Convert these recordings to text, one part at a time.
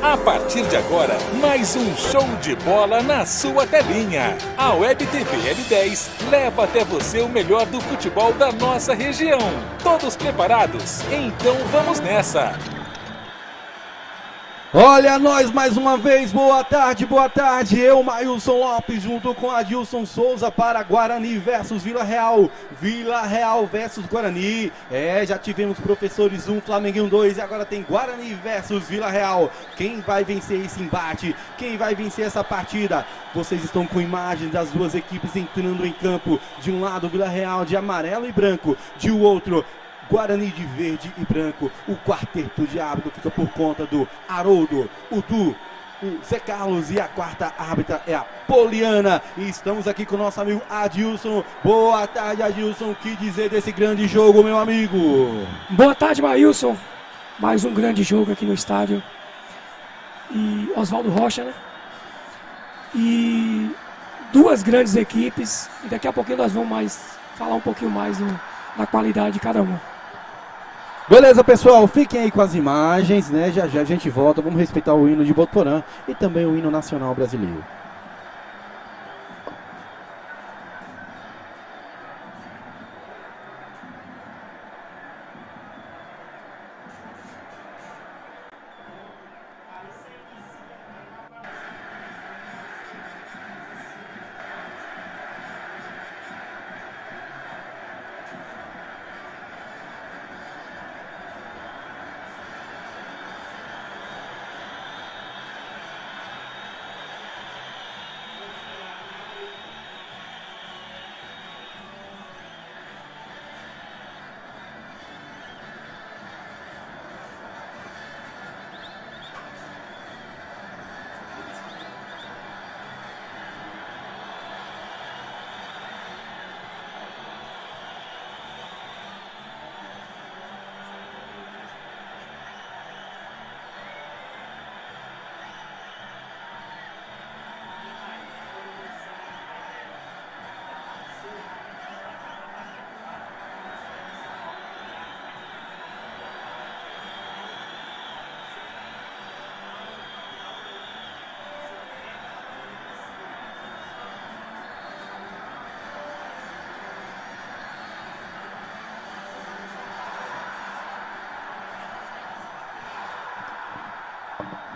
A partir de agora, mais um show de bola na sua telinha. A Web TV L10 leva até você o melhor do futebol da nossa região. Todos preparados? Então vamos nessa! Olha nós mais uma vez, boa tarde, eu, Maílson Lopes, junto com Adilson Souza para Guarani versus Vila Real versus Guarani. Já tivemos Professores 1, Flamenguinho 2 e agora tem Guarani versus Vila Real. Quem vai vencer esse embate? Quem vai vencer essa partida? Vocês estão com imagens das duas equipes entrando em campo. De um lado, Vila Real de amarelo e branco, de outro, Guarani de verde e branco. O quarteto de árbitro fica por conta do Haroldo, o Du, o Zé Carlos, e a quarta árbitra é a Poliana. E estamos aqui com o nosso amigo Adilson. Boa tarde, Adilson. O que dizer desse grande jogo, meu amigo? Boa tarde, Maílson. Mais um grande jogo aqui no estádio. E Oswaldo Rocha, né? E duas grandes equipes. E daqui a pouquinho nós vamos falar um pouquinho mais da qualidade de cada uma. Beleza, pessoal, fiquem aí com as imagens, né? Já já a gente volta, vamos respeitar o hino de Botuporã e também o hino nacional brasileiro.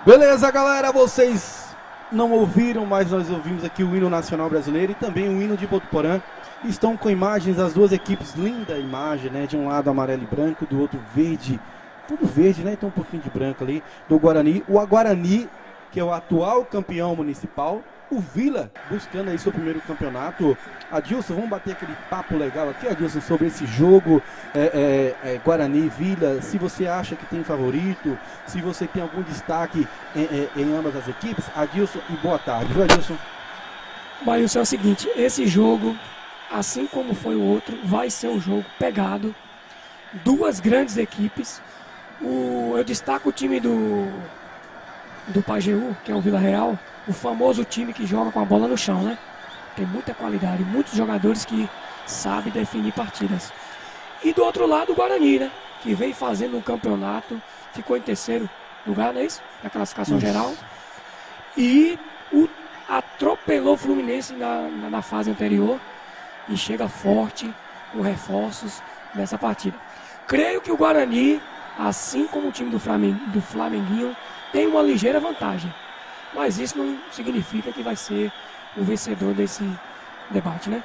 Beleza, galera, vocês não ouviram, mas nós ouvimos aqui o hino nacional brasileiro e também o hino de Botuporã. Estão com imagens das duas equipes, linda imagem, né? De um lado amarelo e branco, do outro verde, tudo verde, né? Tem um pouquinho de branco ali, do Guarani. O Guarani, que é o atual campeão municipal. O Vila buscando aí seu primeiro campeonato. Adilson, vamos bater aquele papo legal aqui, Adilson, sobre esse jogo Guarani e Vila. Se você acha que tem favorito, se você tem algum destaque em ambas as equipes. Adilson, e boa tarde, viu, Adilson? Maílson, é o seguinte, esse jogo, assim como foi o outro, vai ser um jogo pegado. Duas grandes equipes. Eu destaco o time do Pajeú, que é o Vila Real. O famoso time que joga com a bola no chão, né? Tem muita qualidade, muitos jogadores que sabem definir partidas. E do outro lado o Guarani, né? Que vem fazendo um campeonato, ficou em terceiro lugar, não é isso? Na classificação geral. E atropelou o Fluminense na fase anterior e chega forte, com reforços nessa partida. Creio que o Guarani, assim como o time do Flamenguinho, tem uma ligeira vantagem. Mas isso não significa que vai ser o vencedor desse debate, né?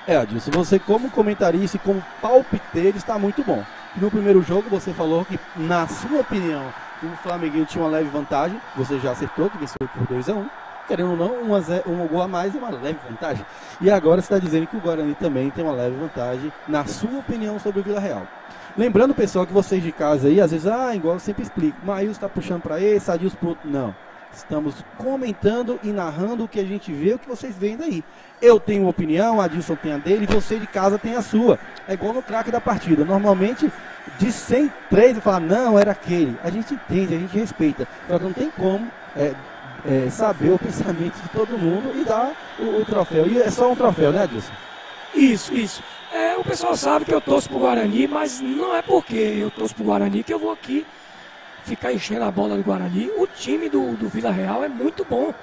Adilson, você como comentarista e como palpiteiro está muito bom. No primeiro jogo você falou que, na sua opinião, o Flamenguinho tinha uma leve vantagem. Você já acertou que venceu por 2-1. Querendo ou não, um gol a mais é uma leve vantagem. E agora você está dizendo que o Guarani também tem uma leve vantagem, na sua opinião, sobre o Vila Real. Lembrando, pessoal, que vocês de casa aí, às vezes, igual eu sempre explico, Maílson está puxando para esse, Adilson para outro. Não. Estamos comentando e narrando o que a gente vê, o que vocês veem daí. Eu tenho uma opinião, a Adilson tem a dele, e você de casa tem a sua. É igual no craque da partida. Normalmente, de 103, eu falo, não, era aquele. A gente entende, a gente respeita. Só que não tem como saber o pensamento de todo mundo e dar o troféu. E é só um troféu, né, Adilson? Isso. O pessoal sabe que eu torço pro Guarani, mas não é porque eu torço pro Guarani que eu vou aqui ficar enchendo a bola do Guarani. O time do Vila Real é muito bom.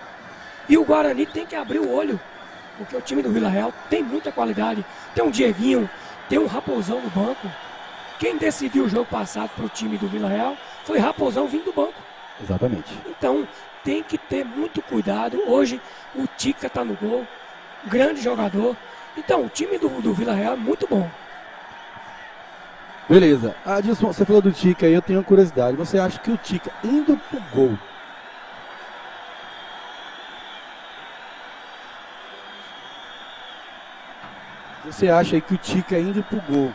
E o Guarani tem que abrir o olho, porque o time do Vila Real tem muita qualidade. Tem um Dieguinho, tem um Raposão no banco. Quem decidiu o jogo passado para o time do Vila Real foi Raposão vindo do banco. Exatamente. Então tem que ter muito cuidado. Hoje o Tica está no gol, grande jogador. Então o time do Vila Real é muito bom. Beleza. Adilson, você falou do Tica aí, eu tenho uma curiosidade. Você acha que o Tica indo pro gol, você acha aí que o Tica indo pro gol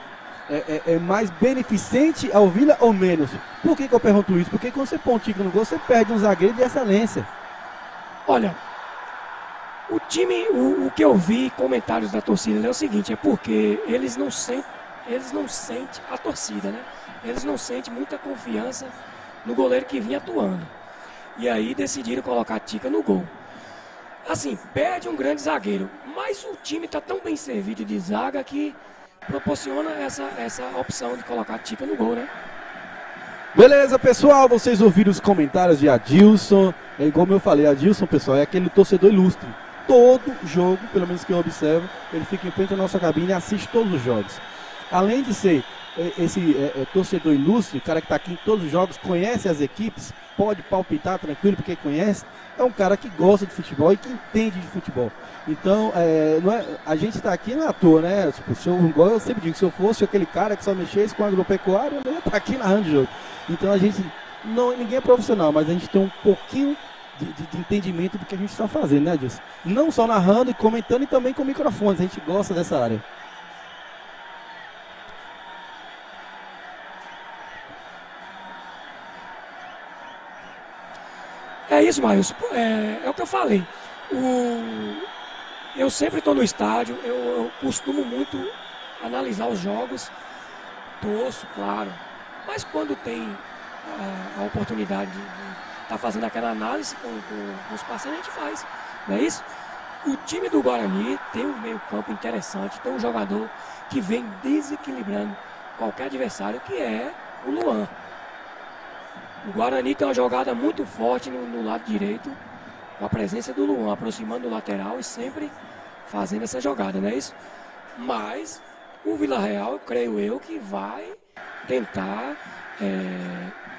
é mais beneficente ao Vila ou menos? Por que eu pergunto isso? Porque quando você põe o Tica no gol, você perde um zagueiro de excelência. Olha, o time, o que eu vi comentários da torcida é o seguinte, é porque eles não sentem a torcida, né? Eles não sentem muita confiança no goleiro que vinha atuando. E aí decidiram colocar Tica no gol. Assim, perde um grande zagueiro, mas o time está tão bem servido de zaga que proporciona essa opção de colocar Tica no gol, né? Beleza, pessoal, vocês ouviram os comentários de Adilson. Como eu falei, Adilson, pessoal, é aquele torcedor ilustre. Todo jogo, pelo menos que eu observo, ele fica em frente à nossa cabine e assiste todos os jogos. Além de ser esse torcedor ilustre, o cara que está aqui em todos os jogos, conhece as equipes, pode palpitar tranquilo porque conhece, é um cara que gosta de futebol e que entende de futebol. Então, a gente está aqui não é à toa, né? Tipo, eu sempre digo, se eu fosse aquele cara que só mexesse com agropecuária, eu ia estar aqui narrando o jogo. Então ninguém é profissional, mas a gente tem um pouquinho de entendimento do que a gente está fazendo, né, Adilson? Não só narrando e comentando, e também com microfones, a gente gosta dessa área. É isso, Maílson. É o que eu falei. Eu sempre estou no estádio, eu costumo muito analisar os jogos, torço, claro. Mas quando tem a oportunidade de estar fazendo aquela análise com os parceiros, a gente faz. Não é isso? O time do Guarani tem um meio campo interessante, tem um jogador que vem desequilibrando qualquer adversário, que é o Luan. O Guarani tem uma jogada muito forte no lado direito, com a presença do Luan, aproximando o lateral e sempre fazendo essa jogada, não é isso? Mas o Vila Real, creio eu, que vai tentar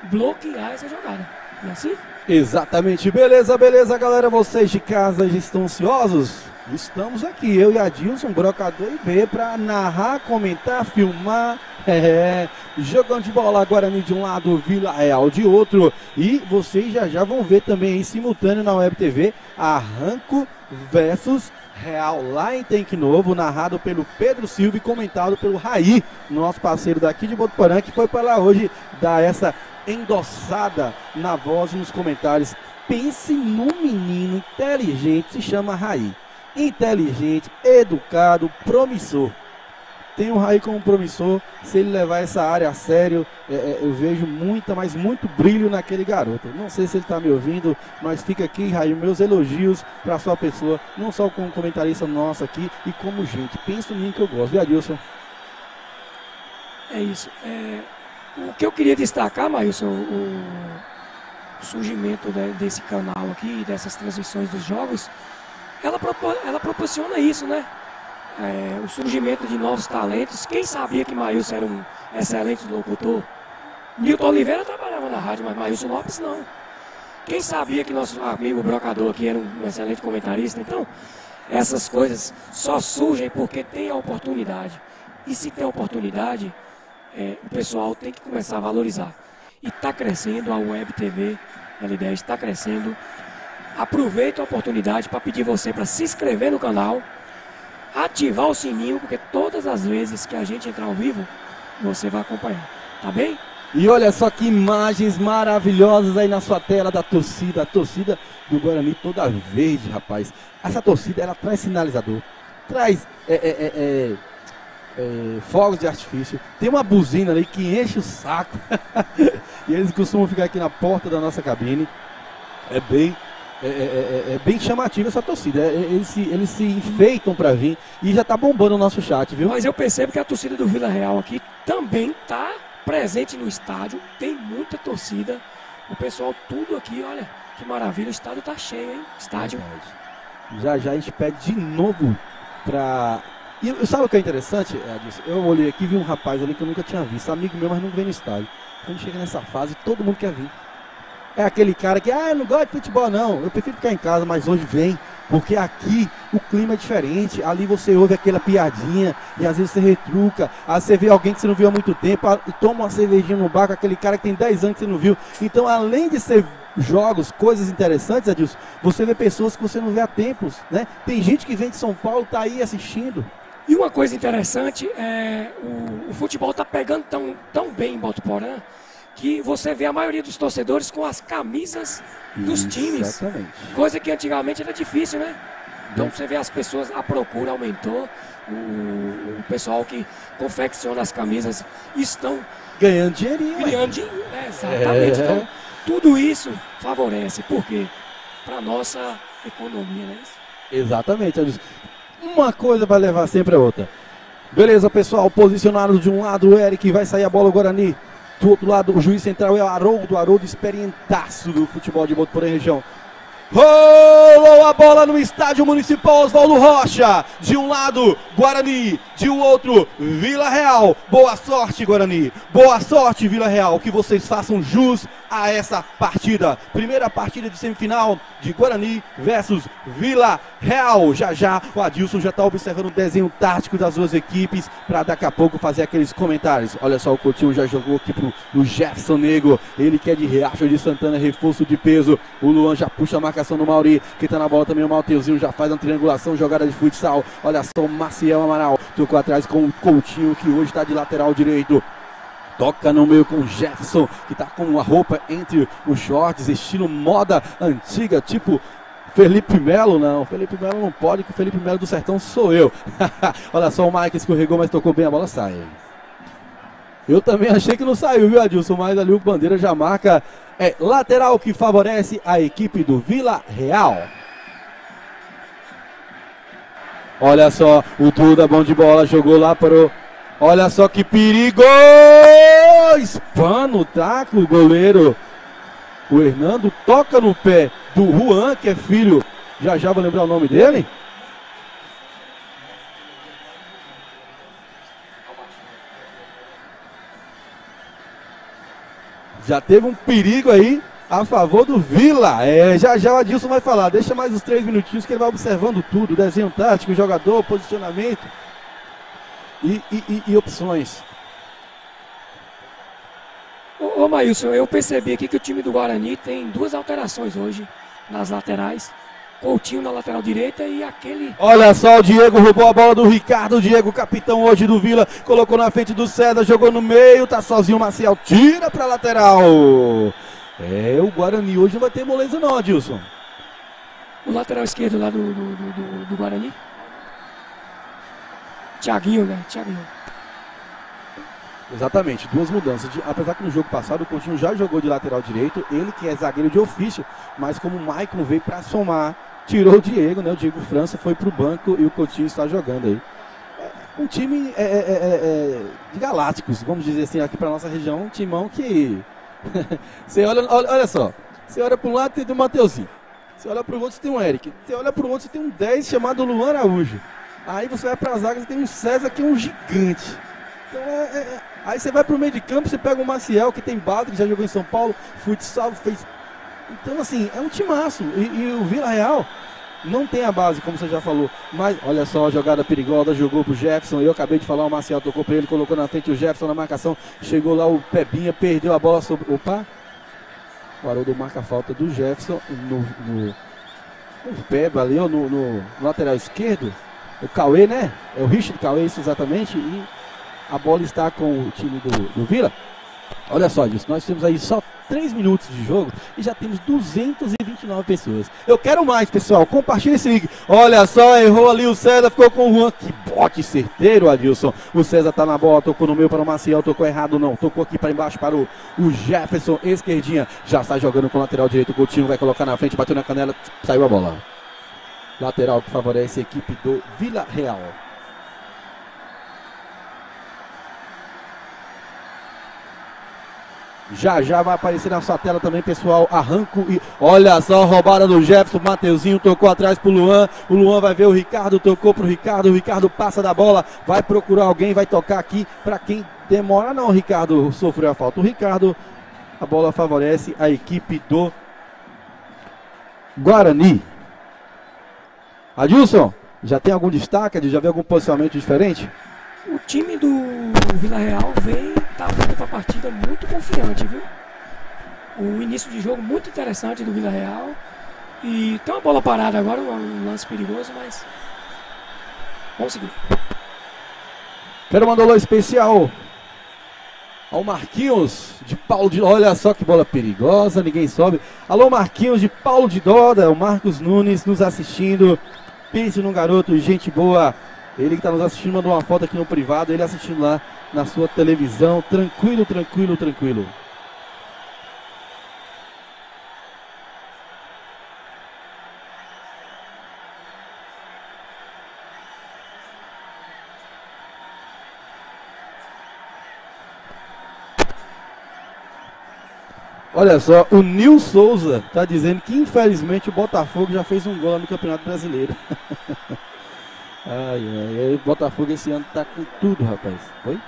bloquear essa jogada, não é assim? Exatamente, beleza, galera, vocês de casa já estão ansiosos? Estamos aqui, eu e Adilson, Brocador e B, para narrar, comentar, filmar, jogando de bola, Guarani de um lado, Vila Real de outro, e vocês já vão ver também em simultâneo na Web TV, Arranco versus Real, lá em Tanque Novo, narrado pelo Pedro Silva e comentado pelo Raí, nosso parceiro daqui de Botuporã, que foi para lá hoje dar essa endossada na voz e nos comentários. Pense num menino inteligente, se chama Raí. Inteligente, educado, promissor. Tem o Raí como promissor. Se ele levar essa área a sério, eu vejo muito brilho naquele garoto. Não sei se ele está me ouvindo, mas fica aqui, Raí, meus elogios para sua pessoa, não só como comentarista nosso aqui, e como gente. Pensa em mim que eu gosto, viu, Adilson? É isso. O que eu queria destacar, Maílson, o surgimento desse canal aqui, dessas transmissões dos jogos, ela proporciona isso, né? O surgimento de novos talentos. Quem sabia que Maílson era um excelente locutor? Nilton Oliveira trabalhava na rádio, mas Maílson Lopes não. Quem sabia que nosso amigo Brocador aqui era um excelente comentarista? Então, essas coisas só surgem porque tem a oportunidade. E se tem a oportunidade, o pessoal tem que começar a valorizar. E está crescendo, a Web TV L10 está crescendo. Aproveita a oportunidade para pedir você para se inscrever no canal, ativar o sininho, porque todas as vezes que a gente entrar ao vivo, você vai acompanhar, tá bem? E olha só que imagens maravilhosas aí na sua tela da torcida, a torcida do Guarani toda verde, rapaz. Essa torcida, ela traz sinalizador, traz fogos de artifício, tem uma buzina ali que enche o saco, e eles costumam ficar aqui na porta da nossa cabine. É bem chamativa essa torcida, eles se enfeitam para vir, e já tá bombando o nosso chat, viu? Mas eu percebo que a torcida do Vila Real aqui também tá presente no estádio, tem muita torcida, O pessoal tudo aqui, olha, que maravilha, o estádio tá cheio, hein? Estádio. Já a gente pede de novo pra... E sabe o que é interessante, Adilson? Eu olhei aqui e vi um rapaz ali que eu nunca tinha visto, amigo meu, mas não vem no estádio. Quando chega nessa fase, todo mundo quer vir. É aquele cara que, eu não gosto de futebol não, eu prefiro ficar em casa, mas hoje vem, porque aqui o clima é diferente, ali você ouve aquela piadinha, e às vezes você retruca, aí você vê alguém que você não viu há muito tempo, e toma uma cervejinha no bar com aquele cara que tem 10 anos que você não viu. Então, além de ser jogos, coisas interessantes, Adilson, você vê pessoas que você não vê há tempos, né? Tem gente que vem de São Paulo, tá aí assistindo. E uma coisa interessante é o futebol tá pegando tão bem em Botuporã que você vê a maioria dos torcedores com as camisas dos times. Exatamente. Coisa que antigamente era difícil, né? Então você vê as pessoas, a procura aumentou, o pessoal que confecciona as camisas estão Ganhando dinheirinho. ganhando dinheiro. Exatamente. Então, tudo isso favorece, porque para nossa economia, né? Exatamente, Adilson. Uma coisa vai levar sempre a outra. Beleza, pessoal, posicionados de um lado o Eric, vai sair a bola o Guarani. Do outro lado o juiz central é o Haroldo experientaço do futebol de Botuporã região. Rolou a bola no estádio municipal Oswaldo Rocha. De um lado, Guarani. De um outro, Vila Real. Boa sorte, Guarani. Boa sorte, Vila Real. Que vocês façam jus a essa partida. Primeira partida de semifinal de Guarani versus Vila Real. Já o Adilson já está observando o desenho tático das duas equipes para daqui a pouco fazer aqueles comentários. Olha só, o Coutinho já jogou aqui pro Jefferson Negro. Ele que é de Riacho de Santana, reforço de peso. O Luan já puxa a marcação do Mauri, que tá na bola também. O Mateuzinho já faz uma triangulação, jogada de futsal. Olha só o Maciel Amaral, tocou atrás com o Coutinho, que hoje está de lateral direito. Toca no meio com o Jefferson, que tá com a roupa entre os shorts, estilo moda antiga, tipo Felipe Melo. Não, Felipe Melo não pode, que o Felipe Melo do Sertão sou eu. Olha só, o Mike escorregou, mas tocou bem, a bola sai. Eu também achei que não saiu, viu, Adilson? Mas ali o Bandeira já marca. É lateral que favorece a equipe do Vila Real. Olha só, o Duda, bom de bola, jogou lá para o... Olha só que perigo! Espana o taco, o goleiro. O Hernando toca no pé do Juan, que é filho. Já vou lembrar o nome dele. Já teve um perigo aí a favor do Vila. Já o Adilson vai falar. Deixa mais uns 3 minutinhos que ele vai observando tudo. Desenho tático, jogador, posicionamento e opções. Ô Maílson, eu percebi aqui que o time do Guarani tem 2 alterações hoje nas laterais. Coutinho na lateral direita e aquele... Olha só, o Diego roubou a bola do Ricardo. O Diego, capitão hoje do Vila, colocou na frente do César, jogou no meio, tá sozinho o Maciel, tira pra lateral. O Guarani hoje não vai ter moleza não, Adilson. O lateral esquerdo lá do Guarani? Thiaguinho, né? Thiaguinho. Exatamente, 2 mudanças. Apesar que no jogo passado o Coutinho já jogou de lateral direito, ele que é zagueiro de ofício, mas como o Maicon veio para somar, tirou o Diego, né? O Diego França foi pro banco e o Coutinho está jogando aí. Um time de galácticos, vamos dizer assim, aqui para nossa região, um timão que... Você olha só, você olha para um lado tem o Mateuzinho, você olha para o outro você tem um Eric, você olha para o outro você tem um 10 chamado Luan Araújo, aí você vai para a zaga você tem um César que é um gigante. Então aí você vai pro meio de campo, você pega o Maciel, que tem base, que já jogou em São Paulo, futsal, fez... Então assim, é um timaço. E o Vila Real não tem a base, como você já falou. Mas olha só a jogada perigosa, jogou pro Jefferson. Eu acabei de falar, o Maciel tocou pra ele, colocou na frente o Jefferson na marcação. Chegou lá o Pebinha, perdeu a bola sobre... Opa! O Haroldo marca a falta do Jefferson no Peba ali, ó, no lateral esquerdo. O Cauê, né? É o Richard Cauê, isso exatamente. E a bola está com o time do Vila. Olha só disso, nós temos aí só 3 minutos de jogo e já temos 229 pessoas. Eu quero mais, pessoal, compartilha esse link. Olha só, errou ali o César, ficou com o Juan. Que bote certeiro, Adilson. O César tá na bola, tocou no meio para o Maciel, tocou errado não. Tocou aqui para embaixo para o Jefferson, esquerdinha. Já está jogando com o lateral direito, o Coutinho vai colocar na frente, bateu na canela, saiu a bola. Lateral que favorece a equipe do Vila Real. Já já vai aparecer na sua tela também, pessoal. Arranco e olha só a roubada do Jefferson. Mateuzinho tocou atrás pro Luan. O Luan vai ver o Ricardo, tocou pro Ricardo. O Ricardo passa da bola, vai procurar alguém, vai tocar aqui para quem demora. Não, o Ricardo sofreu a falta. O Ricardo, a bola favorece a equipe do Guarani. Adilson, já tem algum destaque? Já vê algum posicionamento diferente? O time do Vila Real tá vindo para a partida muito confiante, viu? O início de jogo muito interessante do Vila Real. E tem uma bola parada agora, um lance perigoso, mas vamos seguir. Quero mandar um alô especial ao Marquinhos de Paulo de... Olha só que bola perigosa, ninguém sobe. Alô Marquinhos de Paulo de Doda, o Marcos Nunes nos assistindo. Pense num garoto, gente boa. Ele que está nos assistindo mandou uma foto aqui no privado, ele assistindo lá na sua televisão. Tranquilo, tranquilo, tranquilo. Olha só, o Nil Souza está dizendo que infelizmente o Botafogo já fez um gol lá no Campeonato Brasileiro. Ai, ai, o Botafogo esse ano tá com tudo, rapaz. Oi?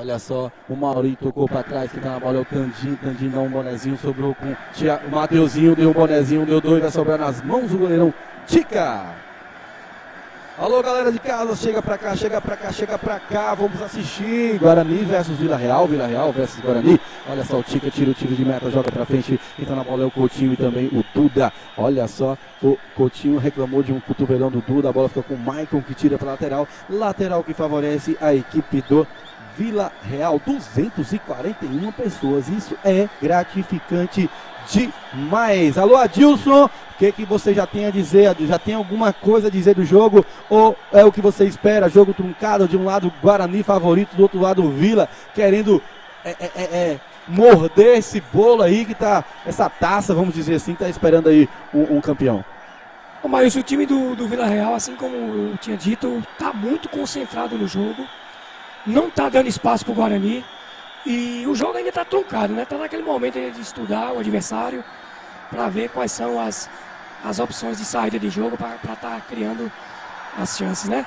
Olha só, o Maurinho tocou para trás, que tá na bola é o Tandinho. Tandinho dá um bonezinho, sobrou com o Mateuzinho, deu um bonezinho, deu dois, vai sobrar nas mãos do goleirão Tica. Alô, galera de casa, chega pra cá, chega pra cá, chega pra cá, vamos assistir. Guarani versus Vila Real versus Guarani. Olha só, o Tica tira o tiro de meta, joga pra frente, então na bola é o Coutinho e também o Duda. Olha só, o Coutinho reclamou de um cotovelão do Duda, a bola fica com o Maicon que tira pra lateral. Lateral que favorece a equipe do Vila Real, 241 pessoas, isso é gratificante demais. Alô Adilson, o que você já tem a dizer? Já tem alguma coisa a dizer do jogo? Ou é o que você espera? Jogo truncado, de um lado Guarani favorito, do outro lado Vila, querendo morder esse bolo aí que tá, essa taça, vamos dizer assim, tá esperando aí um campeão. Mas o time do Vila Real, assim como eu tinha dito, tá muito concentrado no jogo. Não está dando espaço para o Guarani e o jogo ainda está truncado, né? Está naquele momento de estudar o adversário para ver quais são as opções de saída de jogo para estar criando as chances, né?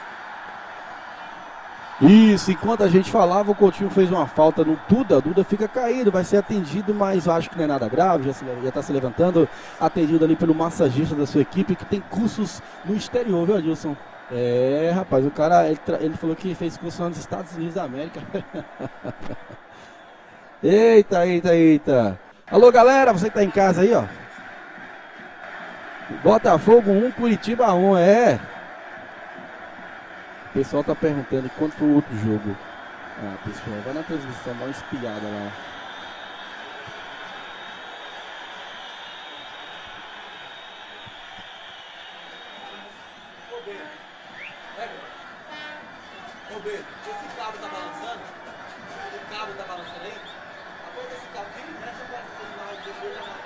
Isso, enquanto a gente falava, o Coutinho fez uma falta no Duda, o Duda fica caído, vai ser atendido, mas eu acho que não é nada grave, já está se levantando, atendido ali pelo massagista da sua equipe, que tem cursos no exterior, viu, Adilson? É, rapaz, o cara, ele falou que fez curso lá nos Estados Unidos da América. Eita, eita, eita. Alô, galera, você que tá em casa aí, ó. Botafogo 1, Curitiba 1, é. O pessoal tá perguntando quando foi o outro jogo. Ah, pessoal, vai na transmissão, dá uma espiada lá. Esse cabo tá balançando? O cabo tá balançando aí? Aponta esse cabo aqui, mexe a peça do lado do já vai.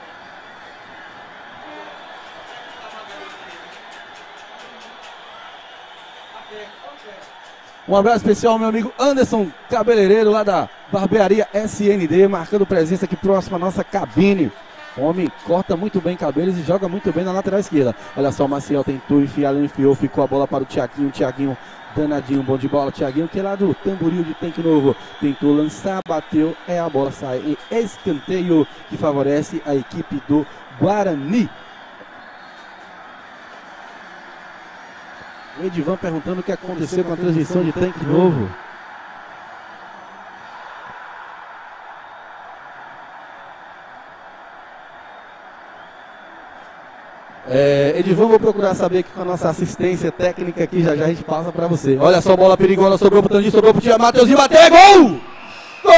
Um abraço especial ao meu amigo Anderson Cabeleireiro, lá da Barbearia SND, marcando presença aqui próximo à nossa cabine. O homem corta muito bem cabelos e joga muito bem na lateral esquerda. Olha só, o Maciel tentou enfiar, não enfiou, ficou a bola para o Thiaguinho. Thiaguinho danadinho, bom de bola, Thiaguinho, que é lá do Tamboril de Tanque Novo. Tentou lançar, bateu, a bola sai em escanteio, que favorece a equipe do Guarani. O Edivan perguntando o que aconteceu com a transmissão de Tanque Novo. Edivan, vou procurar saber aqui com a nossa assistência técnica aqui, já a gente passa pra você. Olha só, bola perigosa, sobrou pro Tandinho, sobrou pro Tia Mateuzinho, bateu, gol! Gol!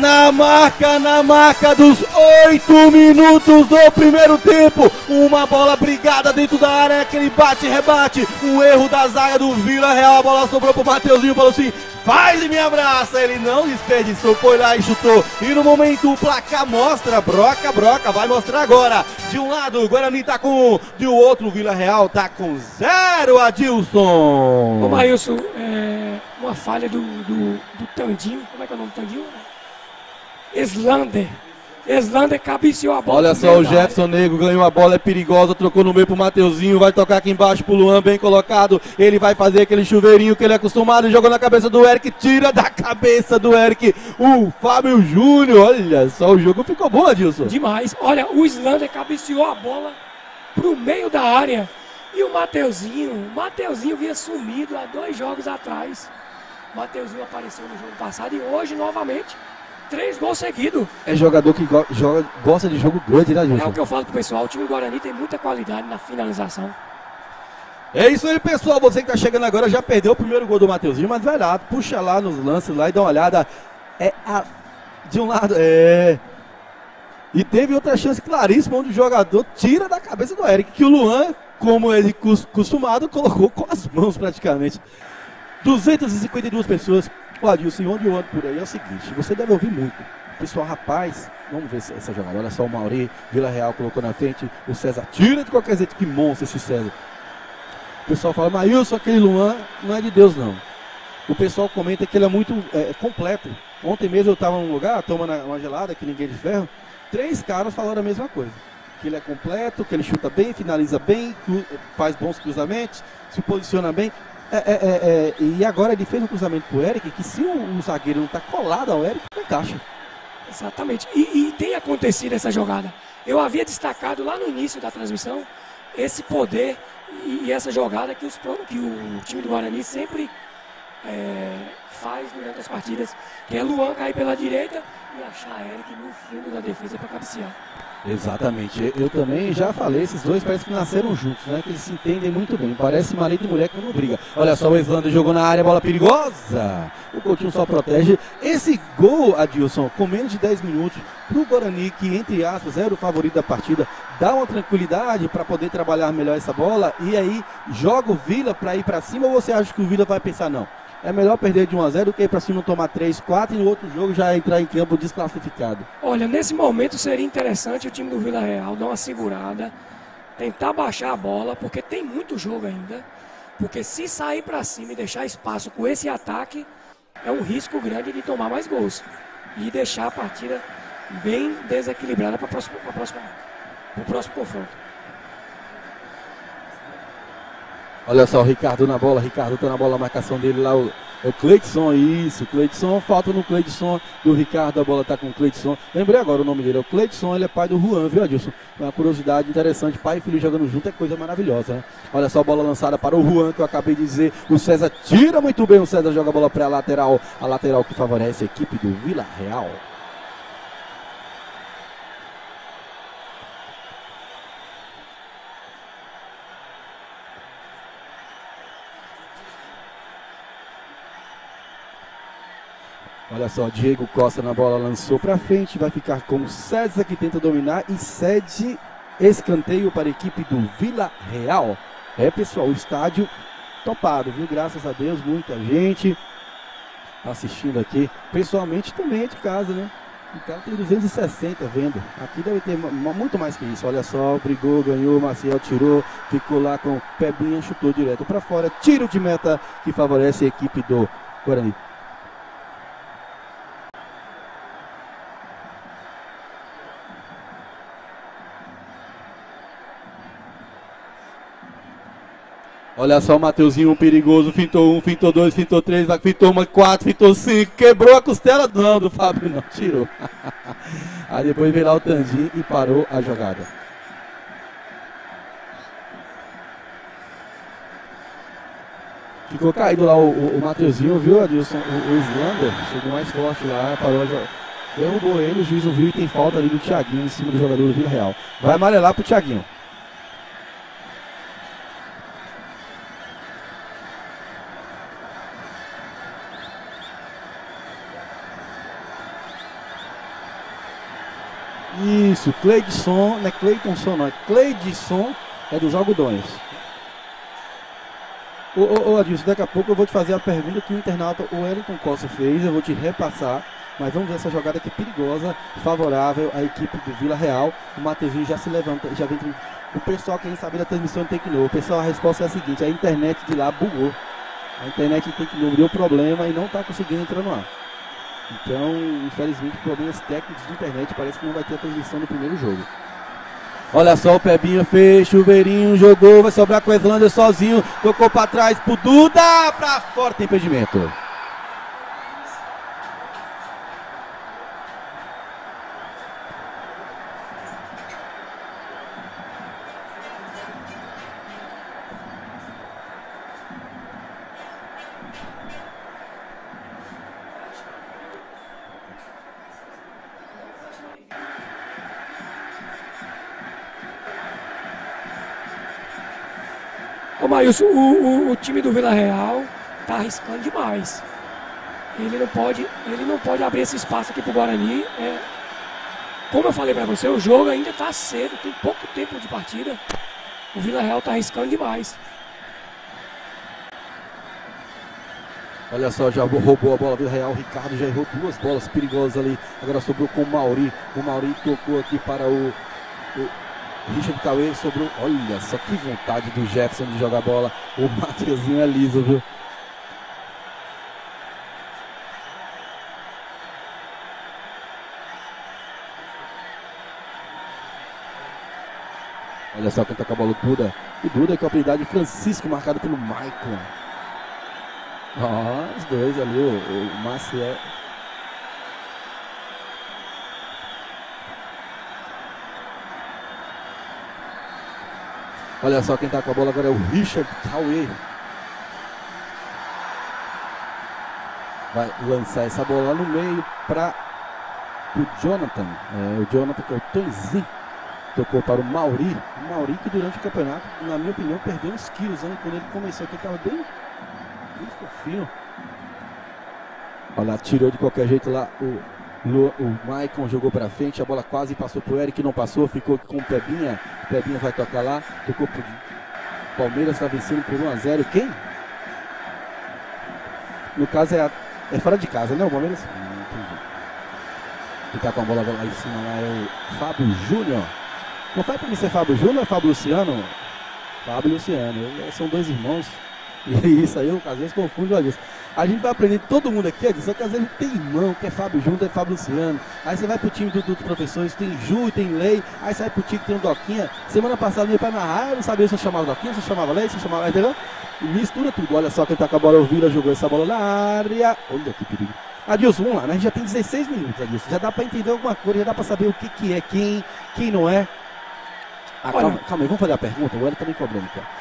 Na marca dos 8 minutos do primeiro tempo, uma bola brigada dentro da área, aquele bate-rebate, um erro da zaga do Vila Real, a bola sobrou pro Mateuzinho, falou assim, faz e me abraça, ele não desperdiçou, foi lá e chutou, e no momento o placar mostra, Broca, vai mostrar agora, de um lado o Guarani tá com 1, de outro o Vila Real tá com 0, Adilson. Ô Maílson, uma falha do Tandinho, como é que é o nome do Tandinho? Slander cabeceou a bola. Olha só, o Jefferson Negro ganhou a bola, é perigosa, trocou no meio pro Mateuzinho, vai tocar aqui embaixo pro Luan, bem colocado, ele vai fazer aquele chuveirinho que ele é acostumado, jogou na cabeça do Eric, tira da cabeça do Eric, o Fábio Júnior, olha só, o jogo ficou bom, Adilson. Demais, olha, o Slander cabeceou a bola pro meio da área, e o Mateuzinho vinha sumido há 2 jogos atrás. Mateuzinho apareceu no jogo passado e hoje novamente 3 gols seguidos. É jogador que gosta de jogo grande, né, Adilson? É o que eu falo pro pessoal, o time do Guarani tem muita qualidade na finalização. É isso aí, pessoal, você que tá chegando agora já perdeu o primeiro gol do Mateuzinho, mas vai lá, puxa lá nos lances lá e dá uma olhada. De um lado, e teve outra chance claríssima onde o jogador tira da cabeça do Eric, que o Luan, como ele costumado, colocou com as mãos praticamente. 252 pessoas. O Adilson, onde eu ando por aí é o seguinte, você deve ouvir muito. Pessoal, rapaz, vamos ver essa jogada. Olha só o Mauri, Vila Real colocou na frente, o César tira de qualquer jeito, que monstro esse César. O pessoal fala, Maílson, aquele Luan não é de Deus não. O pessoal comenta que ele é muito completo. Ontem mesmo eu estava num lugar, tomando uma gelada, que ninguém de ferro, 3 caras falaram a mesma coisa. Que ele é completo, que ele chuta bem, finaliza bem, faz bons cruzamentos, se posiciona bem. E agora ele fez um cruzamento pro Eric, que se o zagueiro não tá colado ao Eric, não encaixa. Exatamente. E tem acontecido essa jogada. Eu havia destacado lá no início da transmissão esse poder e essa jogada que o time do Guarani sempre faz durante as partidas, que é Luan cair pela direita e achar Eric no fundo da defesa para cabecear. Exatamente, eu também já falei, esses dois parecem que nasceram juntos, né? Que eles se entendem muito bem, parece marido e mulher que não briga. Olha só, o Slander jogou na área, bola perigosa, o Coutinho só protege. Esse gol, Adilson, com menos de 10 minutos, pro Guarani, que entre aspas era o favorito da partida, dá uma tranquilidade para poder trabalhar melhor essa bola, e aí joga o Vila para ir para cima, ou você acha que o Vila vai pensar, não? É melhor perder de 1-0 do que ir para cima tomar 3, 4 e no outro jogo já entrar em campo desclassificado. Olha, nesse momento seria interessante o time do Vila Real dar uma segurada, tentar baixar a bola, porque tem muito jogo ainda. Porque se sair para cima e deixar espaço com esse ataque, é um risco grande de tomar mais gols. E deixar a partida bem desequilibrada para o próximo confronto. Olha só o Ricardo na bola, Ricardo tá na bola, a marcação dele lá, o Cleidson, isso, Cleidson, falta no Cleidson do Ricardo, a bola tá com o Cleidson, lembrei agora o nome dele, é o Cleidson, ele é pai do Juan, viu, Adilson? Uma curiosidade interessante, pai e filho jogando junto é coisa maravilhosa, né? Olha só a bola lançada para o Juan, que eu acabei de dizer, o César tira muito bem, o César joga a bola para a lateral que favorece a equipe do Vila Real. Olha só, Diego Costa na bola, lançou para frente, vai ficar com o César que tenta dominar e cede escanteio para a equipe do Vila Real. Pessoal, o estádio topado, viu? Graças a Deus, muita gente assistindo aqui. Pessoalmente também é de casa, né? Então tem 260 vendo. Aqui deve ter muito mais que isso. Olha só, brigou, ganhou, Maciel tirou, ficou lá com o Pebinha, chutou direto para fora. Tiro de meta que favorece a equipe do Guarani. Olha só o Mateuzinho, perigoso, fintou 1, fintou 2, fintou 3, fintou 4, fintou 5, quebrou a costela, não, do Fábio não, tirou. Aí depois veio lá o Tandinho e parou a jogada. Ficou caído lá o Mateuzinho, viu, Adilson? O Slander chegou mais forte lá, parou a jogada. Derrubou ele, o juiz não viu e tem falta ali do Thiaguinho em cima do jogador do Vila Real. Vai amarelar pro Thiaguinho. Isso, Cleidson, não é Cleitonson não, é Cleidson, é dos algodões. Ô Adilson, daqui a pouco eu vou te fazer a pergunta que o internauta, o Wellington Costa fez, eu vou te repassar, mas vamos ver essa jogada aqui perigosa, favorável à equipe do Vila Real. O Mateuzinho já se levanta, já vem. O pessoal querendo saber da transmissão de Tecno, o pessoal, a resposta é a seguinte: a internet de lá bugou. A internet de Tecno deu problema e não está conseguindo entrar no ar. Então, infelizmente, problemas técnicos de internet, parece que não vai ter a transmissão do primeiro jogo. Olha só, o Pebinho fez, chuveirinho, jogou, vai sobrar com o Eslander sozinho, tocou para trás pro Duda, para fora, tem impedimento. Ô Maílson, o time do Vila Real tá arriscando demais. Ele não pode abrir esse espaço aqui pro Guarani. Como eu falei pra você, o jogo ainda tá cedo, tem pouco tempo de partida. O Vila Real tá arriscando demais. Olha só, já roubou a bola Vila Real, o Ricardo já errou duas bolas perigosas ali. Agora sobrou com o Mauri. O Mauri tocou aqui para o Richard Cauê, sobrou. Olha só que vontade do Jefferson de jogar bola. O Mateuzinho é liso, viu? Olha só quem tá com a bola, o Duda. O Duda com a habilidade de Francisco, marcado pelo Maicon. Ó, os dois ali, o Maciel. Olha só quem tá com a bola agora é o Richard Cauê. Vai lançar essa bola lá no meio para o Jonathan. O Jonathan, que é o Tonzinho. Tocou para o Mauri. O Mauri que durante o campeonato, na minha opinião, perdeu uns quilos, hein? Quando ele começou aqui, estava bem fofinho. Olha lá, tirou de qualquer jeito lá o Maicon, jogou para frente, a bola quase passou pro Eric, não passou, ficou com o Pebinha. O Pebinha vai tocar lá, tocou pro Palmeiras, está vencendo por 1-0. Quem? No caso é fora de casa, né? O Palmeiras? Entendi. Quem tá com a bola lá em cima lá é o Fábio Júnior. Não faz pra mim ser Fábio Júnior ou é Fábio Luciano? Fábio Luciano, são dois irmãos. E isso aí, eu, às vezes confundo a vez. A gente vai aprender todo mundo aqui, só que às vezes tem irmão que é Fábio Júnior, é Fábio Luciano. Aí você vai pro time dos professores, tem Ju, tem Lei. Aí você vai pro time que tem um Doquinha. Semana passada meu pai narrar, eu não sabia se eu chamava Doquinha, se eu chamava Lei, se eu chamava, entendeu? E mistura tudo. Olha só quem tá com a bola, o Vila jogou essa bola na área. Olha que perigo. Adilson, vamos lá, né? A gente já tem 16 minutos, Adilson. Já dá pra entender alguma coisa, já dá pra saber o que é quem não é. Calma aí, vamos fazer a pergunta? O Wellington também cobrando aqui, ó.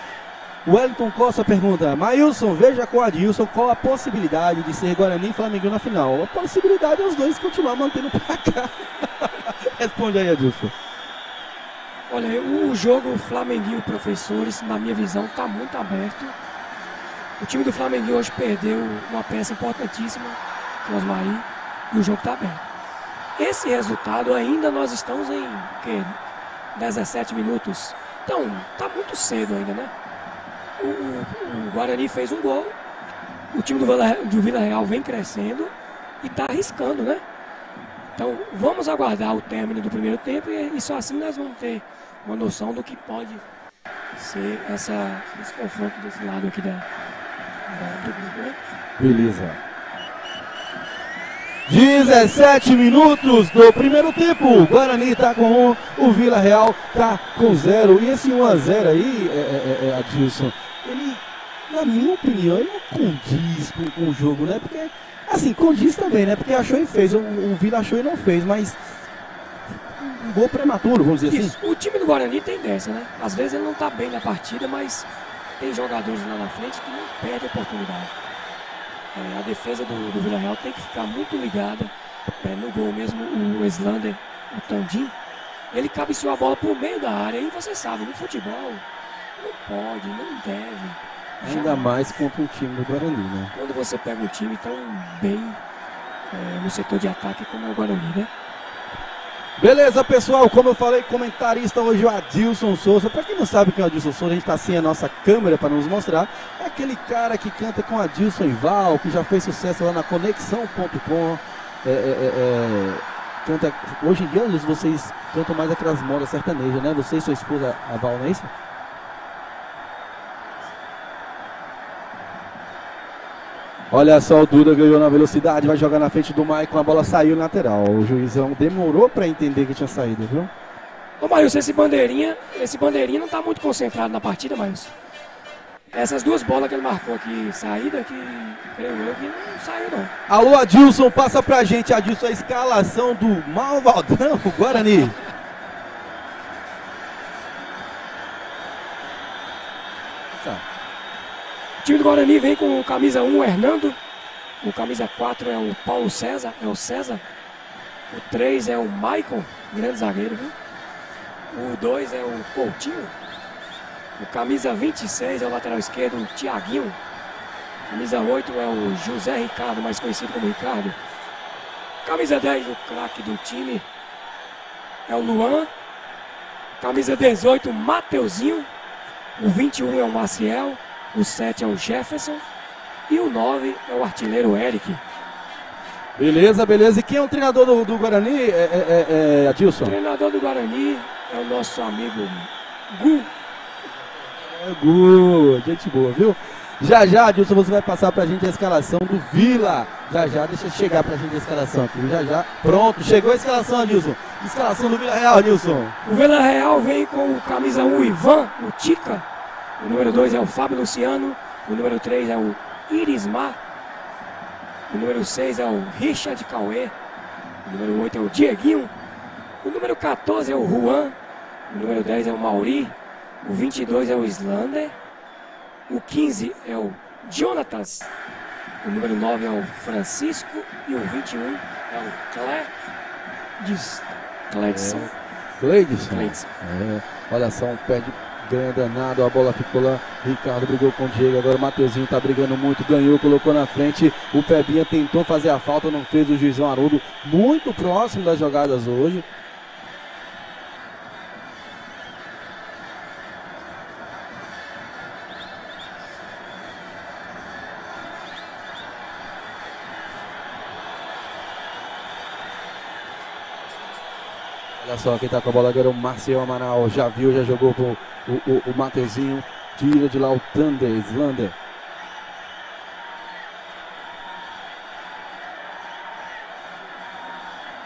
O Wellington Costa pergunta: Maílson, veja com o Adilson qual a possibilidade de ser Guarani e Flamengo na final. A possibilidade é os dois continuar mantendo o placar. Responde aí, Adilson. Olha, o jogo Flamenguinho Professores, na minha visão, está muito aberto. O time do Flamenguinho hoje perdeu uma peça importantíssima, que é o Osmaí, e o jogo está aberto. Esse resultado ainda nós estamos em 17 minutos. Então, está muito cedo ainda, né? O Guarani fez um gol, o time do Vila Real vem crescendo e está arriscando, né? Então vamos aguardar o término do primeiro tempo e só assim nós vamos ter uma noção do que pode ser esse confronto desse lado aqui do grupo, né? Beleza. 17 minutos do primeiro tempo. O Guarani está com 1, o Vila Real está com 0. E esse 1-0 aí, Adilson, ele, na minha opinião, ele não condiz com o jogo, né? Porque, assim, condiz também, né? Porque achou e fez. O Vila achou e não fez, mas um gol prematuro, vamos dizer isso, assim. O time do Guarani tem dessa, né? Às vezes ele não está bem na partida, mas tem jogadores lá na frente que não perdem a oportunidade. A defesa do Vila Real tem que ficar muito ligada no gol mesmo. O Eslander, o Tandinho, ele cabeceou a bola por meio da área. E você sabe, no futebol não pode, não deve. Ainda mais contra um time do Guarani, né? Quando você pega um time tão bem no setor de ataque como é o Guarani, né? Beleza, pessoal, como eu falei, comentarista hoje o Adilson Souza. Pra quem não sabe quem é o Adilson Souza, a gente tá sem a nossa câmera para nos mostrar. É aquele cara que canta com Adilson e Val, que já fez sucesso lá na Conexão.com. Canta, hoje em dia vocês cantam mais aquelas modas sertanejas, né? Você e sua esposa, a Val, não é isso? Olha só, o Duda ganhou na velocidade, vai jogar na frente do Maicon, a bola saiu lateral. O juizão demorou para entender que tinha saído, viu? Ô, Maílson, esse bandeirinha não tá muito concentrado na partida, Maílson. Essas duas bolas que ele marcou aqui, saída, que creio eu que não saiu, não. Alô, Adilson, passa pra gente, Adilson, a escalação do Malvadão, o Guarani. O time do Guarani vem com o camisa 1, o Hernando. O camisa 4 é o Paulo César, é o César. O 3 é o Maicon, grande zagueiro, viu? O 2 é o Coutinho. O camisa 26 é o lateral esquerdo, o Thiaguinho. Camisa 8 é o José Ricardo, mais conhecido como Ricardo. Camisa 10, o craque do time, é o Luan. Camisa 18, Mateuzinho. O 21 é o Maciel. O 7 é o Jefferson. E o 9 é o artilheiro Eric. Beleza, beleza. E quem é o treinador do Guarani, Adilson? O treinador do Guarani é o nosso amigo Gu. Gu, gente boa, viu? Já, Adilson, você vai passar pra gente a escalação do Vila. Já, deixa chegar pra gente a escalação aqui. Já. Pronto, chegou a escalação, Adilson. Escalação do Vila Real, Adilson. O Vila Real vem com o camisa 1, o Ivan, o Tica. O número 2 é o Fábio Luciano. O número 3 é o Irismar. O número 6 é o Richard Cauê. O número 8 é o Dieguinho. O número 14 é o Juan. O número 10 é o Mauri. O 22 é o Islander. O 15 é o Jonatas. O número 9 é o Francisco. E o 21 é o Cledson. Olha só, um pé de ganha danado, a bola ficou lá. Ricardo brigou com o Diego, agora o Mateuzinho tá brigando muito, ganhou, colocou na frente. O Pebinha tentou fazer a falta, não fez. O juizão Haroldo muito próximo das jogadas hoje. Olha só, quem tá com a bola agora é o Marcel Amaral. Já viu, já jogou pro o Mateuzinho. Tira de lá o Islander.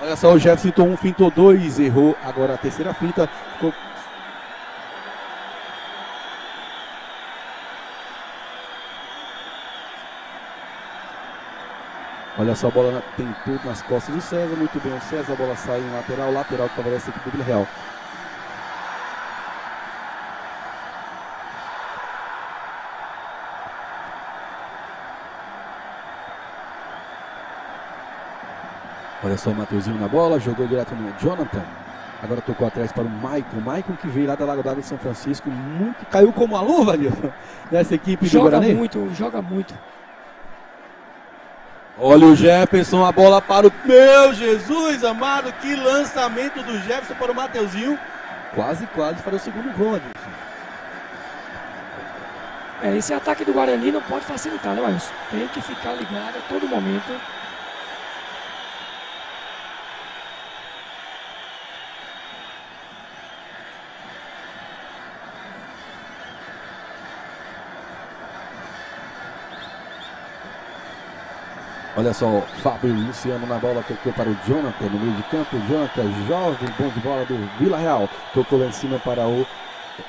Olha só, o Jefferson fintou um, fintou dois, errou. Agora a terceira finta. Ficou... Olha só, a bola tem tudo nas costas do César, muito bem o César, a bola sai em lateral que favorece a equipe do Vila Real. Olha só o Mateuzinho na bola, jogou direto no Jonathan. Agora tocou atrás para o Maicon que veio lá da Lago d'Água de São Francisco, muito, caiu como uma luva, Nilson, nessa equipe do Guarani. Joga muito. Olha o Jefferson, a bola para o... Meu Jesus amado, que lançamento do Jefferson para o Mateuzinho. Quase para o segundo gol, Adilson. Esse ataque do Guarani não pode facilitar, né, Maílson? Tem que ficar ligado a todo momento. Olha só, o Fábio Luciano na bola, tocou para o Jonathan no meio de campo. O Jonathan, jovem, bom de bola do Vila Real. Tocou lá em cima para o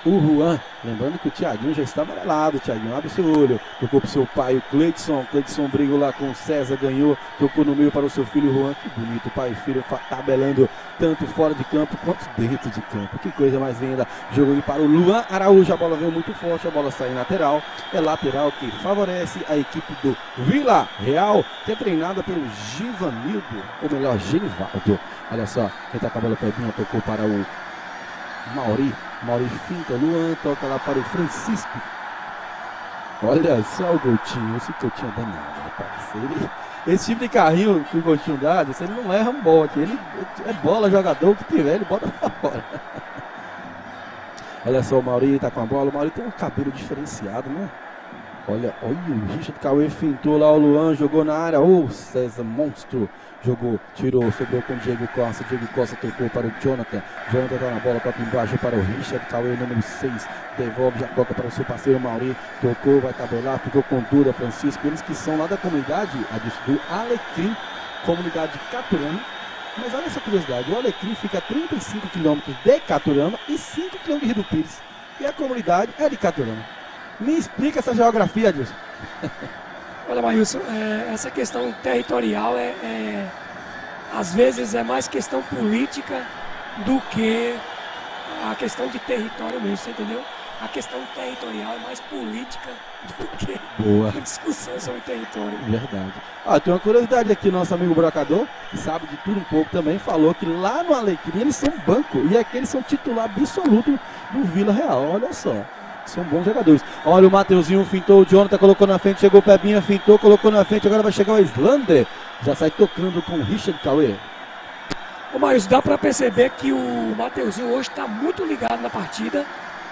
Juan. Lembrando que o Thiaguinho já está amarelado. O Thiaguinho abre seu olho. Tocou para o seu pai, o Cledson. Cledson brigou lá com o César, ganhou. Tocou no meio para o seu filho, Juan. Que bonito, pai e filho tabelando tanto fora de campo quanto dentro de campo. Que coisa mais linda. Jogou para o Luan Araújo. A bola veio muito forte, a bola sai em lateral. É lateral que favorece a equipe do Vila Real, que é treinada pelo Givanildo, ou melhor, Genivaldo. Olha só, quem tá com a bola Pebinha tocou para o Mauri finta, Luan toca lá para o Francisco. Olha só o Coutinho, esse Coutinho é danado, rapaz. Esse tipo de carrinho que o Coutinho dá, ele não erra um bote. Ele é bola, jogador que tiver, ele bota pra fora. Olha só, o Mauri tá com a bola. O Mauri tem um cabelo diferenciado, né? Olha o Richard Cauê fintou lá, o Luan jogou na área. O César monstro jogou, tirou, sobrou com o Diego Costa. Diego Costa tocou para o Jonathan. Jonathan tá na bola, toca embaixo para o Richard Cauê, número 6. Devolve, já toca para o seu parceiro Mauri. Tocou, vai tabelar, ficou com Duda, Francisco. Eles que são lá da comunidade do Alecrim, comunidade de Caturama. Mas olha essa curiosidade, o Alecrim fica a 35 km de Caturama e 5 km de Rio do Pires. E a comunidade é de Caturama. Me explica essa geografia, Adilson. Olha, Maílson, essa questão territorial às vezes é mais questão política do que a questão de território mesmo, você entendeu? A questão territorial é mais política do que boa discussão sobre território. Verdade. Tem uma curiosidade aqui, nosso amigo Brocador, que sabe de tudo um pouco também, falou que lá no Alecrim eles são banco e aqui eles são titular absoluto do Vila Real, olha só. São bons jogadores. Olha o Mateuzinho, fintou, o Jonathan colocou na frente, chegou o Pebinha, fintou, colocou na frente, agora vai chegar o Slander. Já sai tocando com o Richard Cauê. Ô Maílson, dá pra perceber que o Mateuzinho hoje tá muito ligado na partida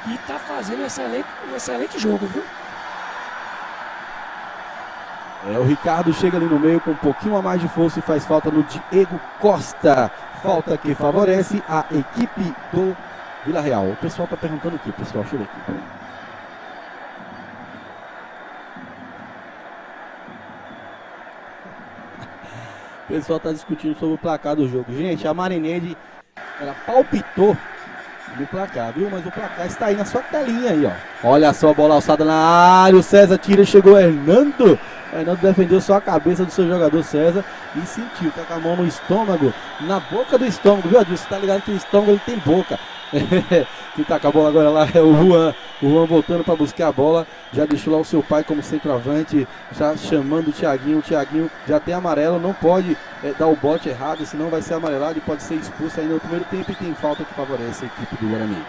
e tá fazendo um excelente jogo, viu? O Ricardo chega ali no meio com um pouquinho a mais de força e faz falta no Diego Costa. Falta que favorece a equipe do Vila Real. O pessoal tá perguntando aqui, pessoal, deixa eu ver aqui. O pessoal tá discutindo sobre o placar do jogo. Gente, a Marineide, ela palpitou no placar, viu? Mas o placar está aí na sua telinha aí, ó. Olha só a bola alçada na área, o César tira, chegou o Hernando. O Hernando defendeu só a cabeça do seu jogador César e sentiu, tá com a mão no estômago, na boca do estômago, viu, Adilson? Você tá ligado que o estômago ele tem boca. Quem tá com a bola agora lá é o Juan. O Juan voltando para buscar a bola. Já deixou lá o seu pai como centroavante, já chamando o Thiaguinho. O Thiaguinho já tem amarelo, não pode dar o bote errado, senão vai ser amarelado e pode ser expulso ainda no primeiro tempo. E tem falta que favorece a equipe do Guarani.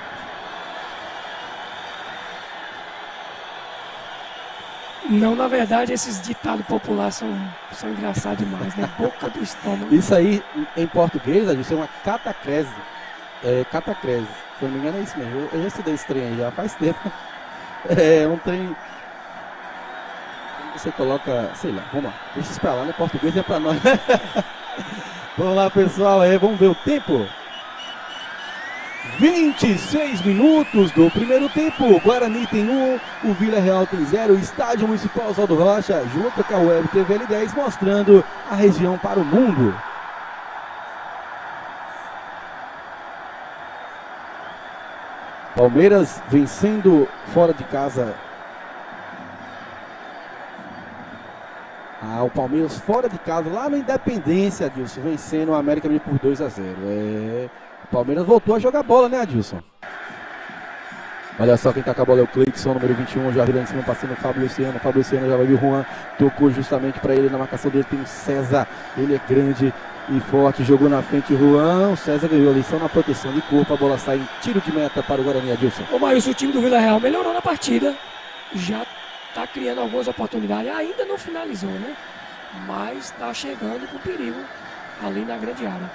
Não, na verdade, esses ditados populares são engraçados demais, né? Boca do estômago. Isso aí, em português, isso é uma catacrese. Catacrese. Se eu não me engano é isso mesmo. Eu já estudei esse trem aí já faz tempo. É um trem... Você coloca... Sei lá, vamos lá. Deixa isso pra lá, né? Português é pra nós. Vamos lá, pessoal. Vamos ver o tempo. 26 minutos do primeiro tempo. Guarani tem 1, o Vila Real tem 0. Estádio Municipal Oswaldo Rocha, junto com a Web TV L10, mostrando a região para o mundo. Palmeiras vencendo fora de casa. O Palmeiras fora de casa, lá na Independência, Adilson, vencendo o América por 2-0. O Palmeiras voltou a jogar bola, né, Adilson? Olha só quem tá com a bola é o Cleidson, número 21, já virando em cima, passando o Fábio Luciano. Fábio Luciano já vai vir o Juan, tocou justamente para ele na marcação dele, tem o César, ele é grande e forte, jogou na frente o Juan, o César ganhou a lição na proteção de corpo, a bola sai em tiro de meta para o Guarani, Adilson. Ô Maílson, o time do Vila Real melhorou na partida, já tá criando algumas oportunidades, ainda não finalizou, né? Mas tá chegando com perigo ali na grande área.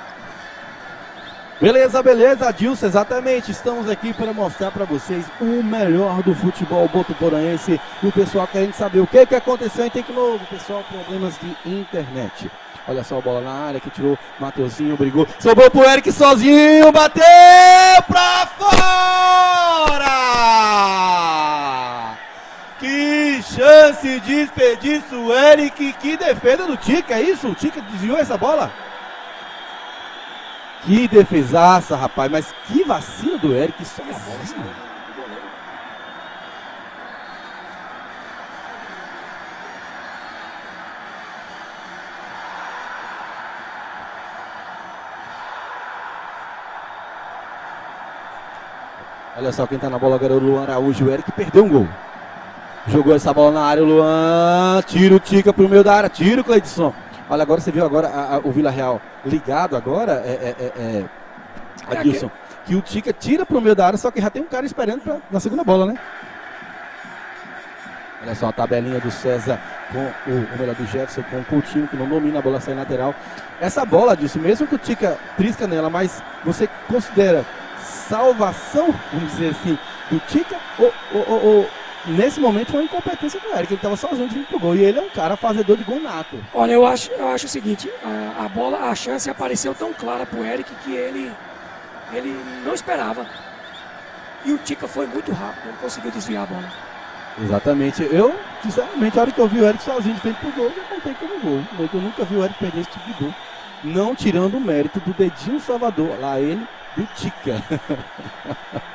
Beleza, beleza, Adilson, exatamente, estamos aqui para mostrar para vocês o melhor do futebol botuporaense e o pessoal querendo saber o que aconteceu em Tempo Novo, pessoal, problemas de internet. Olha só a bola na área que tirou, Mateuzinho brigou, sobrou pro Eric sozinho, bateu pra fora! Que chance de desperdício, Eric, que defesa do Tica, é isso? O Tica desviou essa bola? Que defesaça, rapaz, mas que vacina do Eric, só a bola. Olha só quem tá na bola agora, o Luan Araújo. O Eric perdeu um gol. Jogou essa bola na área, o Luan. Tira o Tica pro meio da área. Tira o Cleidson. Olha, agora você viu agora o Vila Real ligado agora. Adilson. Que o Tica tira pro meio da área, só que já tem um cara esperando na segunda bola, né? Olha só a tabelinha do César com o melhor do Jefferson com o Coutinho, que não domina a bola, sai lateral. Essa bola, disso, mesmo que o Tica trisca nela, mas você considera salvação, vamos dizer assim, do Tica ou nesse momento foi uma incompetência do Eric, ele estava sozinho de pro gol, e ele é um cara fazedor de gol nato. Olha, eu acho o seguinte, a bola, a chance apareceu tão clara pro Eric que ele não esperava. E o Tica foi muito rápido, ele conseguiu desviar a bola. Exatamente, eu, sinceramente, a hora que eu vi o Eric sozinho de frente pro gol, eu contei como gol, porque eu nunca vi o Eric perder esse tipo de gol. Não tirando o mérito do dedinho Salvador, lá ele, do Tica.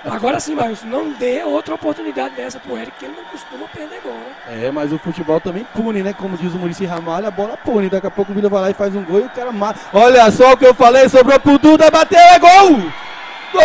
Agora sim, Marcos, não dê outra oportunidade dessa pro Eric, que ele não costuma perder gol, né? É, mas o futebol também pune, né? Como diz o Muricy Ramalho, a bola pune. Daqui a pouco o Vila vai lá e faz um gol e o cara mata. Olha só o que eu falei, sobrou pro Duda, bateu, é gol! Gol!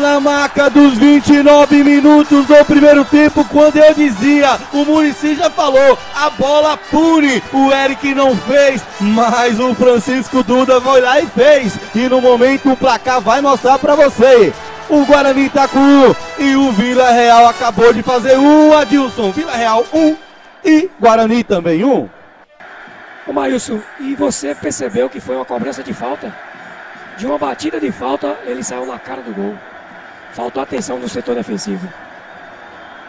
Na marca dos 29 minutos do primeiro tempo, quando eu dizia, o Muricy já falou, a bola pune, o Eric não fez, mas o Francisco Duda foi lá e fez, e no momento o placar vai mostrar pra você. O Guarani tá com 1 e o Vila Real acabou de fazer 1, Adilson. Vila Real 1 e Guarani também 1. Ô Maílson, e você percebeu que foi uma cobrança de falta? De uma batida de falta, ele saiu na cara do gol. Faltou atenção no setor defensivo.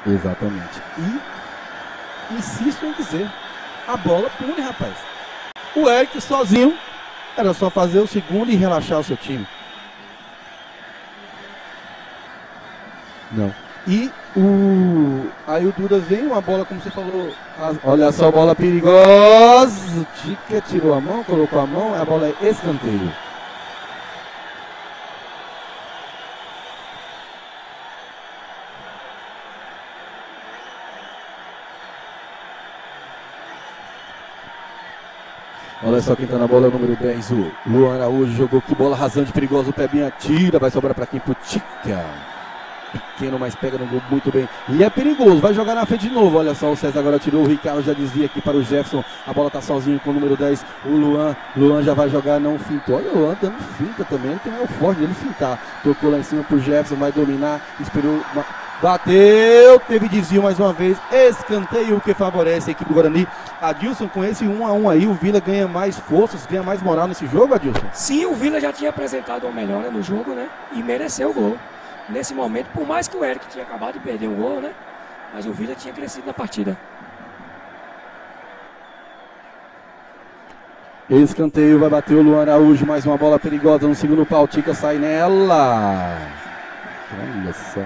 Exatamente. E insisto em dizer, a bola pune, rapaz. O Eric sozinho, era só fazer o segundo e relaxar o seu time. Não. E aí o Duda vem, uma bola, como você falou, olha só a bola perigosa. O Tica tirou a mão, colocou a mão, a bola é escanteio. Olha só quem tá na bola, é o número 10, o Luan Araújo, jogou que bola rasante, perigosa, o Pebinha tira, vai sobrar pra quem? Pro Tica. Pequeno, mas pega no gol muito bem. E é perigoso, vai jogar na frente de novo. Olha só, o César agora tirou, o Ricardo já dizia aqui para o Jefferson. A bola tá sozinho com o número 10, o Luan já vai jogar, não fintou. Olha o Luan dando finta também, ele tem o forte dele fintar. Tocou lá em cima pro Jefferson, vai dominar, esperou... Bateu, teve desvio mais uma vez, escanteio que favorece a equipe do Guarani. Adilson, com esse 1-1 aí, o Vila ganha mais forças, ganha mais moral nesse jogo, Adilson? Sim, o Vila já tinha apresentado uma melhora no jogo, né? E mereceu o gol. Nesse momento, por mais que o Eric tinha acabado de perder um gol, né? Mas o Vila tinha crescido na partida. Escanteio, vai bater o Luan Araújo, mais uma bola perigosa no segundo pau, Tica sai nela. Olha só.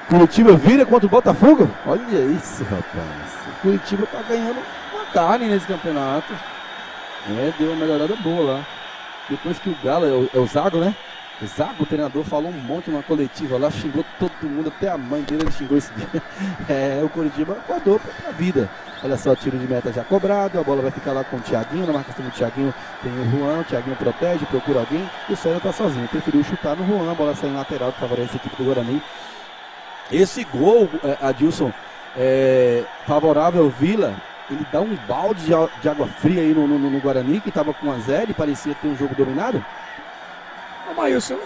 Curitiba vira contra o Botafogo? Olha isso, rapaz. O Curitiba tá ganhando uma carne nesse campeonato. Deu uma melhorada boa lá. Depois que o Galo, é o Zago, né? O Zago, o treinador, falou um monte numa coletiva lá, xingou todo mundo, até a mãe dele ele xingou esse dia. O Curitiba acordou pra vida. Olha só, tiro de meta já cobrado, a bola vai ficar lá com o Thiaguinho, na marcação do Thiaguinho tem o Juan, o Thiaguinho protege, procura alguém, e o César tá sozinho. Preferiu chutar no Juan, a bola sai em lateral, que favorece a equipe do Guarani. Esse gol, Adilson, favorável ao Vila, ele dá um balde de água fria aí no Guarani, que estava com 1-0 e parecia ter um jogo dominado? Ô Maílson,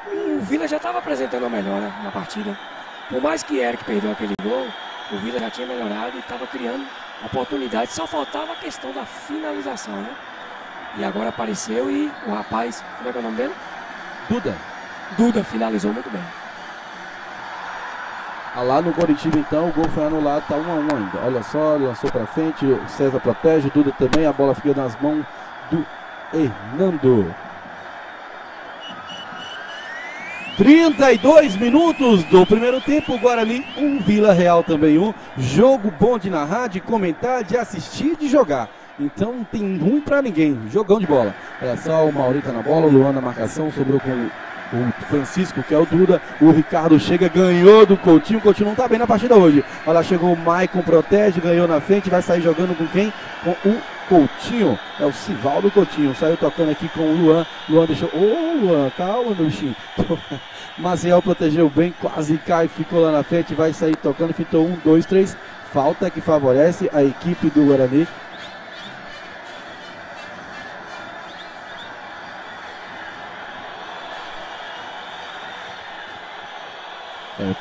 o Vila já estava apresentando a melhora na partida. Por mais que Eric perdeu aquele gol, o Vila já tinha melhorado e estava criando oportunidades. Só faltava a questão da finalização, né? E agora apareceu e o rapaz, como é que é o nome dele? Duda finalizou muito bem. Lá no Coritiba então, o gol foi anulado, tá 1-1 ainda. Olha só, lançou pra frente, o César protege, Duda também, a bola fica nas mãos do Hernando. 32 minutos do primeiro tempo, Guarani 1, Vila Real também 1. Jogo bom de narrar, de comentar, de assistir, de jogar. Então não tem ruim pra ninguém, jogão de bola. Olha só, o Mauri tá na bola, o Luan na marcação, sobrou com o Francisco, que é o Duda. O Ricardo chega, ganhou do Coutinho. O Coutinho não tá bem na partida hoje. Olha lá, chegou o Maicon, protege, ganhou na frente. Vai sair jogando com quem? Com o Coutinho. É o Sivaldo Coutinho. Saiu tocando aqui com o Luan. Luan deixou... Luan, calma, meu bichinho. Maciel protegeu bem, quase cai, ficou lá na frente. Vai sair tocando, fitou 1, 2, 3. falta que favorece a equipe do Guarani.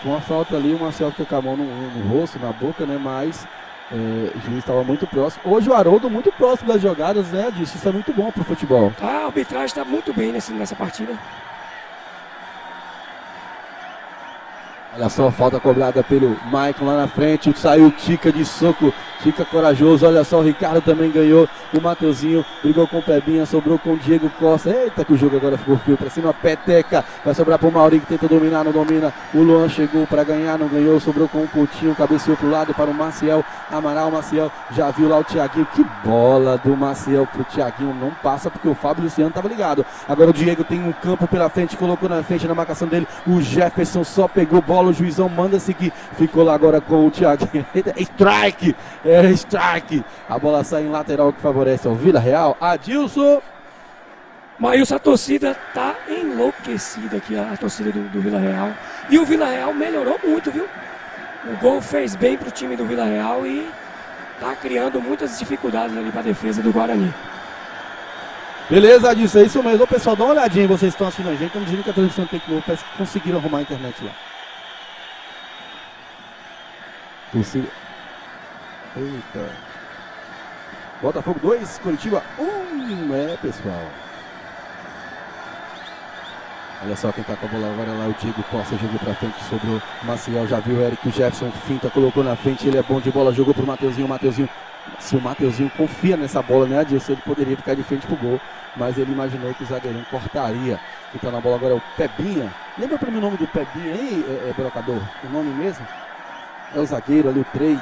Foi uma falta ali, o Marcel fica com a mão no rosto, na boca, né? Mas o juiz estava muito próximo. Hoje o Haroldo muito próximo das jogadas, né? Isso é muito bom pro futebol. A arbitragem está muito bem nessa partida. Olha só a falta cobrada pelo Maicon lá na frente. Saiu Tica de soco. Tica corajoso. Olha só, o Ricardo também ganhou. O Mateuzinho brigou com o Pebinha. Sobrou com o Diego Costa. Eita, que o jogo agora ficou frio pra cima. Peteca. Vai sobrar pro Maurinho que tenta dominar. Não domina. O Luan chegou pra ganhar. Não ganhou. Sobrou com o Coutinho. Cabeceou pro lado para o Maciel Amaral. Maciel já viu lá o Thiaguinho. Que bola do Maciel pro Thiaguinho. Não passa porque o Fábio Luciano tava ligado. Agora o Diego tem um campo pela frente. Colocou na frente na marcação dele. O Jefferson só pegou bola. O juizão manda seguir. Ficou lá agora com o Thiaguinho. Strike! Strike! A bola sai em lateral que favorece ao Vila Real. Adilson! Maílson, a torcida tá enlouquecida aqui, a torcida do Vila Real. E o Vila Real melhorou muito, viu? O gol fez bem pro time do Vila Real e tá criando muitas dificuldades ali pra defesa do Guarani. Beleza, Adilson, é isso mesmo. Ô, pessoal, dá uma olhadinha, vocês estão assistindo a gente. Estamos dizendo que a transmissão tem que novo. Parece que conseguiram arrumar a internet lá. Eita. Botafogo 2, Curitiba 1, pessoal. Olha só quem tá com a bola agora lá, o Diego Costa jogou pra frente, sobrou o Maciel, já viu o Eric, o Jefferson finta, colocou na frente, ele é bom de bola, jogou pro Mateuzinho, se o Mateuzinho confia nessa bola, né, Adilson, ele poderia ficar de frente pro gol, mas ele imaginou que o zagueirão cortaria. Quem tá na bola agora é o Pebinha. Lembra pra mim o nome do Pebinha aí, brocador? O nome mesmo? É o zagueiro ali, o 3,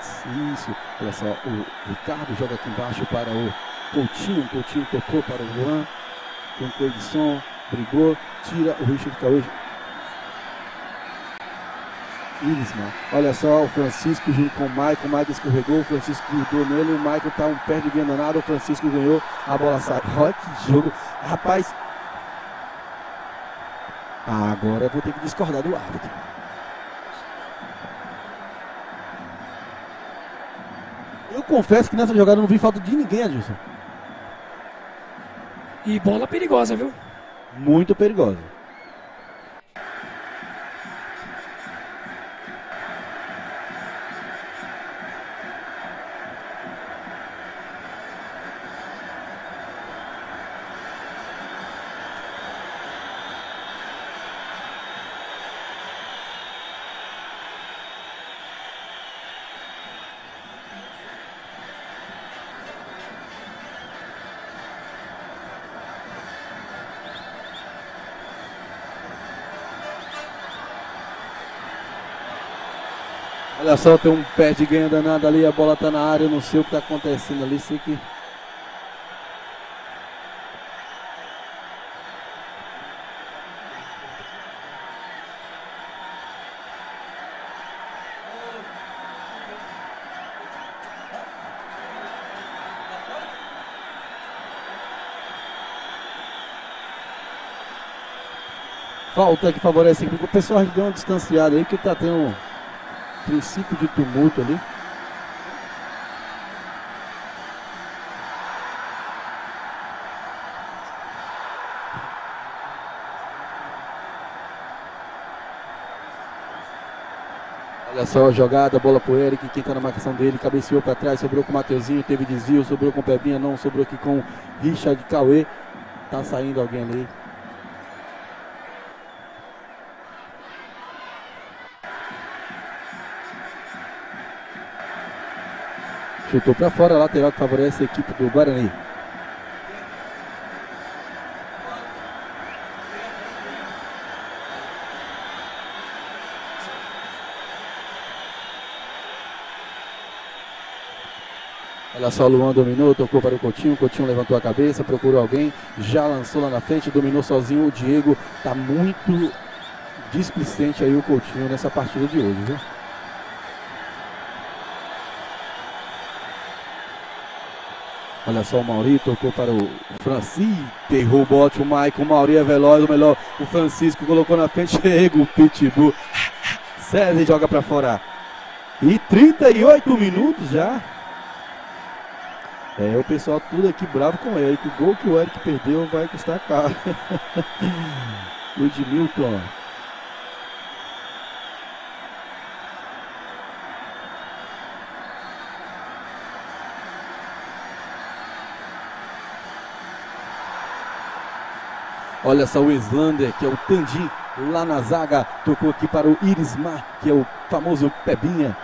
isso. Olha só, o Ricardo joga aqui embaixo para o Coutinho. Coutinho tocou para o Luan. Com o Coedson, brigou, tira o Richard Cauê. Irisman. Olha só, o Francisco junto com o Maicon. O Maicon escorregou, o Francisco grudou nele. O Maicon tá um pé de ganho danado. O Francisco ganhou, a bola sai. Olha que jogo. Rapaz. Agora eu vou ter que discordar do árbitro. Eu confesso que nessa jogada eu não vi falta de ninguém, Adilson. E bola perigosa, viu? Muito perigosa. Olha só, tem um pé de ganho danado ali, a bola tá na área, eu não sei o que tá acontecendo ali, sei que... Falta que favorece o pessoal, deu uma distanciada aí, que tá tendo princípio de tumulto ali. Olha só a jogada, bola pro Eric, quem tá na marcação dele, cabeceou para trás, sobrou com o Mateuzinho, teve desvio, sobrou com o Pebinha, não, sobrou aqui com o Richard Cauê. Tá saindo alguém ali. Chutou para fora, lateral que favorece a equipe do Guarani. Olha só, o Luan dominou, tocou para o Coutinho. O Coutinho levantou a cabeça, procurou alguém, já lançou lá na frente, dominou sozinho. O Diego tá muito displicente aí, o Coutinho, nessa partida de hoje, viu? Olha só, o Mauri tocou para o Francisco, errou o bote, o Maicon, o Mauri é veloz, o melhor, o Francisco colocou na frente, chega o Pitbull, César joga para fora. E 38 minutos já. O pessoal tudo aqui bravo com o Eric. O gol que o Eric perdeu vai custar caro. O Edmilton. Olha só o Slander, que é o Tandim, lá na zaga, tocou aqui para o Irismar, que é o famoso Pebinha.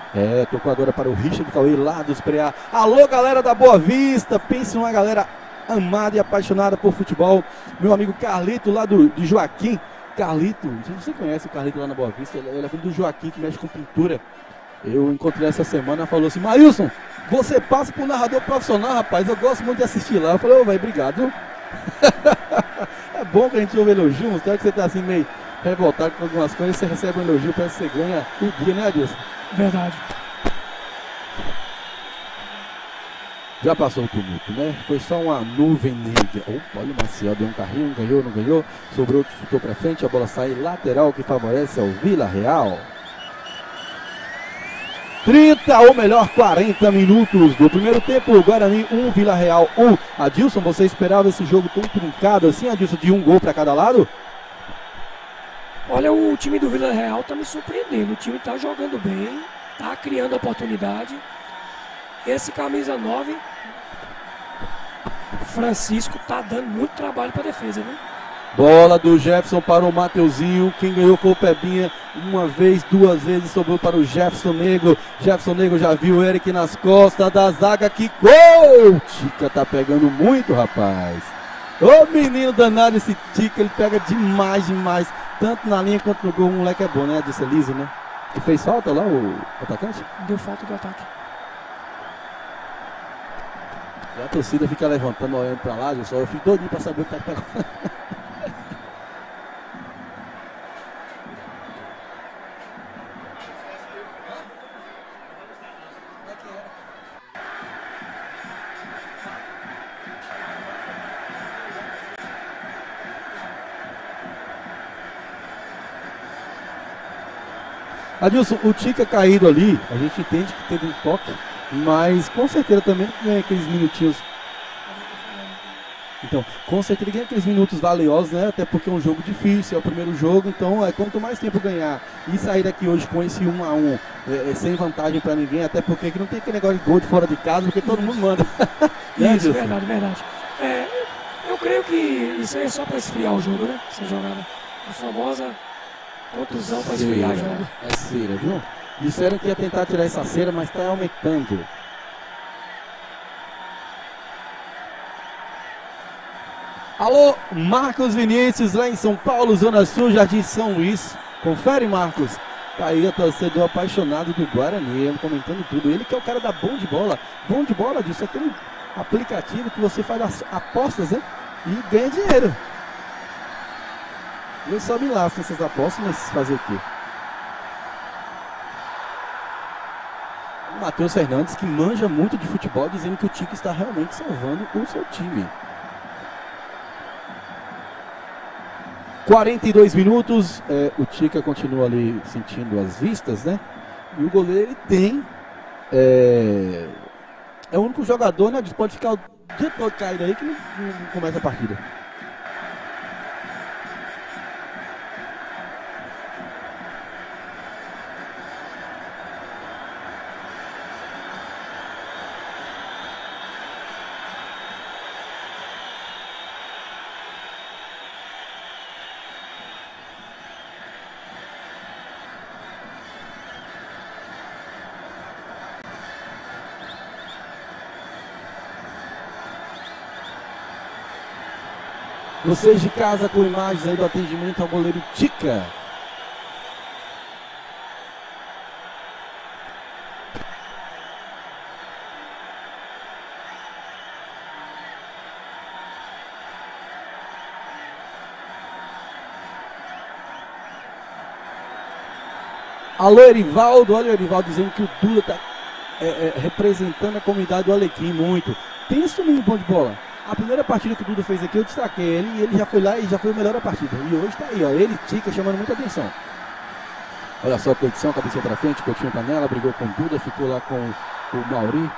Tocou agora para o Richard Cauê, lá dos Preá. Alô, galera da Boa Vista, pense numa galera amada e apaixonada por futebol. Meu amigo Carlito, lá de Joaquim. Carlito, você conhece o Carlito lá na Boa Vista? Ele é filho do Joaquim, que mexe com pintura. Eu encontrei essa semana, falou assim: Maílson, você passa por narrador profissional, rapaz, eu gosto muito de assistir lá. Eu falei: ô, velho, obrigado. É bom que a gente ouve elogio, até que você tá assim meio revoltado com algumas coisas, você recebe um elogio, parece que você ganha o dia, né, Adilson? Verdade. Já passou o tumulto, né? Foi só uma nuvem negra. Opa, olha o Maciel, deu um carrinho, ganhou, não ganhou. Sobrou, chutou pra frente, a bola sai lateral, que favorece ao Vila Real. 30, ou melhor, 40 minutos do primeiro tempo. Guarani 1, Vila Real 1. Adilson, você esperava esse jogo tão truncado assim, Adilson, de um gol para cada lado? Olha, o time do Vila Real tá me surpreendendo. O time tá jogando bem, tá criando oportunidade. Esse camisa 9, Francisco, tá dando muito trabalho para defesa, viu? Bola do Jefferson para o Mateuzinho. Quem ganhou foi o Pebinha. Uma vez, duas vezes, sobrou para o Jefferson Negro. Jefferson Negro já viu o Eric nas costas da zaga. Que gol! Tica tá pegando muito, rapaz. Ô menino danado esse Tica. Ele pega demais, demais. Tanto na linha quanto no gol. O moleque é bom, né? Disse Elise, né? E fez falta lá o atacante? Deu falta de ataque. E a torcida fica levantando, olhando pra lá. Eu fico doidinho pra saber o que tá pegando. Adilson, o Tica caído ali, a gente entende que teve um toque, mas com certeza também ganha aqueles minutinhos. Então, com certeza ganha aqueles minutos valiosos, né? Até porque é um jogo difícil, é o primeiro jogo, então quanto mais tempo ganhar e sair daqui hoje com esse 1-1 sem vantagem pra ninguém, até porque aqui não tem aquele negócio de gol de fora de casa, porque todo mundo manda. Isso, verdade, verdade. Eu creio que isso aí é só pra esfriar o jogo, né? Essa jogada. A famosa contusão para esfriar o jogo. É cera, viu? Disseram que ia tentar tirar essa cera, mas está aumentando. Alô, Marcos Vinícius, lá em São Paulo, Zona Sul, Jardim São Luís. Confere, Marcos. Tá aí o torcedor apaixonado do Guarani, comentando tudo. Ele que é o cara da Bom de Bola. Bom de Bola, disso é aquele aplicativo que você faz as apostas, né? E ganha dinheiro. Eu só me lasco nessas apostas, mas fazer o quê? O Matheus Fernandes, que manja muito de futebol, dizendo que o Tica está realmente salvando o seu time. 42 minutos, o Tica continua ali sentindo as vistas, né? E o goleiro, ele tem... É o único jogador, né? Pode ficar o dia todo caído aí que não começa a partida. Vocês de casa com imagens aí do atendimento ao goleiro Tica. Alô, Erivaldo. Olha o Erivaldo dizendo que o Duda está representando a comunidade do Alecrim muito. Pensa no bom de bola. A primeira partida que o Duda fez aqui, eu destaquei ele, e ele já foi lá e já foi o melhor da partida. E hoje tá aí, ó, ele, Tica, chamando muita atenção. Olha só a Cleiton, cabeça para frente, Coutinho tá nela, brigou com o Duda, ficou lá com o Mauri.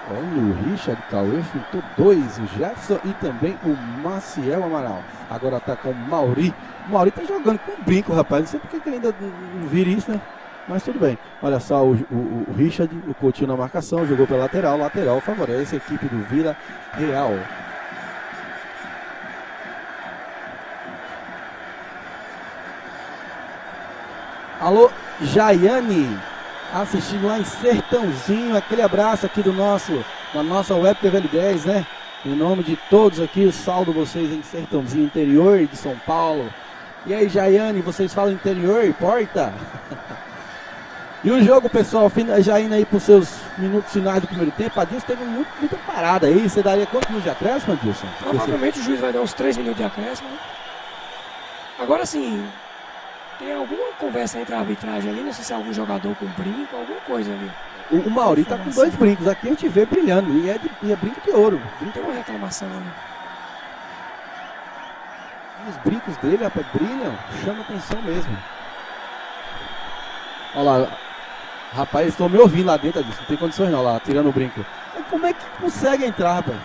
Olha o Richard Cauê, fintou 2, o Jefferson e também o Maciel Amaral. Agora tá com o Mauri. O Mauri tá jogando com brinco, rapaz. Não sei porque que ainda não vira isso, né? Mas tudo bem. Olha só o Richard, o Coutinho na marcação, jogou pela lateral. Lateral favorece a equipe do Vila Real. Alô, Jaiane, assistindo lá em Sertãozinho. Aquele abraço aqui da nossa Web TV L10, né? Em nome de todos aqui, saldo vocês em Sertãozinho, interior de São Paulo. E aí, Jaiane, vocês falam interior e porta? E o jogo, pessoal, já indo aí para os seus minutos finais do primeiro tempo. Adilson teve muita parada aí. Você daria quantos minutos de acréscimo, Adilson? Provavelmente o juiz vai dar uns 3 minutos de acréscimo, né? Agora sim, tem alguma conversa entre a arbitragem ali, não sei se é algum jogador com brinco, alguma coisa ali. O Mauri tá com 2 brincos, aqui a gente vê brilhando, e é brinco de ouro. Tem uma reclamação ali. Os brincos dele, rapaz, brilham, chama atenção mesmo. Olha lá, rapaz, eles estão me ouvindo lá dentro disso, não tem condições não, lá, tirando o brinco. Mas como é que consegue entrar, rapaz?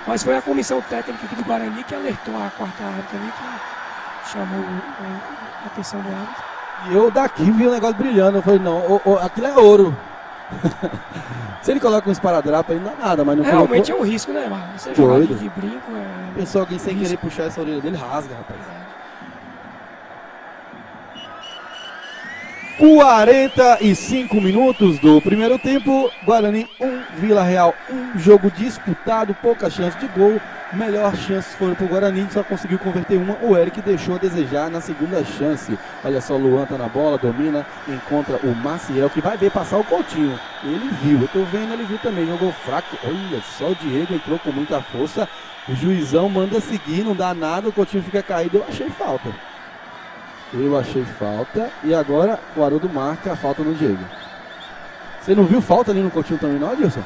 Mas foi a comissão técnica aqui do Guarani que alertou a quarta árbitra ali, que chamou a atenção do árbitro. E eu daqui vi o negócio brilhando, eu falei, não, aquilo é ouro. Se ele coloca um esparadrapo aí não dá nada, mas não realmente colocou... é um risco, né, mano? Você jogar de brinco é... Pensou alguém sem querer puxar essa orelha dele, rasga, rapaz. 45 minutos do primeiro tempo, Guarani 1, Vila Real 1, jogo disputado, pouca chance de gol, melhor chances foram pro Guarani, só conseguiu converter uma, o Eric deixou a desejar na segunda chance. Olha só, o Luan tá na bola, domina, encontra o Maciel, que vai ver passar o Coutinho, ele viu, eu tô vendo, ele viu também, jogou fraco, olha só, o Diego entrou com muita força, o juizão manda seguir, não dá nada, o Coutinho fica caído, eu achei falta. E agora o Haroldo marca a falta no Diego. Você não viu falta ali no Coutinho também não, Adilson?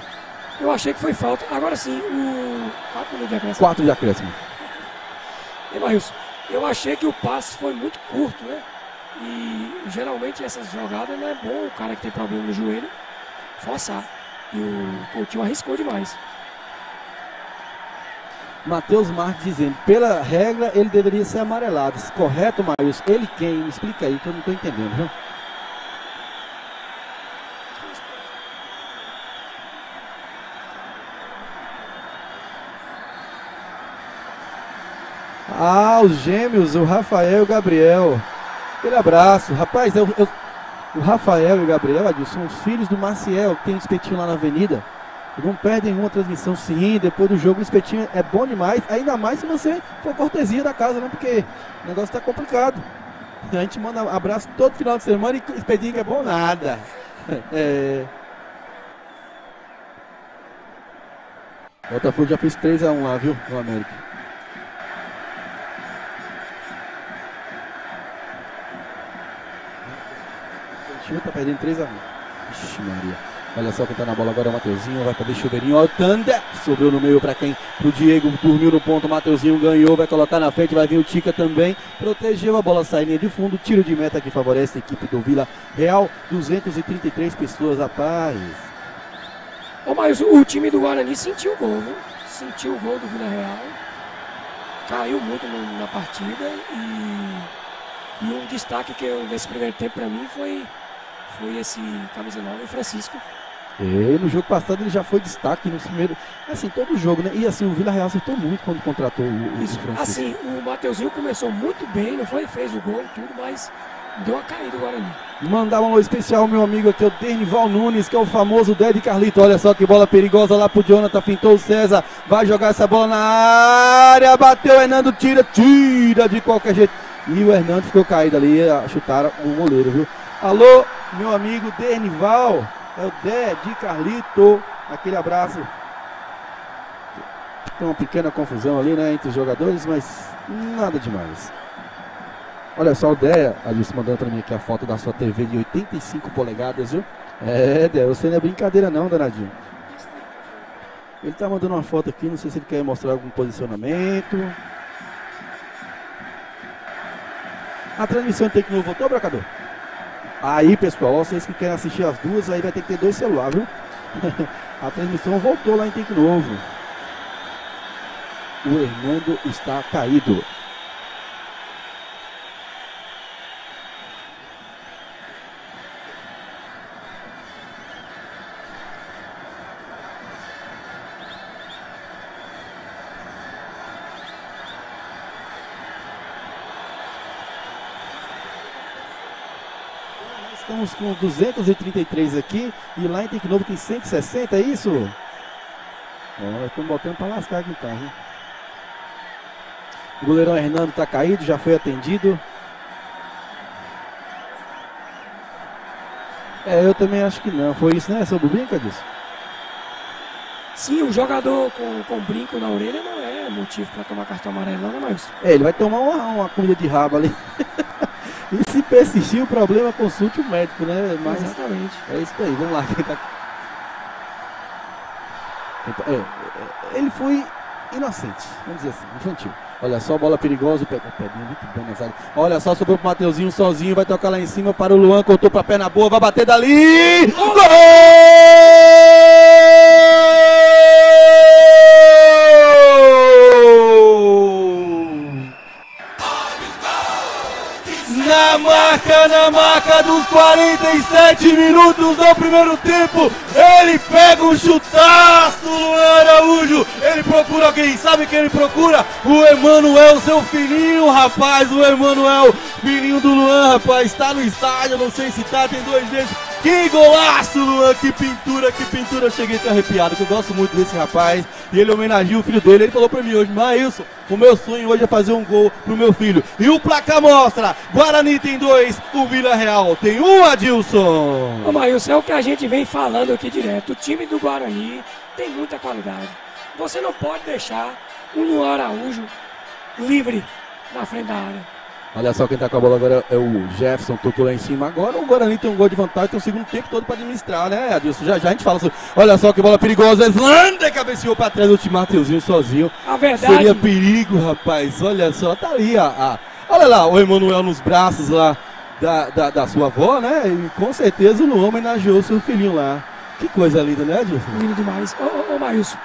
Eu achei que foi falta. Agora sim, o 4 de acréscimo. 4 de acréscimo. E Maílson, eu achei que o passe foi muito curto, né? E geralmente essas jogadas não é bom o cara que tem problema no joelho forçar. E o Coutinho arriscou demais. Matheus Marques dizendo, pela regra ele deveria ser amarelado. Correto, Maílson? Ele quem? Me explica aí que eu não estou entendendo, viu? Ah, os gêmeos, o Rafael e o Gabriel. Aquele abraço. Rapaz, o Rafael e o Gabriel, Adilson, são os filhos do Maciel, que tem um espetinho lá na avenida. Não perdem uma transmissão sim, depois do jogo o espetinho é bom demais, ainda mais se você for cortesia da casa, né? Porque o negócio tá complicado. A gente manda abraço todo final de semana e espetinho que é bom nada. O Botafogo já fez 3-1 lá, viu? No América. O time tá perdendo 3-1. Ixi, Maria. Olha só quem tá na bola agora é o Mateuzinho, vai para Chuveirinho, olha o Tanda, sobrou no meio para quem? Pro Diego, dormiu no ponto, o Mateuzinho ganhou, vai colocar na frente, vai vir o Tica também, protegeu a bola, saindo de fundo, tiro de meta que favorece a equipe do Vila Real, 233 pessoas, rapaz. Mas o time do Guarani sentiu o gol, viu? Sentiu o gol do Vila Real, caiu muito na partida e um destaque que nesse primeiro tempo para mim foi esse camisa 9, o Francisco. No jogo passado ele já foi destaque no primeiro, assim, todo jogo, né? E assim, o Vila Real acertou muito quando contratou o Francisco. Assim, o Mateuzinho começou muito bem, não foi? Fez o gol e tudo, mas deu uma caída o Guarani. Mandar um alô especial ao meu amigo aqui, o Dernival Nunes, que é o famoso Ded Carlito. Olha só que bola perigosa lá pro Jonathan, fintou o César, vai jogar essa bola na área, bateu, o Hernando tira de qualquer jeito. E o Hernando ficou caído ali, chutaram o goleiro, viu? Alô, meu amigo Dernival, é o Dé de Carlito, aquele abraço. Tem uma pequena confusão ali, né, entre os jogadores, mas nada demais. Olha só o Dé, Adilson mandando pra mim aqui a foto da sua TV de 85 polegadas, viu? Dé, você não é brincadeira não, danadinho. Ele tá mandando uma foto aqui, não sei se ele quer mostrar algum posicionamento. A transmissão tem que não voltou, Bracador? Aí, pessoal, ó, vocês que querem assistir as duas, aí vai ter que ter 2 celulares, viu? A transmissão voltou lá em Tempo Novo. O Hernando está caído. Estamos com 233 aqui e lá em Tempo Novo tem 160, é isso? Ó, estamos botando para lascar aqui então, viu? O goleirão Hernando está caído, já foi atendido. Eu também acho que não. Foi isso, né? Sobre o brinco disso? Sim, o jogador com brinco na orelha não é motivo para tomar cartão amarelo, não, né, Maílson? Ele vai tomar uma comida de rabo ali. E se persistir o problema, consulte o médico, né? Mas exatamente. É isso aí, vamos lá. Ele foi inocente, vamos dizer assim, infantil. Olha só, bola perigosa, pegou o pedinho muito bem nas áreas. Olha só, sobrou pro Mateuzinho sozinho, vai tocar lá em cima para o Luan, cortou pra perna boa, vai bater dali! Gol! Na marca dos 47 minutos do primeiro tempo, ele pega um chutaço, Luan Araújo, ele procura alguém, sabe quem ele procura? O Emanuel, seu filhinho, rapaz, o Emanuel, filhinho do Luan, rapaz, está no estádio, não sei se tá, tem 2 vezes. Que golaço, Luan, que pintura, cheguei até arrepiado, que eu gosto muito desse rapaz, e ele homenageou o filho dele, ele falou pra mim hoje, Maílson, o meu sonho hoje é fazer um gol pro meu filho, e o placar mostra, Guarani tem 2, o Vila Real tem 1, Adilson. Ô Maílson, é o que a gente vem falando aqui direto, o time do Guarani tem muita qualidade, você não pode deixar o Luan Araújo livre na frente da área. Olha só quem tá com a bola agora é o Jefferson, tocou lá em cima. Agora o Guarani tem um gol de vantagem, tem o segundo tempo todo para administrar, né, Adilson? Já a gente fala sobre. Olha só que bola perigosa, Slander cabeceou para trás do time Mateuzinho sozinho. A verdade. Seria perigo, rapaz. Olha só, tá ali olha lá, o Emanuel nos braços lá da sua avó, né? E com certeza o Luan homenageou seu filhinho lá. Que coisa linda, né, Adilson? Lindo demais. Ô Maílson,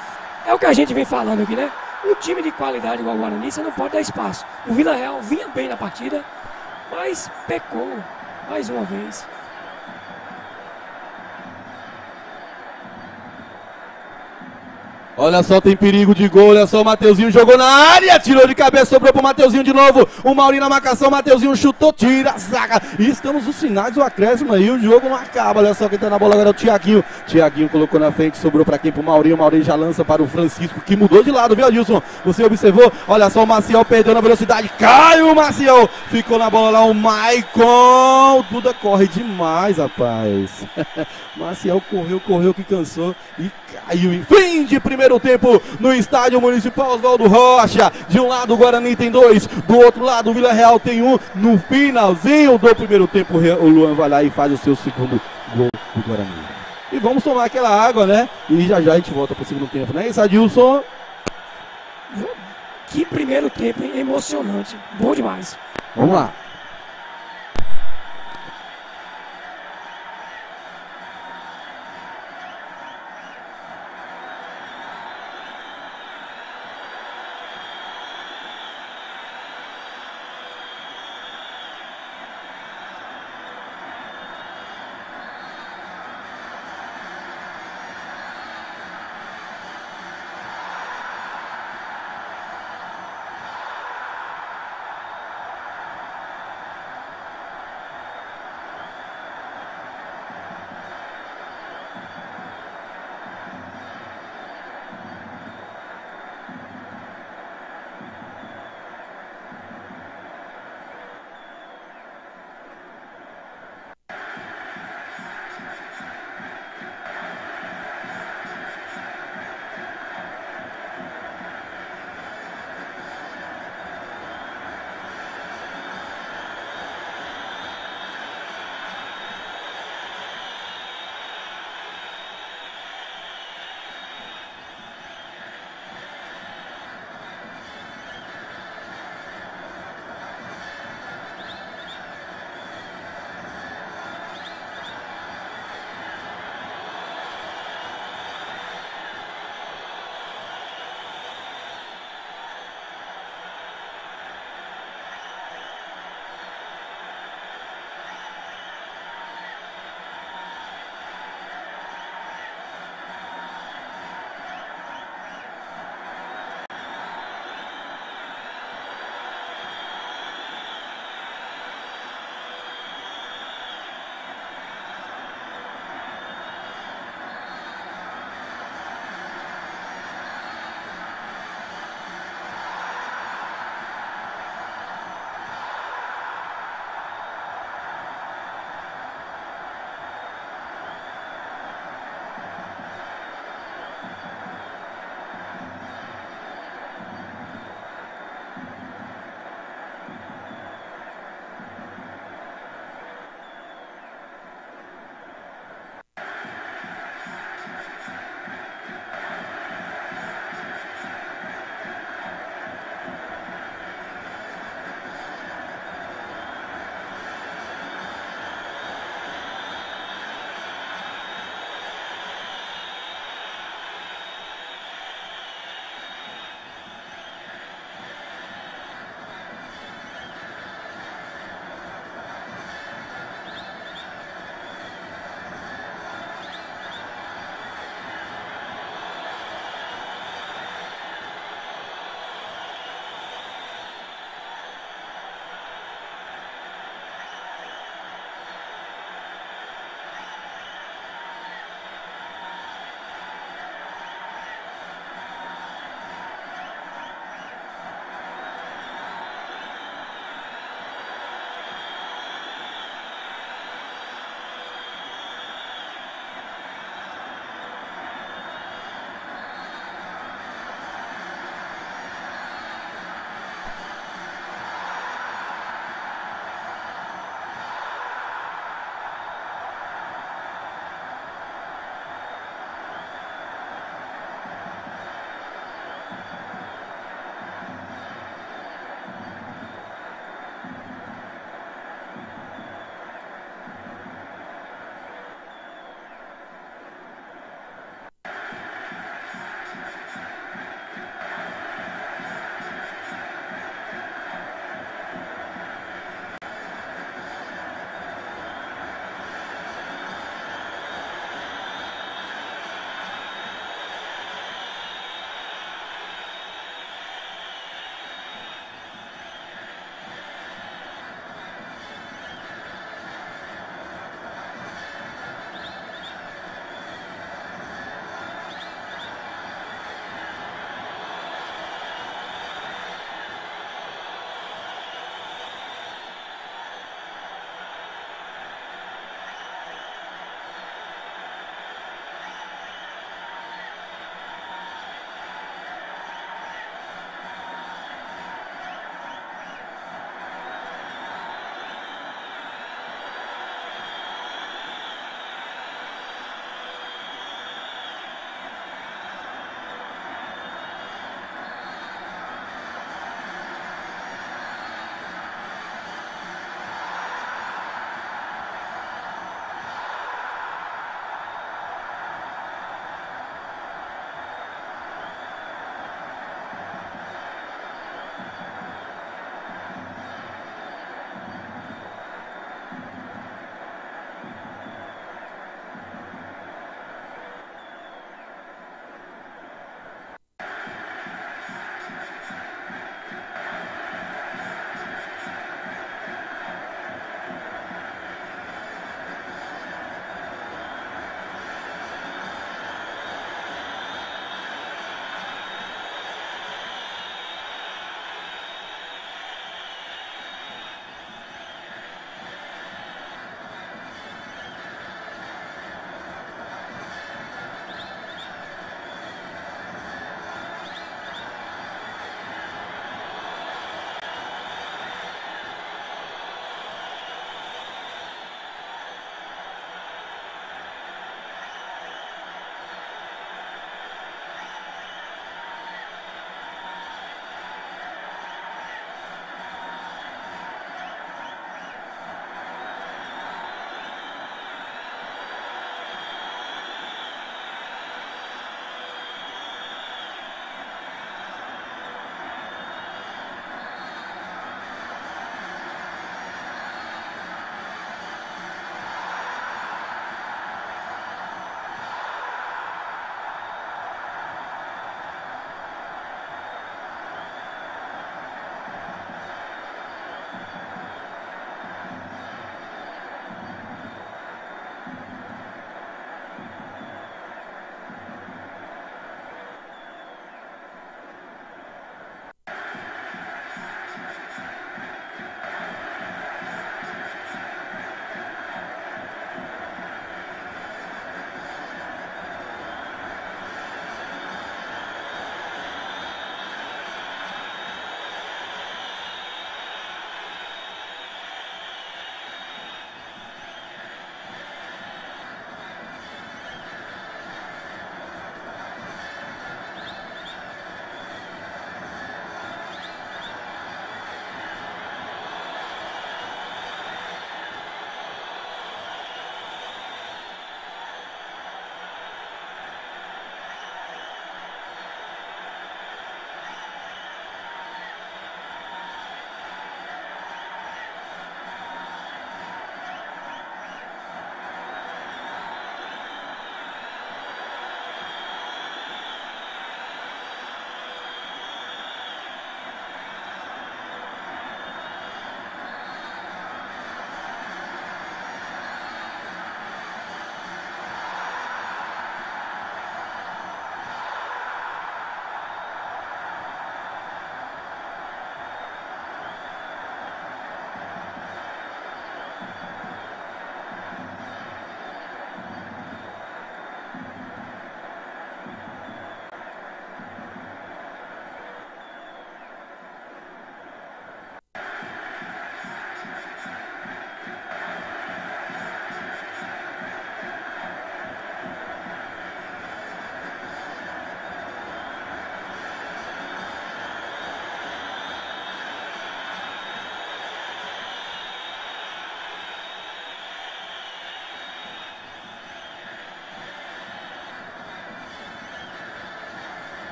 é o que a gente vem falando aqui, né? Um time de qualidade igual o Guarani, você não pode dar espaço. O Vila Real vinha bem na partida, mas pecou mais uma vez. Olha só, tem perigo de gol, olha só, o Mateuzinho jogou na área, tirou de cabeça, sobrou pro Mateuzinho de novo, o Maurinho na marcação, o Mateuzinho chutou, tira a zaga, e estamos nos finais do acréscimo aí, o jogo não acaba, olha só quem tá na bola agora é o Thiaguinho colocou na frente, sobrou pra quem? Pro Maurinho, o Maurinho já lança para o Francisco, que mudou de lado, viu, Adilson? Você observou? Olha só, o Maciel perdeu na velocidade, cai o Maciel, ficou na bola lá o Maicon, o Duda corre demais, rapaz. Maciel correu que cansou e caiu em fim de primeiro tempo no estádio municipal Oswaldo Rocha. De um lado o Guarani tem 2, do outro lado o Vila Real tem 1. No finalzinho do primeiro tempo o Luan vai lá e faz o seu segundo gol do Guarani. E vamos tomar aquela água, né? E já a gente volta pro segundo tempo, né? Isso, Adilson? Que primeiro tempo, hein? Emocionante, bom demais. Vamos lá.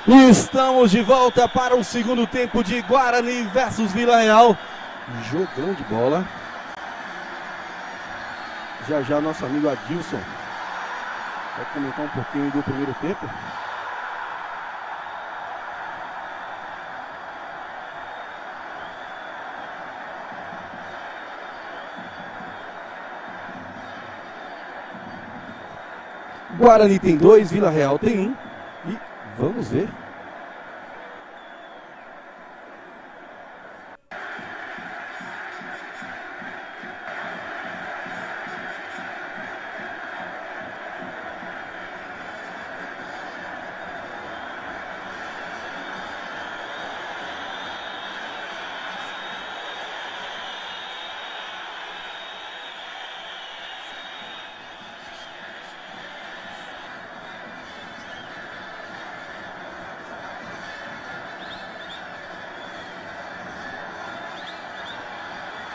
Estamos de volta para o segundo tempo de Guarani versus Vila Real. Jogão de bola. Já já nosso amigo Adilson vai comentar um pouquinho do primeiro tempo. Guarani tem 2, Vila Real tem 1. E vamos ver.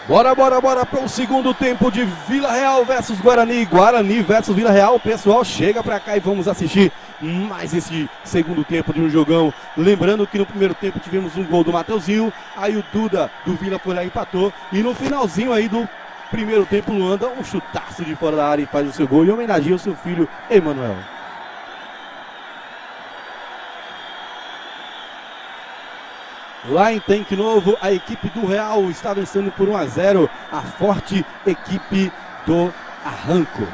Bora para o segundo tempo de Vila Real versus Guarani. Guarani versus Vila Real. Pessoal, chega pra cá e vamos assistir mais esse segundo tempo de um jogão. Lembrando que no primeiro tempo tivemos um gol do Mateuzinho. Aí o Duda do Vila foi lá e empatou. E no finalzinho aí do primeiro tempo, Luan dá um chutaço de fora da área e faz o seu gol. E homenageia o seu filho, Emanuel. Lá em Tanque Novo, a equipe do Real está vencendo por 1-0 a forte equipe do Arranco.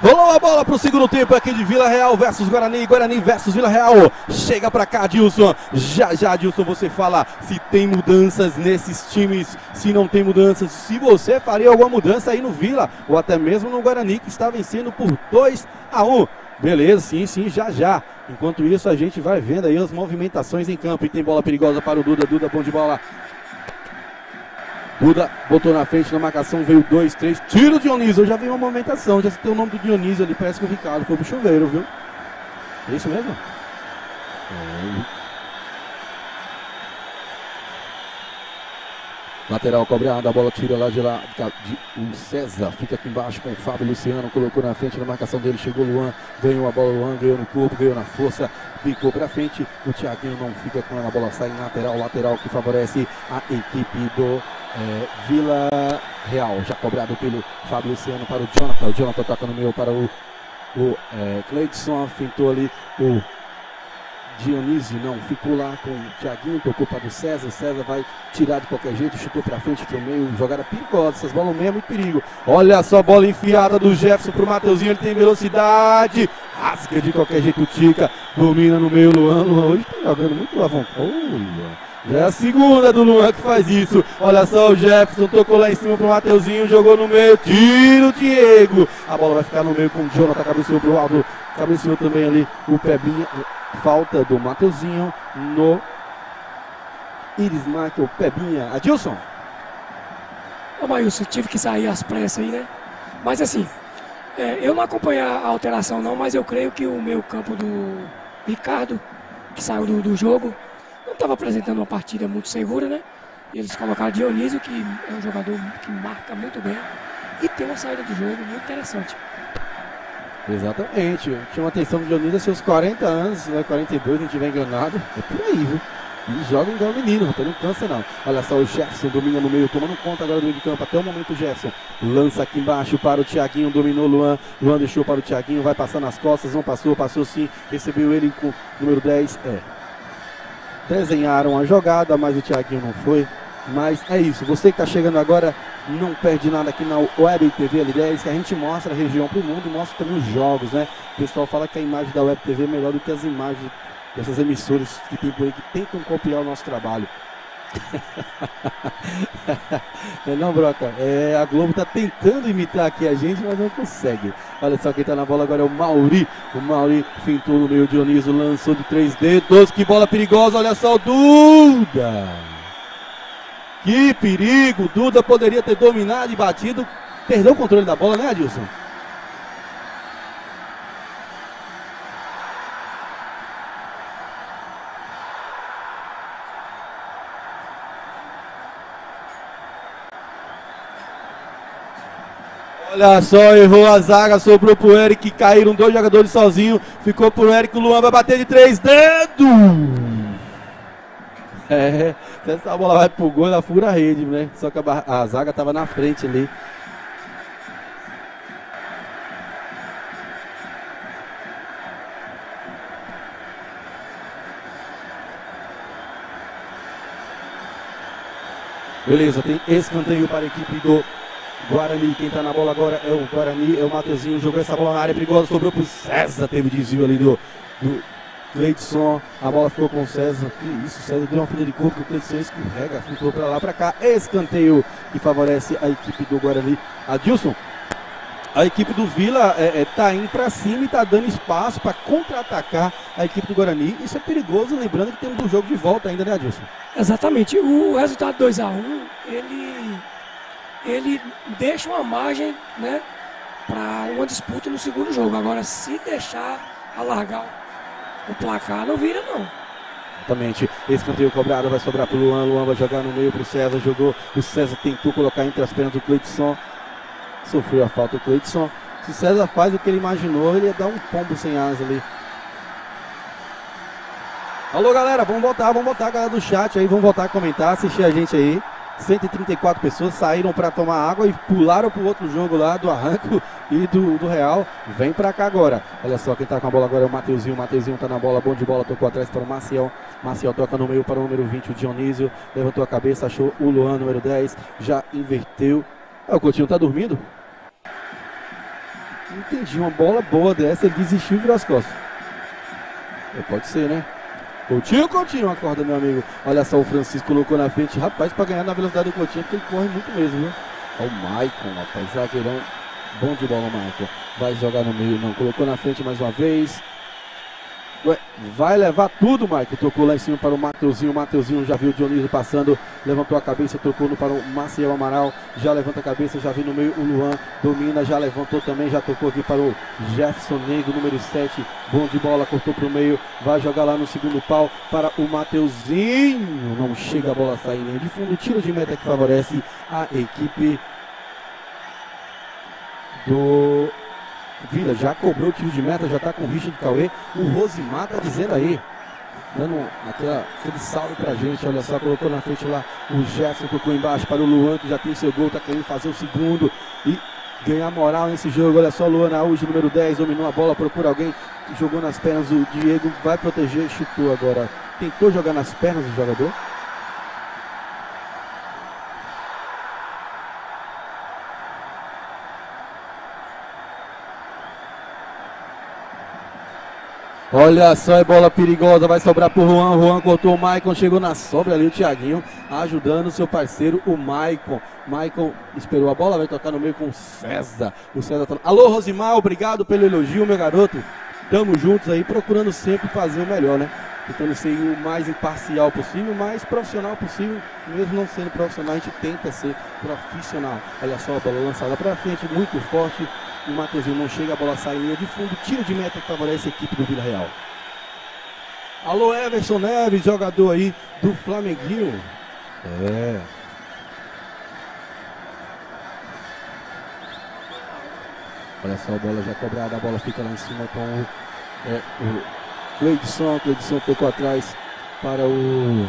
Rolou a bola para o segundo tempo aqui de Vila Real versus Guarani. Guarani versus Vila Real. Chega para cá, Adilson. Já, Adilson, você fala se tem mudanças nesses times, se não tem mudanças, se você faria alguma mudança aí no Vila, ou até mesmo no Guarani, que está vencendo por 2-1. Beleza, sim, já. Enquanto isso, a gente vai vendo aí as movimentações em campo. E tem bola perigosa para o Duda. Duda, bom de bola. Duda botou na frente na marcação, veio 2, 3. Tira o Dionísio. Eu já vi uma movimentação. Já tem o nome do Dionísio ali. Parece que o Ricardo foi pro chuveiro, viu? É isso mesmo? Lateral cobrada, a bola tira lá de o César, fica aqui embaixo com o Fábio Luciano, colocou na frente na marcação dele, chegou o Luan, ganhou a bola, o Luan ganhou no corpo, ganhou na força, picou pra frente, o Thiaguinho não fica com ela, a bola sai em lateral que favorece a equipe do Vila Real, já cobrado pelo Fábio Luciano para o Jonathan toca no meio para o Cleidson, fintou ali o Dionísio, não, ficou lá com o Thiaguinho, tocou para o César vai tirar de qualquer jeito, chutou para frente pro meio, jogada perigosa, essas bolas no meio é muito perigo. Olha só a bola enfiada do Jefferson pro Mateuzinho, ele tem velocidade, rasga de qualquer jeito o Tica, domina no meio, Luan hoje tá jogando muito à vontade. Já é a segunda do Luan que faz isso. Olha só o Jefferson, tocou lá em cima pro Mateuzinho, jogou no meio, tira o Diego. A bola vai ficar no meio com o Jonathan, cabeceou pro alto, cabeceou também ali o Pebinha. Falta do Mateuzinho no Iris Michael Pebinha. Adilson. Ô Maílson, tive que sair às pressas aí, né? Mas assim, eu não acompanhei a alteração não, mas eu creio que o meio campo do Ricardo, que saiu do jogo, não estava apresentando uma partida muito segura, né? Eles colocaram Dionísio, que é um jogador que marca muito bem e tem uma saída de jogo muito interessante. Exatamente, chama a atenção do Dionísio, seus 40 anos, 42, não tiver enganado, é por aí, viu? E joga igual menino, não cansa não. Olha só o Jefferson, domina no meio, tomando conta agora do meio de campo, até o momento o Jefferson lança aqui embaixo para o Thiaguinho, dominou Luan deixou para o Thiaguinho, vai passar nas costas, não passou sim, recebeu ele com o número 10, desenharam a jogada, mas o Thiaguinho não foi. Mas é isso, você que está chegando agora, não perde nada aqui na Web TV L10, que a gente mostra a região para o mundo e mostra também os jogos, né? O pessoal fala que a imagem da Web TV é melhor do que as imagens dessas emissoras que tem por aí, que tentam copiar o nosso trabalho. Não, Broca, a Globo está tentando imitar aqui a gente, mas não consegue. Olha só quem está na bola agora é o Mauri. O Mauri fintou no meio, Dionísio lançou de 3 dedos, que bola perigosa, olha só o Duda. Que perigo, Duda poderia ter dominado e batido, perdeu o controle da bola, né, Adilson? Olha só, errou a zaga, sobrou pro Eric, caíram 2 jogadores sozinho, ficou pro Eric, o Luan vai bater de 3 dedos. Se essa bola vai pro gol, ela fura a rede, né? Só que a zaga tava na frente ali. Beleza, tem escanteio para a equipe do Guarani. Quem tá na bola agora é o Guarani, é o Mateuzinho. Jogou essa bola na área perigosa, sobrou pro César. Teve desvio ali do Cleidson. A bola ficou com o César. Que isso, o César deu uma filha de corpo. O Cleidson escorrega, ficou pra lá, pra cá. Escanteio que favorece a equipe do Guarani. Adilson, a equipe do Vila tá indo pra cima e tá dando espaço para contra-atacar a equipe do Guarani. Isso é perigoso, lembrando que temos um jogo de volta ainda, né, Adilson? Exatamente. O resultado 2-1, ele deixa uma margem, né, para uma disputa no segundo jogo. Agora, se deixar alargar o placar, não vira, não. Exatamente. Escanteio cobrado, vai sobrar pro Luan. Luan vai jogar no meio pro César. Jogou. O César tentou colocar entre as pernas do Cleidson. Sofreu a falta do Cleidson. Se o César faz o que ele imaginou, ele ia dar um pombo sem asa ali. Alô, galera, vamos voltar, galera do chat aí, vamos voltar a comentar, assistir a gente aí. 134 pessoas saíram para tomar água e pularam pro outro jogo lá do Arranco e do Real. Vem para cá agora. Olha só, quem tá com a bola agora é o Mateuzinho. O Mateuzinho tá na bola, bom de bola, tocou atrás para o Maciel. Maciel toca no meio para o número 20, o Dionísio. Levantou a cabeça, achou o Luan, número 10. Já inverteu. O Coutinho tá dormindo? Não entendi, uma bola boa dessa, ele desistiu e virou as costas. Pode ser, né? Coutinho, acorda, meu amigo. Olha só, o Francisco colocou na frente. Rapaz, pra ganhar na velocidade do Coutinho, porque ele corre muito mesmo, viu? Olha o Maicon, rapaz, zagueirão. Bom de bola, Maicon. Vai jogar no meio, não. Colocou na frente mais uma vez. Ué, vai levar tudo, Maicon. Tocou lá em cima para o Mateuzinho. O Mateuzinho já viu o Dionísio passando. Levantou a cabeça, tocou para o Maciel Amaral. Já levanta a cabeça, já viu no meio o Luan. Domina, já levantou também. Já tocou aqui para o Jefferson Negro, número 7. Bom de bola, cortou para o meio. Vai jogar lá no segundo pau para o Mateuzinho. Não chega a bola sair nem de fundo. Tiro de meta que favorece a equipe do Vila. Já cobrou o tiro de meta, já tá com o Richard Cauê. O Rosimar tá dizendo aí, dando aquele salve pra gente. Olha só, colocou na frente lá o Jefferson, tocou embaixo para o Luan, que já tem seu gol, tá querendo fazer o segundo e ganhar moral nesse jogo. Olha só, Luan Araújo, número 10, dominou a bola, procura alguém, jogou nas pernas, o Diego vai proteger, chutou agora. Tentou jogar nas pernas do jogador. Olha só, é bola perigosa, vai sobrar pro Juan. Juan cortou o Maicon, chegou na sobra ali o Thiaguinho, ajudando o seu parceiro, o Maicon. Maicon esperou a bola, vai tocar no meio com o César. O César tá... Alô, Rosimar, obrigado pelo elogio, meu garoto. Tamo juntos aí, procurando sempre fazer o melhor, né? Tentando ser o mais imparcial possível, o mais profissional possível. Mesmo não sendo profissional, a gente tenta ser profissional. Olha só, a bola lançada pra frente, muito forte. O Mateuzinho não chega, a bola sai em linha de fundo. Tiro de meta que favorece a equipe do Vila Real. Alô, Everson Neves, jogador aí do Flamenguinho. Olha só, a bola já cobrada, a bola fica lá em cima com o Cleidson. Cleidson tocou atrás para o...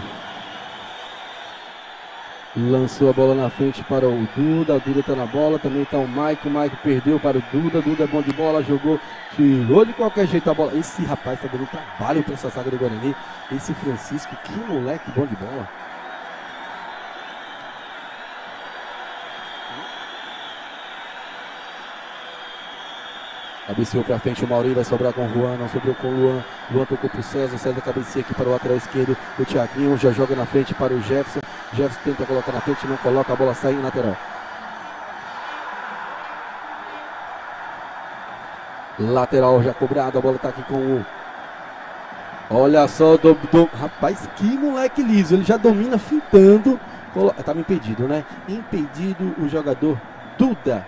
Lançou a bola na frente para o Duda. O Duda está na bola. Também está o Maicon. O Maicon perdeu para o Duda. Duda é bom de bola. Jogou. Tirou de qualquer jeito a bola. Esse rapaz está dando trabalho para essa saga do Guarani. Esse Francisco. Que moleque bom de bola. Cabeceou para frente o Maurinho, vai sobrar com o Juan, não sobrou com o Luan. Luan tocou para o César, César cabeceia aqui para o lateral esquerdo. O Thiaguinho já joga na frente para o Jefferson. Jefferson tenta colocar na frente, não coloca, a bola sai em lateral. Lateral já cobrado, a bola está aqui com o... Olha só, rapaz, que moleque liso, ele já domina fintando. Estava impedido, né? Impedido o jogador Duda.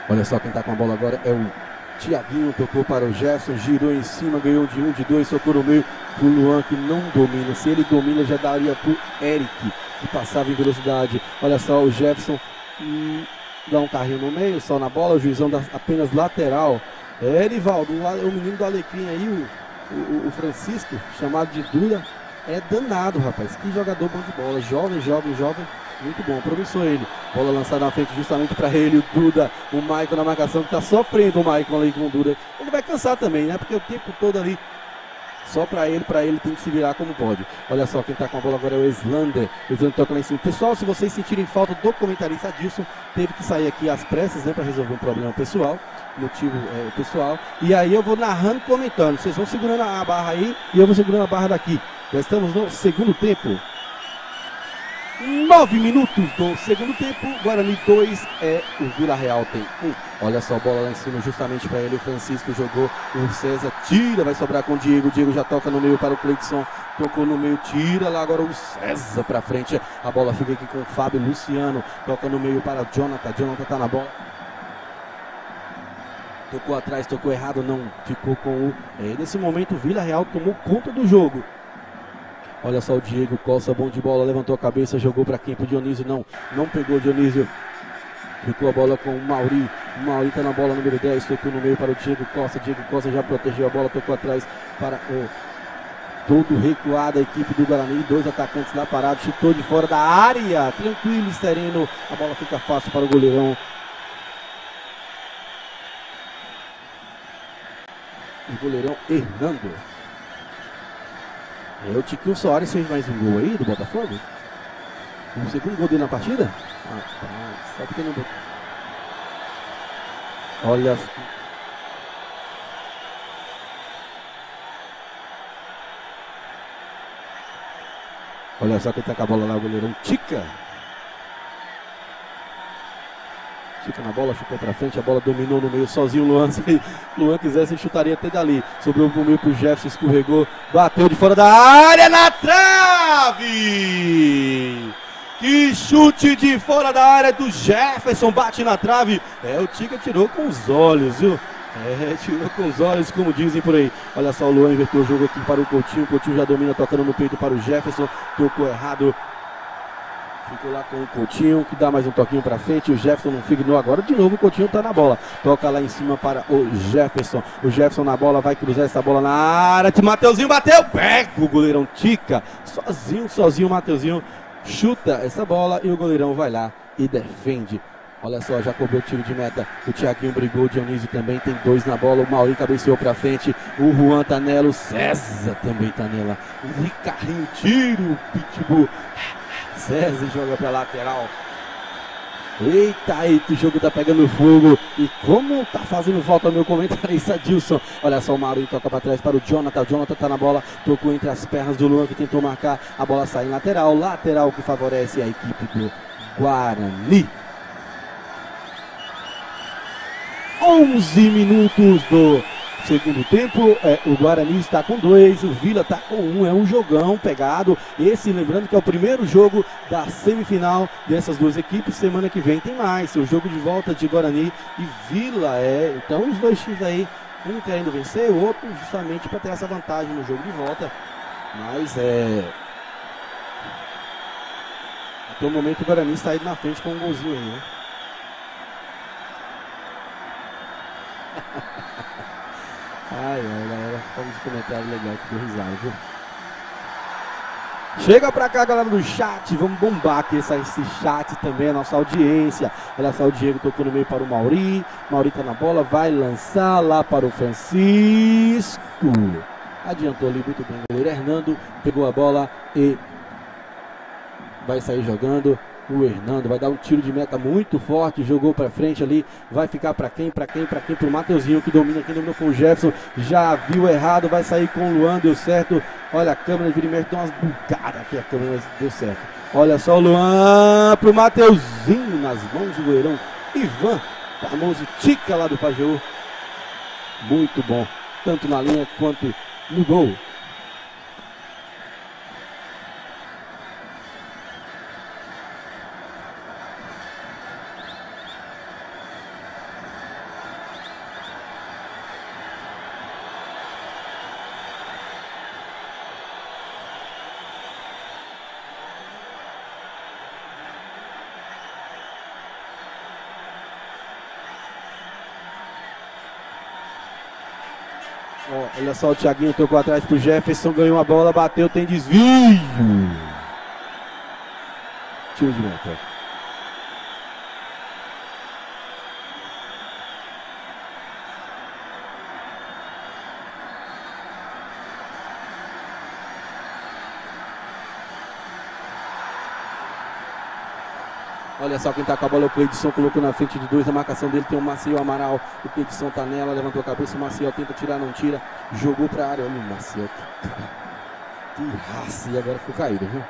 Olha só, quem tá com a bola agora é o Thiaguinho tocou para o Jefferson, girou em cima, ganhou de 1, de 2, tocou no meio pro Luan, que não domina. Se ele domina, já daria pro Eric, que passava em velocidade. Olha só, o Jefferson dá um carrinho no meio, só na bola, o juizão dá apenas lateral. Erivaldo, o menino do Alecrim aí, o Francisco, chamado de Duda, é danado, rapaz. Que jogador bom de bola, jovem, muito bom, promissor ele. Bola lançada na frente justamente para ele, o Duda, o Maicon na marcação, que tá sofrendo o Maicon ali com o Duda. Ele vai cansar também, né? Porque o tempo todo ali só para ele tem que se virar como pode. Olha só, quem tá com a bola agora é o Islander. O Islander toca lá em cima. Pessoal, se vocês sentirem falta do comentarista Adilson, teve que sair aqui às pressas, né, para resolver um problema pessoal. Motivo pessoal. E aí eu vou narrando, comentando. Vocês vão segurando a barra aí e eu vou segurando a barra daqui. Já estamos no segundo tempo. 9 minutos do segundo tempo. Guarani 2, o Vila Real tem 1. Olha só a bola lá em cima justamente para ele. O Francisco jogou, o César tira, vai sobrar com o Diego. O Diego já toca no meio para o Cleidson. Tocou no meio, tira lá agora o César para frente. A bola fica aqui com o Fábio Luciano. Toca no meio para o Jonathan. Jonathan tá na bola. Tocou atrás, tocou errado, não ficou com o... nesse momento o Vila Real tomou conta do jogo. Olha só o Diego Costa, bom de bola, levantou a cabeça, jogou para quem? Pro Dionísio, não pegou o Dionísio. Ficou a bola com o Mauri. O Mauri tá na bola número 10, tocou no meio para o Diego Costa já protegeu a bola, tocou atrás para o... Todo recuado a equipe do Guarani, 2 atacantes lá parados, chutou de fora da área, tranquilo e sereno, a bola fica fácil para o goleirão. O goleirão Hernando. O Tiquinho Soares fez mais um gol aí do Botafogo. O segundo gol dele na partida. Só porque não botou. Olha. Olha só quem tá com a bola lá, o goleirão Tica. Fica na bola, chutou pra frente, a bola dominou no meio sozinho. O Luan, se Luan quisesse, chutaria até dali. Sobrou pro meio pro Jefferson, escorregou, bateu de fora da área, na trave! Que chute de fora da área do Jefferson, bate na trave. O Tica tirou com os olhos, viu? Tirou com os olhos, como dizem por aí. Olha só, o Luan inverteu o jogo aqui para o Coutinho. O Coutinho já domina, tocando no peito para o Jefferson. Tocou errado. Ficou lá com o Coutinho, que dá mais um toquinho pra frente. O Jefferson não fignou agora. De novo o Coutinho tá na bola. Toca lá em cima para o Jefferson. O Jefferson na bola, vai cruzar essa bola na área. Mateuzinho bateu. Pega o goleirão Tica. Sozinho o Mateuzinho chuta essa bola e o goleirão vai lá e defende. Olha só, já cobrou o tiro de meta. O Thiaguinho brigou, o Dionísio também tem 2 na bola. O Mauri cabeceou pra frente. O Juan tá nela, o César também tá nela. O Ricarrinho tira o Pitbull. César joga pra lateral. Eita, o jogo tá pegando fogo. E como tá fazendo falta meu comentarista Adilson. Olha só, o Mauri toca pra trás para o Jonathan. O Jonathan tá na bola, tocou entre as pernas do Luan, que tentou marcar. A bola sai em lateral. Lateral que favorece a equipe do Guarani. 11 minutos do segundo tempo. O Guarani está com 2, o Vila está com 1. É um jogão pegado. Esse, lembrando que é o primeiro jogo da semifinal dessas duas equipes. Semana que vem tem mais. O jogo de volta de Guarani e Vila. Então os dois times aí, um querendo vencer, o outro justamente para ter essa vantagem no jogo de volta. Mas até o momento o Guarani está aí na frente com um golzinho aí, né? Ai, galera, vamos comentário legal que deu risada, viu? Chega pra cá, galera do chat, vamos bombar aqui esse chat também, a nossa audiência. Olha só, o Diego tocou no meio para o Mauri. Mauri tá na bola, vai lançar lá para o Francisco. Adiantou ali muito bem o goleiro Hernando, pegou a bola e vai sair jogando. O Hernando vai dar um tiro de meta muito forte, jogou pra frente ali, vai ficar pra quem? Pro Mateuzinho, que domina, quem dominou com o Jefferson, já viu errado, vai sair com o Luan, deu certo. Olha a câmera, vira e mexe, deu umas bugadas aqui a câmera, mas deu certo. Olha só o Luan pro Mateuzinho, nas mãos do goleirão Ivan, famoso Tica lá do Pajeú. Muito bom, tanto na linha quanto no gol. Ó, olha só, o Thiaguinho tocou atrás pro Jefferson, ganhou a bola, bateu, tem desvio. Tiro de meta. Olha só quem tá com a bola, o Cleidson colocou na frente de 2, a marcação dele tem o Maciel Amaral, o Cleidson tá nela, levantou a cabeça, o Maciel tenta tirar, não tira, jogou pra área, olha o Maciel, que raça, e agora ficou caído, viu?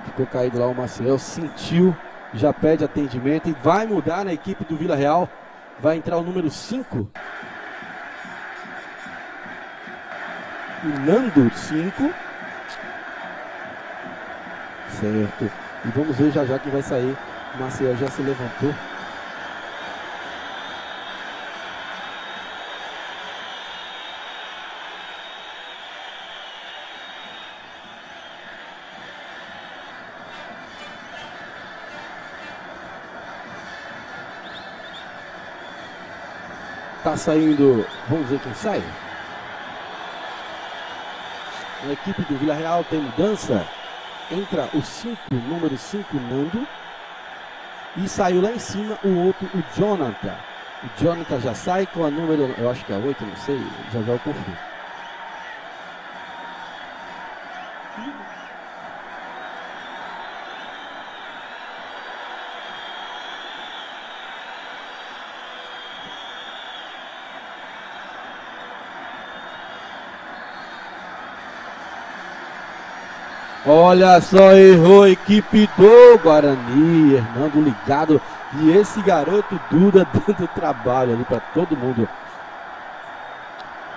Ficou caído lá o Maciel, sentiu, já pede atendimento e vai mudar na equipe do Vila Real, vai entrar o número 5, o Nando 5, certo. E vamos ver já quem vai sair. O Maciel já se levantou. Tá saindo. Vamos ver quem sai. A equipe do Vila Real tem mudança. Entra o 5, número 5, Nando. E saiu lá em cima o outro, o Jonathan. O Jonathan já sai com a número, eu acho que é 8, não sei, já eu confio. Olha só, errou a equipe do Guarani, Hernando ligado, e esse garoto Duda dando trabalho ali para todo mundo.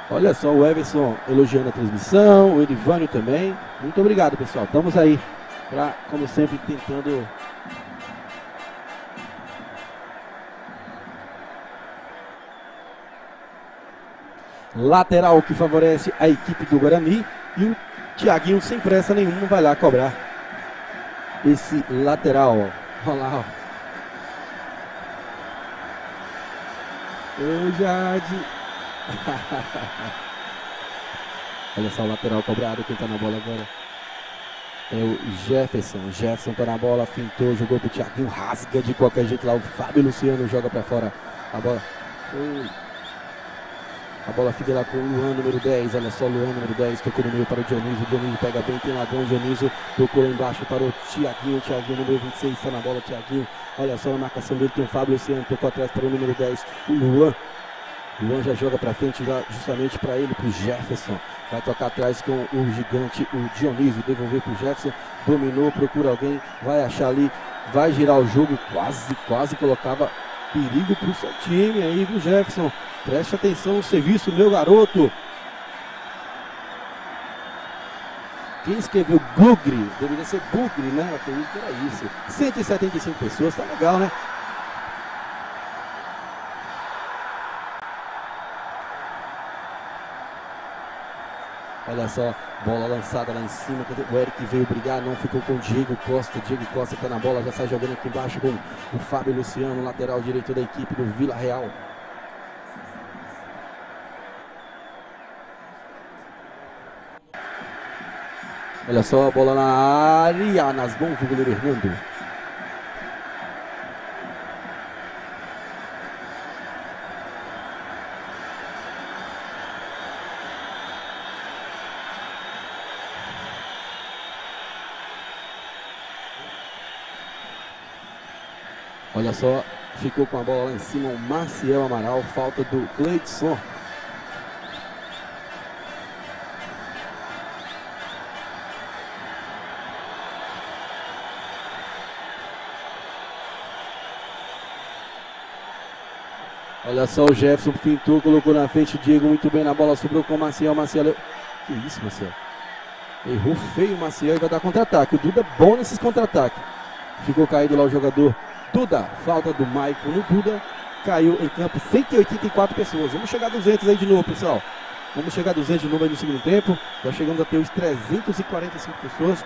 Olha só o Everson elogiando a transmissão, o Edivânio também. Muito obrigado, pessoal, estamos aí, como sempre, tentando... Lateral que favorece a equipe do Guarani e o Thiaguinho sem pressa nenhuma vai lá cobrar esse lateral, ó. Olha lá, ó. Ô, Jade. Olha só o lateral cobrado, quem tá na bola agora é o Jefferson. O Jefferson tá na bola, fintou, jogou pro Thiaguinho, rasga de qualquer jeito lá. O Fábio Luciano joga pra fora a bola. A bola fica lá com o Luan, número 10. Olha só, Luan, número 10. Tocou no meio para o Dionísio. O Dionísio pega bem, tem ladrão. O Dionísio tocou lá embaixo para o Thiaguinho. O Thiaguinho, número 26, está na bola. Thiaguinho, olha só a marcação dele. Tem o Fábio Luciano, tocou atrás para o número 10. O Luan. O Luan já joga para frente, já justamente para ele, para o Jefferson. Vai tocar atrás com o gigante, o Dionísio. Devolver para o Jefferson. Dominou, procura alguém. Vai achar ali. Vai girar o jogo. Quase colocava perigo para o seu time aí, viu, Jefferson? Preste atenção no serviço, meu garoto. Quem escreveu Gugri, deveria ser Bugri, né? Eu acredito que era isso. 175 pessoas, tá legal, né? Olha só, bola lançada lá em cima. O Eric veio brigar, não ficou com o Diego Costa. Diego Costa tá na bola, já sai jogando aqui embaixo com o Fábio Luciano, lateral direito da equipe do Vila Real. Olha só a bola na área, nas mãos do goleiro Hernando. Olha só, ficou com a bola lá em cima o Maciel Amaral, falta do Cleidson. Olha só o Jefferson pintou, colocou na frente o Diego muito bem na bola, sobrou com o Maciel. Maciel, que isso, Maciel? Errou feio o Maciel e vai dar contra-ataque. O Duda é bom nesses contra-ataques. Ficou caído lá o jogador Duda. Falta do Maicon no Duda. Caiu em campo 184 pessoas. Vamos chegar a 200 aí de novo, pessoal. Vamos chegar a 200 de novo aí no segundo tempo. Já chegamos a ter os 345 pessoas.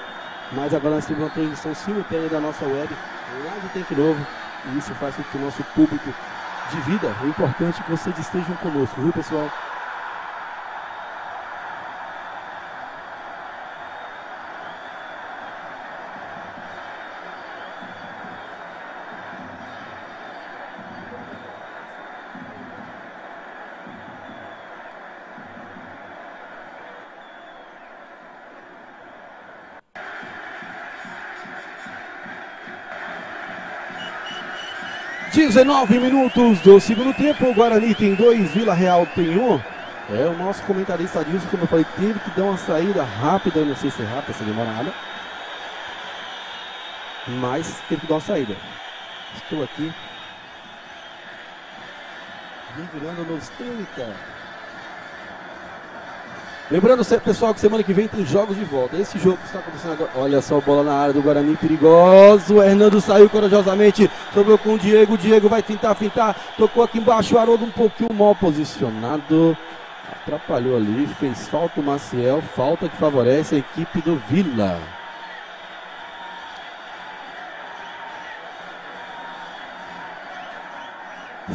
Mas agora nós temos uma transmissão simultânea da nossa web lá de Tempo Novo. E isso faz com que o nosso público de vida. O importante é que vocês estejam conosco, viu, pessoal? (19 minutos do segundo tempo). O Guarani tem 2, Vila Real tem 1. O nosso comentarista Adilson, como eu falei, teve que dar uma saída rápida. Eu não sei se é rápida, se demora nada, mas teve que dar uma saída. Estou aqui me virando nos 30. Lembrando, pessoal, que semana que vem tem jogos de volta. Esse jogo que está acontecendo agora. Olha só a bola na área do Guarani, perigoso. O Hernando saiu corajosamente. Sobrou com o Diego. O Diego vai tentar fintar. Tocou aqui embaixo. O Haroldo um pouquinho mal posicionado. Atrapalhou ali. Fez falta o Maciel. Falta que favorece a equipe do Vila.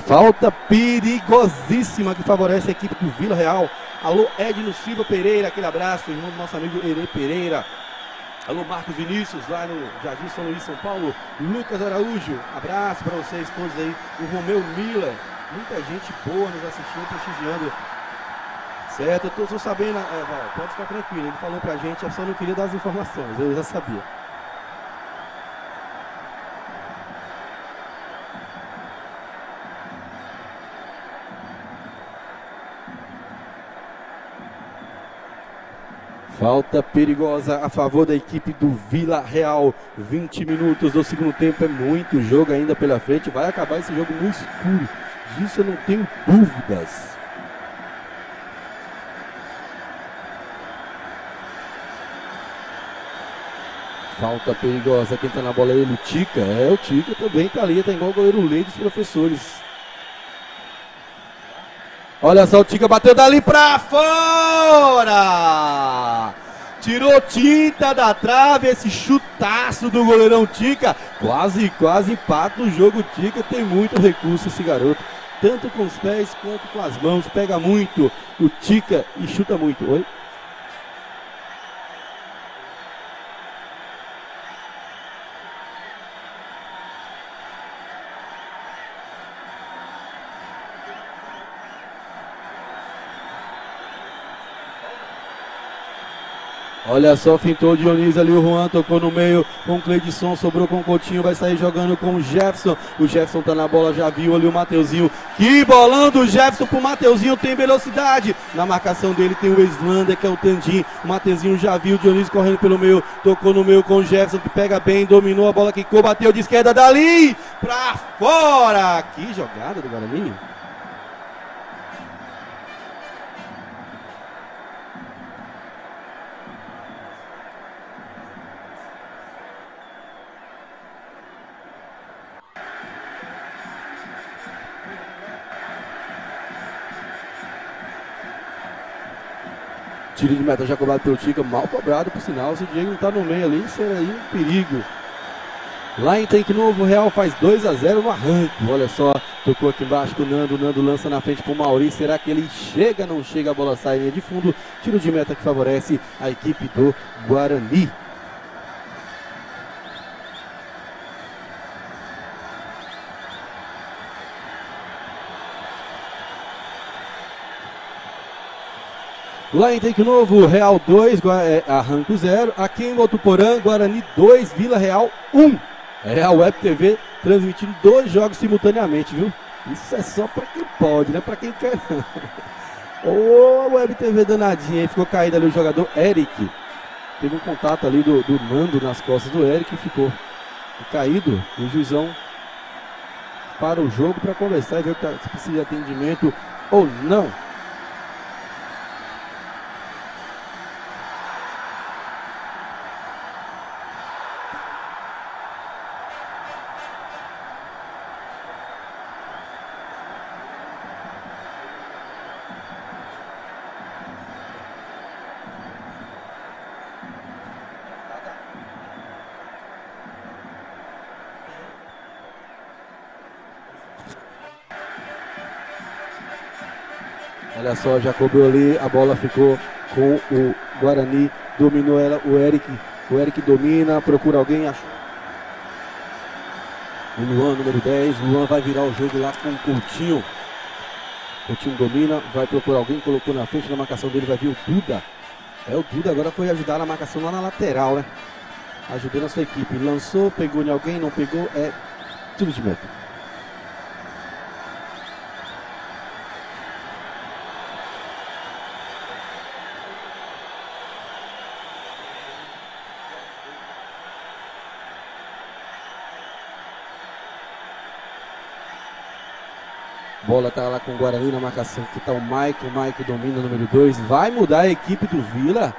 Falta perigosíssima que favorece a equipe do Vila Real. Alô, Edno Silva Pereira, aquele abraço, irmão do nosso amigo Herê Pereira. Alô, Marcos Vinícius, lá no Jardim São Luís, São Paulo. Lucas Araújo, abraço para vocês todos aí. O Romeu Miller, muita gente boa nos assistindo, prestigiando. Certo, eu estou sabendo, Val, pode ficar tranquilo. Ele falou pra gente, eu só não queria dar as informações, eu já sabia. Falta perigosa a favor da equipe do Vila Real. 20 minutos do segundo tempo, é muito jogo ainda pela frente. Vai acabar esse jogo no escuro, disso eu não tenho dúvidas. Falta perigosa, quem tá na bola é ele, o Tica. O Tica também tá ali, tá igual o goleiro Lei dos professores. Olha só, o Tica bateu dali pra fora! Tirou tinta da trave, esse chutaço do goleirão Tica. Quase empata o jogo. Tica tem muito recurso, esse garoto. Tanto com os pés quanto com as mãos. Pega muito o Tica e chuta muito. Oi? Olha só, fintou o Dionísio ali, o Juan tocou no meio com o Cleidson, sobrou com o Coutinho, vai sair jogando com o Jefferson. O Jefferson tá na bola, já viu ali o Mateuzinho. Que bolão do Jefferson pro Mateuzinho, tem velocidade. Na marcação dele tem o Islander, que é o Tandim. O Mateuzinho já viu o Dionísio correndo pelo meio, tocou no meio com o Jefferson, que pega bem, dominou a bola, quicou, bateu de esquerda dali pra fora. Que jogada do Guarani. Tiro de meta já cobrado pelo Tica, mal cobrado por sinal. Se o Diego não tá no meio ali, será aí um perigo. Lá em Tanque Novo, o Real faz 2-0 no arranque. Olha só, tocou aqui embaixo com o Nando. O Nando lança na frente pro Maurício. Será que ele chega? Não chega, a bola sai em linha de fundo. Tiro de meta que favorece a equipe do Guarani. Lá em Tanque Novo, Real 2, Arranco 0. Aqui em Votuporã, Guarani 2, Vila Real 1. A Web TV transmitindo 2 jogos simultaneamente, viu? Isso é só pra quem pode, né? Pra quem quer. Ô, Web TV danadinha, aí ficou caído ali o jogador Eric. Teve um contato ali do Nando nas costas do Eric e ficou caído. O juizão para o jogo para conversar e ver se precisa de atendimento ou não. Olha só, já cobrou ali, a bola ficou com o Guarani, dominou ela, o Eric domina, procura alguém, achou. O Luan, número 10, o Luan vai virar o jogo lá com o Coutinho. Coutinho domina, vai procurar alguém, colocou na frente, na marcação dele vai vir o Duda. O Duda agora foi ajudar na marcação lá na lateral, né? Ajudando a sua equipe, lançou, pegou em alguém, não pegou, tiro de meta. Bola tá lá com o Guarani na marcação, que tá o Maicon domina, número 2, vai mudar a equipe do Vila.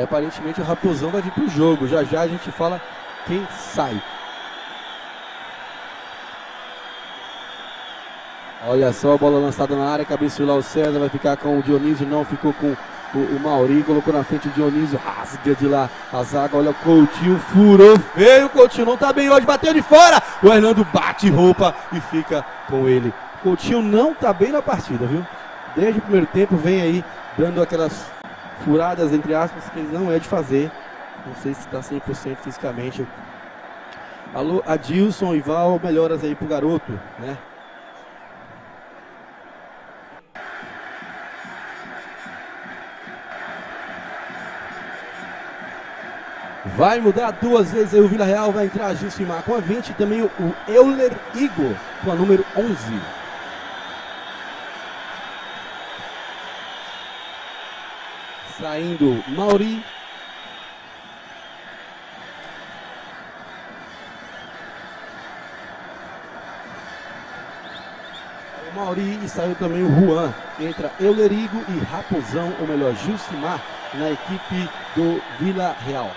Aparentemente o Raposão vai vir pro jogo, já a gente fala quem sai. Olha só a bola lançada na área, cabeceou lá o César, vai ficar com o Dionísio, não, ficou com o Mauri, colocou na frente o Dionísio, rasga de lá a zaga, olha o Coutinho, furou feio, o Coutinho não tá bem hoje, bateu de fora, o Hernando bate roupa e fica com ele. Coutinho não tá bem na partida, viu? Desde o primeiro tempo vem aí dando aquelas furadas, entre aspas, que ele não é de fazer. Não sei se está 100% fisicamente. Alô, Adilson, Ival, melhoras aí pro garoto, né? Vai mudar duas vezes aí o Vila Real, vai entrar Gilcimar com a 20 e também o Euler Igor com a número 11. Saindo Mauri. O Mauri e saiu também o Juan. Entra Eulerigo e Raposão, ou melhor, Gilcimar, na equipe do Vila Real.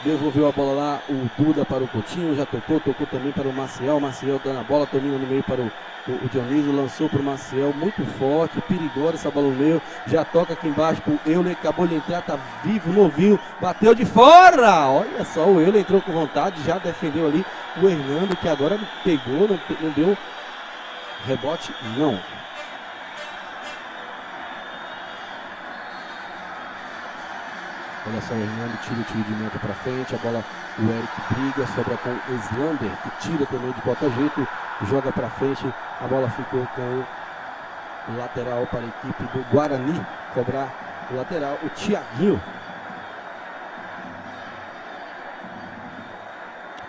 Devolveu a bola lá, o Duda para o Coutinho, já tocou também para o Maciel. O Maciel dando a bola, domina no meio para o Dionísio, lançou para o Maciel, muito forte, perigosa essa bola no meio, já toca aqui embaixo para o Euler, acabou de entrar, tá vivo, novinho, bateu de fora, olha só, o Euler entrou com vontade, já defendeu ali o Hernando, que agora pegou, não deu rebote, não. Olha só, o Hernando tira o tiro de meta para frente, a bola, o Eric briga, sobra com o Slander, que tira também de qualquer jeito, joga para frente, a bola ficou com o lateral para a equipe do Guarani, cobrar o lateral, o Thiaguinho.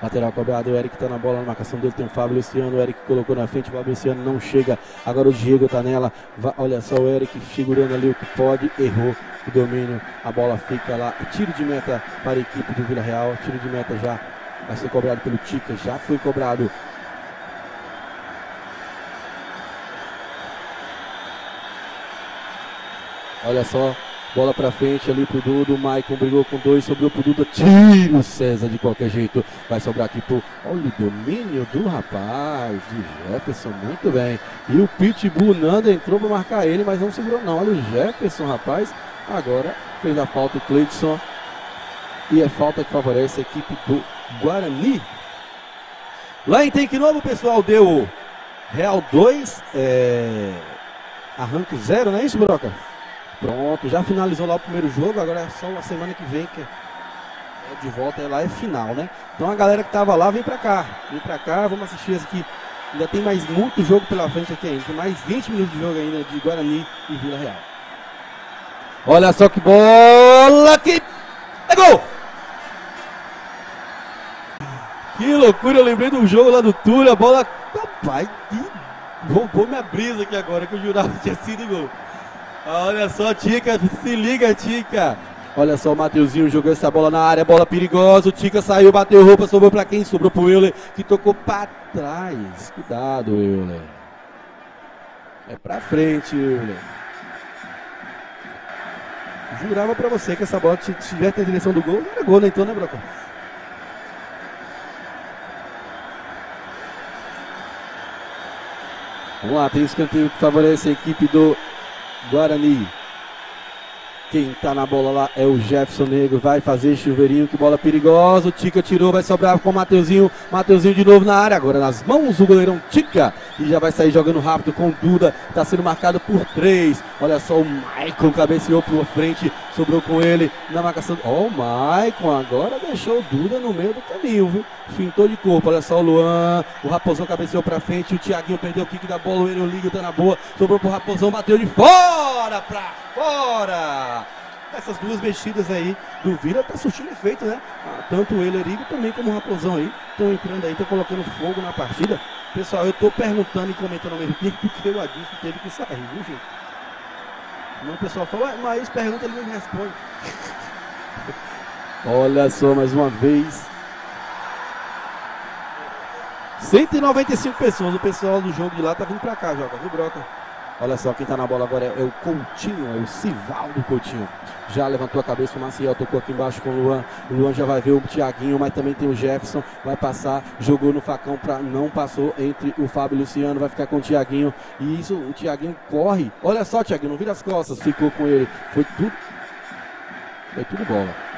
Lateral cobrado, o Eric tá na bola, na marcação dele tem o Fábio Luciano, o Eric colocou na frente, o Fábio Luciano não chega, agora o Diego tá nela, olha só o Eric segurando ali o que pode, errou o domínio, a bola fica lá, tiro de meta para a equipe do Vila Real, tiro de meta já vai ser cobrado pelo Tica, já foi cobrado. Olha só, bola pra frente ali pro Duda, o Maicon brigou com 2, sobrou pro Duda, tira o César de qualquer jeito, vai sobrar aqui pro, olha o domínio do rapaz, de Jefferson, muito bem, e o Pitbull Nanda entrou pra marcar ele, mas não segurou não, olha o Jefferson, rapaz, agora fez a falta o Cleidson, e é falta que favorece a equipe do Guarani. Lá em Take Novo, pessoal, deu Real 2, arranque 0, não é isso, Broca? Pronto, já finalizou lá o primeiro jogo, agora é só a semana que vem que é de volta, lá é final, né? Então a galera que tava lá vem pra cá, vamos assistir isso aqui. Ainda tem mais muito jogo pela frente aqui ainda, tem mais 20 minutos de jogo ainda de Guarani e Vila Real. Olha só que bola que pegou! Que loucura, eu lembrei do jogo lá do Túlio, a bola, rapaz, roubou minha brisa aqui agora, que eu jurava que tinha sido gol. Olha só, Tica, se liga, Tica. Olha só o Mateuzinho jogou essa bola na área, bola perigosa, o Tica saiu, bateu roupa, sobrou pra quem? Sobrou pro Euler, que tocou pra trás. Cuidado, Euler. É pra frente, Euler. Jurava pra você que essa bola, se tivesse na direção do gol, não era gol, né? Então, né, Broca? Vamos lá, tem escanteio que favorece a equipe do Guarani. Quem tá na bola lá é o Jefferson Negro, vai fazer chuveirinho, que bola perigosa, o Tica tirou, vai sobrar com o Mateuzinho, Mateuzinho de novo na área, agora nas mãos do goleirão Tica, e já vai sair jogando rápido com o Duda, tá sendo marcado por 3, olha só o Maicon cabeceou por frente, sobrou com ele na marcação, ó o Maicon agora deixou o Duda no meio do caminho, viu, fintou de corpo, olha só o Luan, o Raposão cabeceou pra frente, o Thiaguinho perdeu o kick da bola, o Euroliga tá na boa, sobrou pro Raposão, bateu de fora pra fora. Essas duas mexidas aí do Vila tá surtindo efeito, né? Tanto o Euroliga também como o Raposão aí estão entrando aí, estão colocando fogo na partida. Pessoal, eu tô perguntando e comentando ao mesmo tempo porque o Adilson teve que sair, viu, gente? Não, o pessoal fala, mas pergunta, ele não responde. Olha só, mais uma vez. 195 pessoas, o pessoal do jogo de lá tá vindo pra cá, joga, viu, Broca? Olha só, quem tá na bola agora é o Coutinho, é o Sivaldo Coutinho. Já levantou a cabeça, o Maciel tocou aqui embaixo com o Luan. O Luan já vai ver o Thiaguinho, mas também tem o Jefferson. Vai passar, jogou no facão, não passou entre o Fábio e o Luciano. Vai ficar com o Thiaguinho. E isso, o Thiaguinho corre. Olha só, Thiaguinho, não vira as costas. Ficou com ele. Foi tudo bola.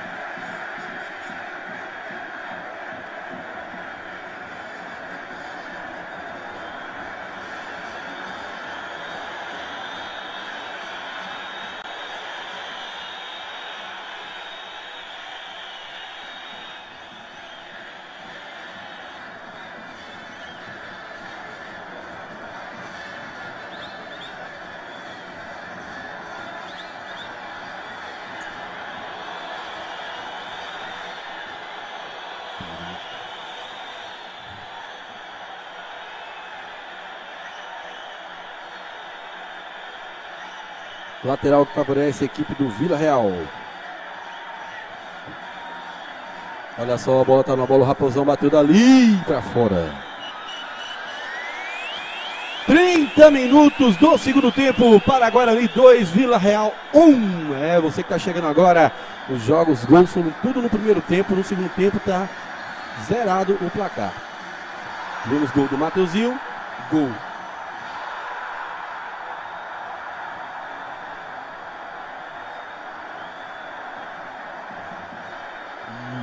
Lateral que favorece a equipe do Vila Real. Olha só, a bola tá na bola, o Raposão bateu dali pra fora. 30 minutos do segundo tempo para Guarani 2, Vila Real 1. É, você que tá chegando agora, os jogos, gols são tudo no primeiro tempo, no segundo tempo tá zerado o placar. Vemos gol do Mateuzinho, gol.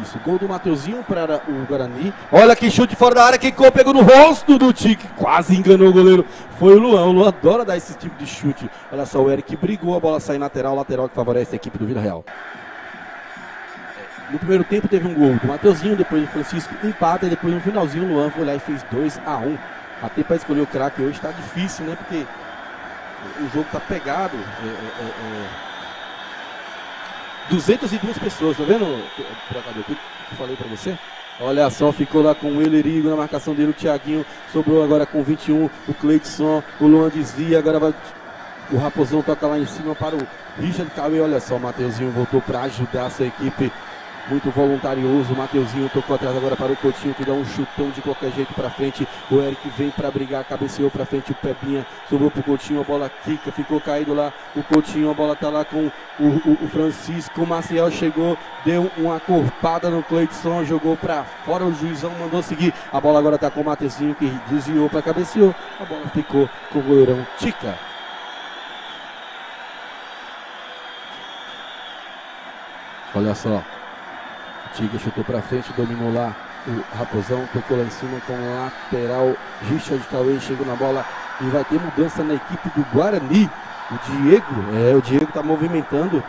Isso, gol do Mateuzinho para o Guarani. Olha que chute fora da área, quicou, pegou no rosto do Tique, quase enganou o goleiro. Foi o Luan adora dar esse tipo de chute. Olha só, o Eric brigou, a bola sai lateral que favorece a equipe do Vila Real. No primeiro tempo teve um gol do Mateuzinho, depois do Francisco empata, e depois no finalzinho o Luan foi lá e fez 2-1. Até para escolher o craque hoje está difícil, né? Porque o jogo está pegado. 202 pessoas, tá vendo, jogador, que eu falei pra você? Olha só, ficou lá com o Euroliga na marcação dele, o Thiaguinho, sobrou agora com 21, o Cleidson, o Luan desvia, agora vai, o Raposão toca lá em cima para o Richard Cauê, olha só, o Mateuzinho voltou para ajudar a sua equipe, muito voluntarioso, o Mateuzinho tocou atrás agora para o Coutinho, que dá um chutão de qualquer jeito para frente, o Eric vem para brigar, cabeceou para frente, o Pepinha sobrou para o Coutinho, a bola quica, ficou caído lá, o Coutinho, a bola tá lá com o Francisco, o Maciel chegou, deu uma corpada no Cleidson, jogou para fora, o juizão mandou seguir, a bola agora tá com o Mateuzinho, que desviou para cabeceou, a bola ficou com o goleirão Tica. Olha só, Tiga chutou pra frente, dominou lá o Raposão, tocou lá em cima com o lateral, Richard Cauê chegou na bola e vai ter mudança na equipe do Guarani. O Diego tá movimentando.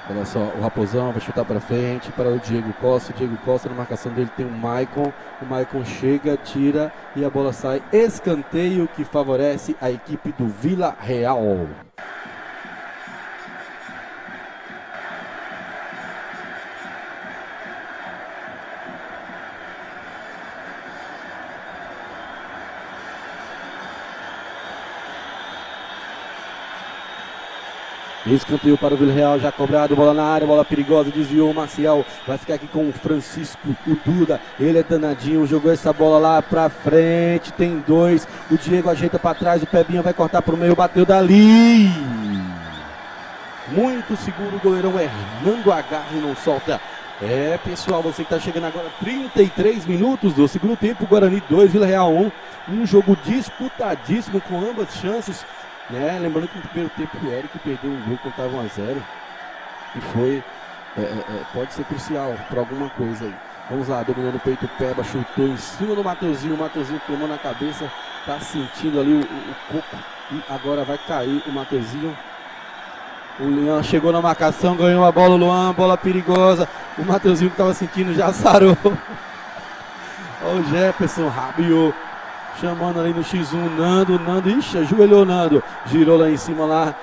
Olha só, o Raposão vai chutar pra frente para o Diego Costa na marcação dele tem o Maicon chega, tira e a bola sai, escanteio que favorece a equipe do Vila Real. Escanteio para o Vila Real, já cobrado, bola na área, bola perigosa, desviou o Maciel, vai ficar aqui com o Francisco, o Duda, ele é danadinho, jogou essa bola lá pra frente, tem 2, o Diego ajeita pra trás, o Pebinha vai cortar pro meio, bateu dali, muito seguro o goleirão Hernando agarra e não solta. É, pessoal, você que tá chegando agora, 33 minutos do segundo tempo, Guarani 2, Vila Real 1, um jogo disputadíssimo com ambas chances. Lembrando que no primeiro tempo o Eric perdeu um gol quando estava 1-0 e foi, pode ser crucial para alguma coisa aí. Vamos lá, dominando o peito, Peba, chutou em cima do Mateuzinho. O Mateuzinho tomou na cabeça, tá sentindo ali o coco. E agora vai cair o Mateuzinho. O Luan chegou na marcação, ganhou a bola, o Luan, bola perigosa. O Mateuzinho que tava sentindo já sarou. Olha o Jefferson, rabiou. Chamando ali no X1, Nando, ixi, ajoelhou Nando, girou lá em cima lá,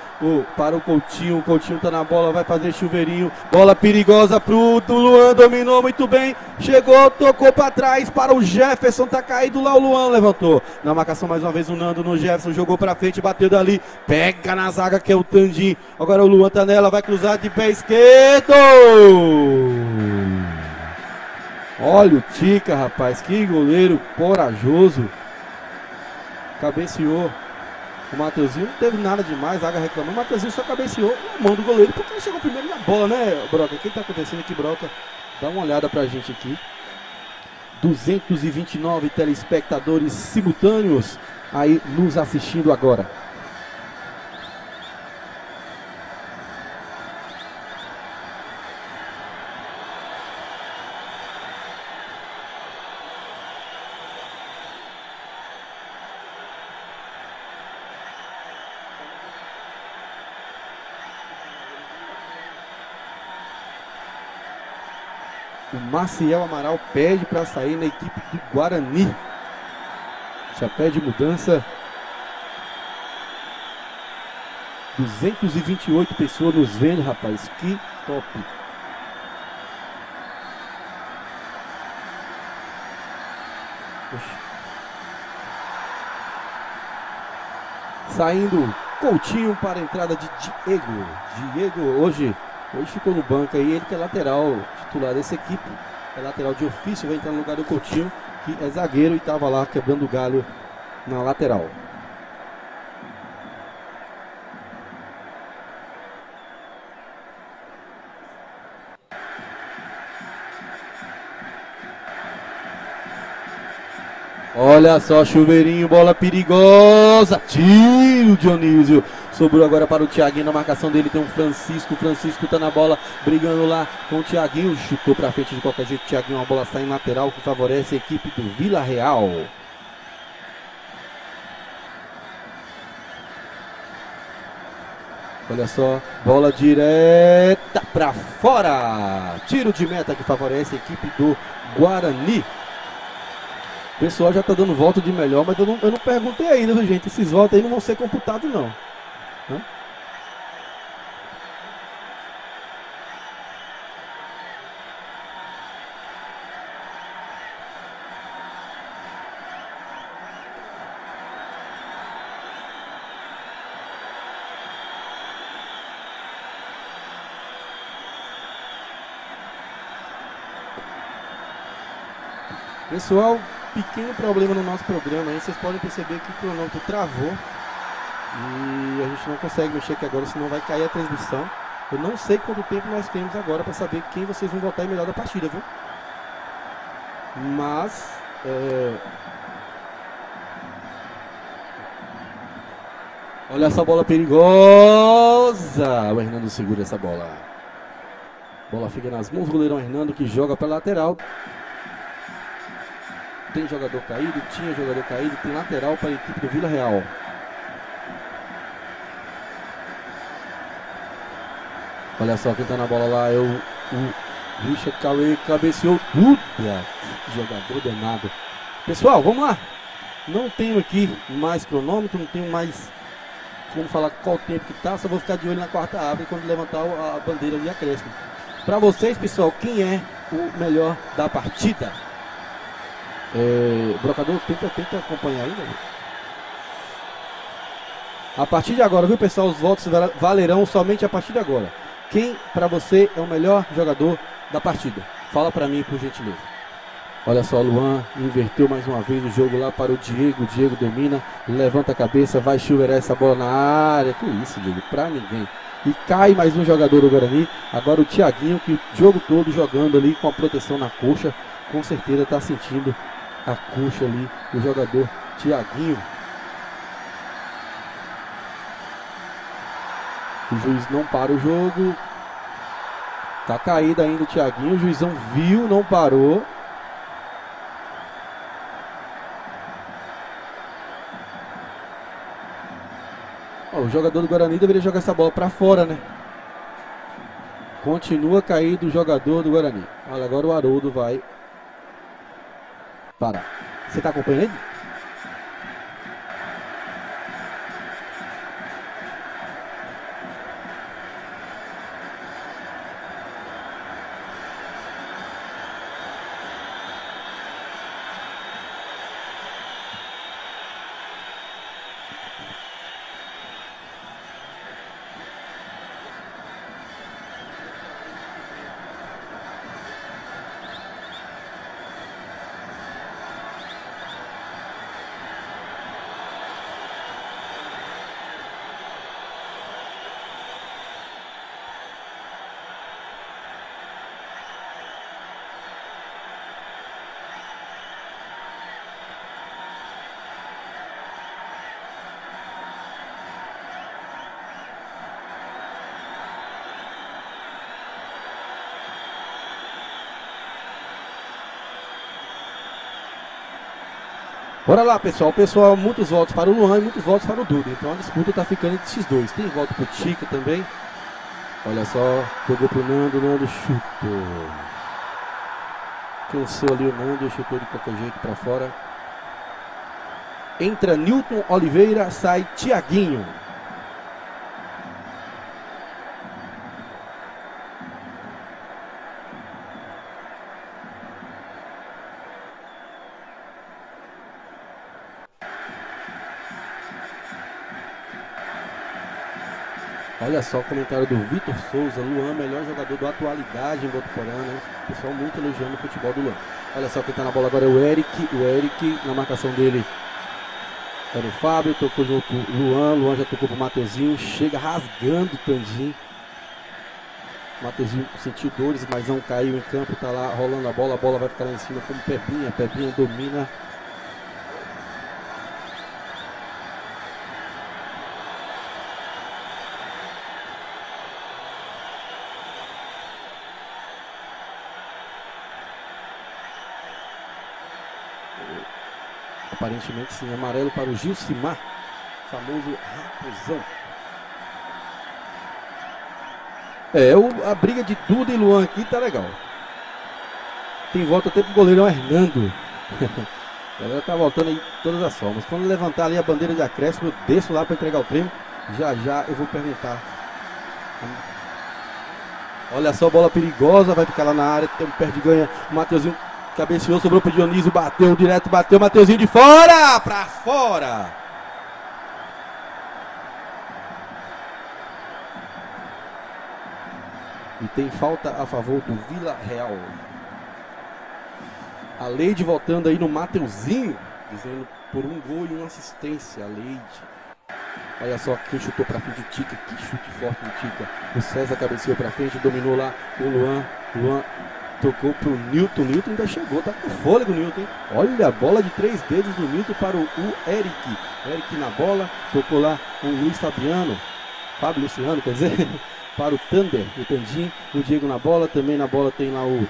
para o Coutinho tá na bola, vai fazer chuveirinho, bola perigosa pro Luan, dominou muito bem, chegou, tocou para trás, para o Jefferson, tá caído lá, o Luan levantou, na marcação mais uma vez o Nando no Jefferson, jogou para frente, bateu dali, pega na zaga que é o Tandim, agora o Luan tá nela, vai cruzar de pé esquerdo! Olha o Tica, rapaz, que goleiro corajoso. Cabeceou o Mateuzinho, não teve nada demais, a zaga reclamou, o Mateuzinho só cabeceou na mão do goleiro, porque ele chegou primeiro na bola, né, Broca? O que tá acontecendo aqui, Broca? Dá uma olhada pra gente aqui. 229 telespectadores simultâneos aí nos assistindo agora. O Maciel Amaral pede para sair na equipe do Guarani. Já pede mudança. 228 pessoas nos vendo, rapaz. Que top. Oxi. Saindo Coutinho para a entrada de Diego. Diego hoje ficou no banco aí, ele que é lateral titular dessa equipe, é lateral de ofício, vai entrar no lugar do Coutinho, que é zagueiro e estava lá quebrando o galho na lateral. Olha só, chuveirinho, bola perigosa, tiro Dionísio. Sobrou agora para o Thiaguinho, na marcação dele tem o Francisco tá na bola, brigando lá com o Thiaguinho, chutou para frente de qualquer jeito, Thiaguinho, uma bola sai em lateral que favorece a equipe do Vila Real. Olha só, bola direta para fora, tiro de meta que favorece a equipe do Guarani. O pessoal já tá dando voto de melhor, mas eu não perguntei ainda, viu, gente? Esses votos aí não vão ser computados, não. Hã? Pessoal, pequeno problema no nosso programa aí, vocês podem perceber que o cronômetro travou e a gente não consegue mexer aqui agora, senão vai cair a transmissão. Eu não sei quanto tempo nós temos agora para saber quem vocês vão votar em melhor da partida, viu? Mas olha essa bola perigosa. O Hernando segura essa bola. Bola fica nas mãos do goleirão Hernando, que joga para lateral. Tem jogador caído, tinha jogador caído, tem lateral para a equipe do Vila Real. Olha só quem tá na bola lá, é o Richard Cauê, cabeceou tudo. Jogador danado. Pessoal, vamos lá. Não tenho aqui mais cronômetro, não tenho mais como falar qual tempo que tá, só vou ficar de olho na quarta aba quando levantar a bandeira de acréscimo. Para vocês, pessoal, quem é o melhor da partida? Brocador, tenta acompanhar ainda. A partir de agora, viu, pessoal? Os votos valerão somente a partir de agora. Quem, para você, é o melhor jogador da partida? Fala para mim, por gentileza. Olha só, Luan inverteu mais uma vez o jogo lá para o Diego. Diego domina, levanta a cabeça, vai chuveirar essa bola na área. Que isso, Diego? Pra ninguém. E cai mais um jogador do Guarani. Agora o Thiaguinho, que o jogo todo jogando ali com a proteção na coxa. Com certeza está sentindo a coxa ali, o jogador Thiaguinho. O juiz não para o jogo. Tá caído ainda o Thiaguinho, o juizão viu, não parou. Ó, o jogador do Guarani deveria jogar essa bola pra fora, né? Continua caído o jogador do Guarani. Olha, agora o Haroldo vai parar. Você tá acompanhando ele? Bora lá, pessoal, muitos votos para o Luan e muitos votos para o Duda. Então a disputa está ficando entre esses dois. Tem voto para o Tica também. Olha só, jogou para o Nando chutou. Cansou ali o Nando, chutou de qualquer jeito para fora. Entra Newton Oliveira, sai Thiaguinho. Olha só o comentário do Vitor Souza. Luan, melhor jogador da atualidade em Botuporã, né? O pessoal muito elogiando o futebol do Luan. Olha só quem tá na bola agora é o Eric. O Eric, na marcação dele, era o Fábio. Tocou junto com o Luan. Luan já tocou pro Mateuzinho. Chega rasgando o Tandim. Mateuzinho sentiu dores, mas não caiu em campo. Tá lá rolando a bola vai ficar lá em cima como Pepinha. Pepinha domina. Aparentemente sim, amarelo para o Gilcimar, famoso Raposão. A briga de Duda e Luan aqui tá legal. Tem volta até pro goleirão Hernando. A galera tá voltando aí todas as formas. Quando levantar ali a bandeira de acréscimo, eu desço lá para entregar o prêmio. Já eu vou perguntar. Olha só, bola perigosa, vai ficar lá na área, tem um pé de ganha. O Mateuzinho cabeceou, sobrou pro Dionísio, bateu direto, Mateuzinho de fora, pra fora. E tem falta a favor do Vila Real. A Leide voltando aí no Mateuzinho, dizendo por um gol e uma assistência, a Leide. Olha só quem chutou pra frente, o Tica, que chute forte do Tica. O César cabeceou pra frente, dominou lá o Luan tocou pro Newton, ainda chegou, tá com fôlego o Newton, hein? Olha a bola de 3 dedos do Newton para o Eric. Eric na bola, tocou lá o Luiz Fábio Luciano, quer dizer, para o Thunder, o Tandim, o Diego na bola, também na bola tem lá o...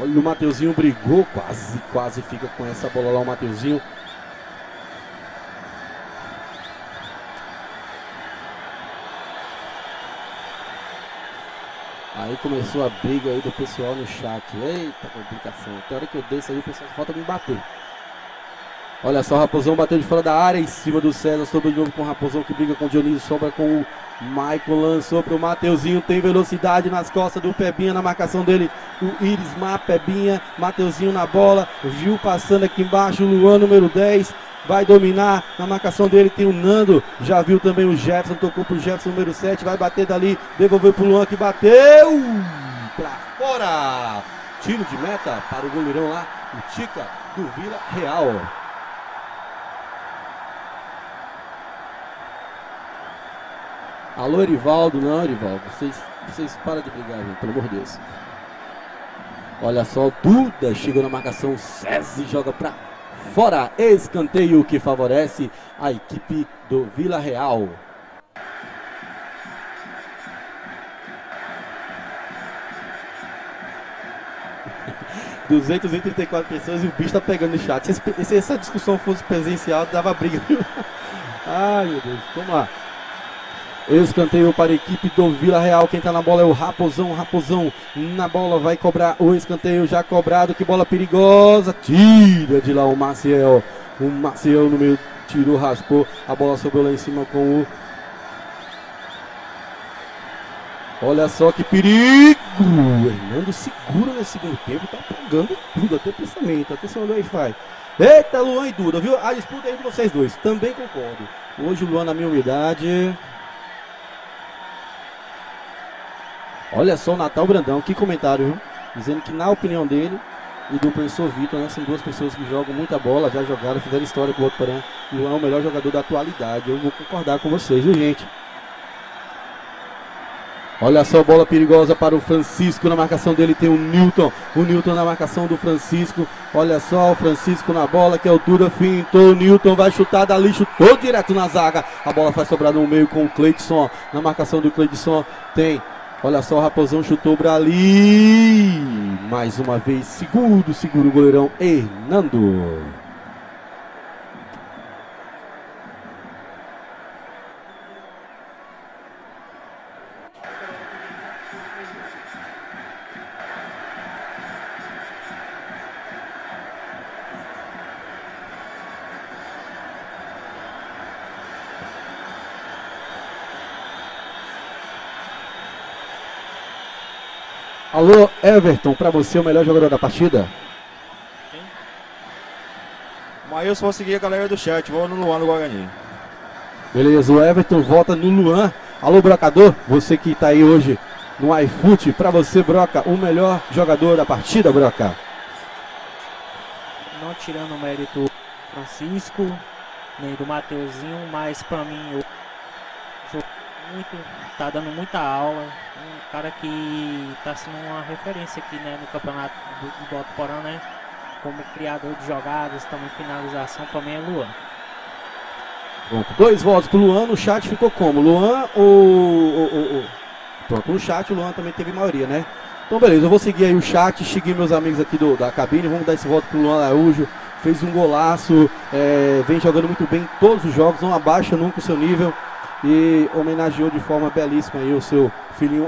Olha o Mateuzinho brigou, quase fica com essa bola lá o Mateuzinho. Aí começou a briga aí do pessoal no chat. Eita complicação. Até a hora que eu desço aí o pessoal falta me bater. Olha só, o Raposão bateu de fora da área em cima do César. Sobrou de novo com o Raposão que briga com o Dionísio. Sobra com o Michael. Lançou pro Mateuzinho. Tem velocidade nas costas do Pebinha na marcação dele. O Irismar, Pebinha. Mateuzinho na bola. Gil passando aqui embaixo. Luan, número 10. Vai dominar, na marcação dele tem o Nando, já viu também o Jefferson, tocou pro Jefferson número 7, vai bater dali, devolveu pro Luan que bateu, pra fora, tiro de meta para o goleirão lá, o Tica do Vila Real. Alô Erivaldo, não Erivaldo, vocês param de brigar, gente, pelo amor de Deus. Olha só, o Duda chegou na marcação, César joga pra fora, escanteio que favorece a equipe do Vila Real. 234 pessoas e o bicho tá pegando no chat. Se essa discussão fosse presencial, dava briga. Ai, meu Deus. Vamos lá. Escanteio para a equipe do Vila Real. Quem tá na bola é o Raposão. Raposão na bola, vai cobrar o escanteio já cobrado. Que bola perigosa. Tira de lá o Maciel. O Maciel no meio tirou, raspou. A bola sobrou lá em cima com o... Olha só que perigo. O Hernando segura nesse segundo tempo. Tá pegando tudo, até pensamento. Atenção no Wi-Fi. Eita, Luan e Duda, viu? A disputa aí de vocês dois. Também concordo. Hoje o Luan, na minha humildade... Olha só o Natal Brandão, que comentário, viu? Dizendo que na opinião dele e do professor Vitor, né, são duas pessoas que jogam muita bola, já jogaram, fizeram história com o outro Porém. Luan é o melhor jogador da atualidade. Eu vou concordar com vocês, viu, gente? Olha só a bola perigosa para o Francisco. Na marcação dele tem o Newton. O Newton na marcação do Francisco. Olha só o Francisco na bola, que é o Duda, fintou. O Newton vai chutar dali, chutou direto na zaga. A bola vai sobrar no meio com o Cleidson. Na marcação do Cleidson tem... Olha só, o Raposão chutou para ali. Mais uma vez, segura o goleirão Hernando. Alô, Everton, pra você o melhor jogador da partida? Mas eu vou seguir a galera do chat, vou no Luan do Guarani. Beleza, o Everton vota no Luan. Alô, Brocador, você que tá aí hoje no iFoot, pra você, Broca, o melhor jogador da partida, Broca? Não tirando o mérito do Francisco, nem do Mateuzinho, mas pra mim o jogo muito, tá dando muita aula. Um cara que tá sendo uma referência aqui, né, no campeonato do Alto Porão, né? Como criador de jogadas, também finalização, pra mim é Luan. Bom, 2 votos pro Luan, no chat ficou como? Luan ou... Pronto, no chat o Luan também teve maioria, né? Então beleza, eu vou seguir aí o chat, seguir meus amigos aqui da cabine, vamos dar esse voto pro Luan Araújo. Fez um golaço, vem jogando muito bem em todos os jogos, não abaixa nunca o seu nível. E homenageou de forma belíssima aí o seu filhinho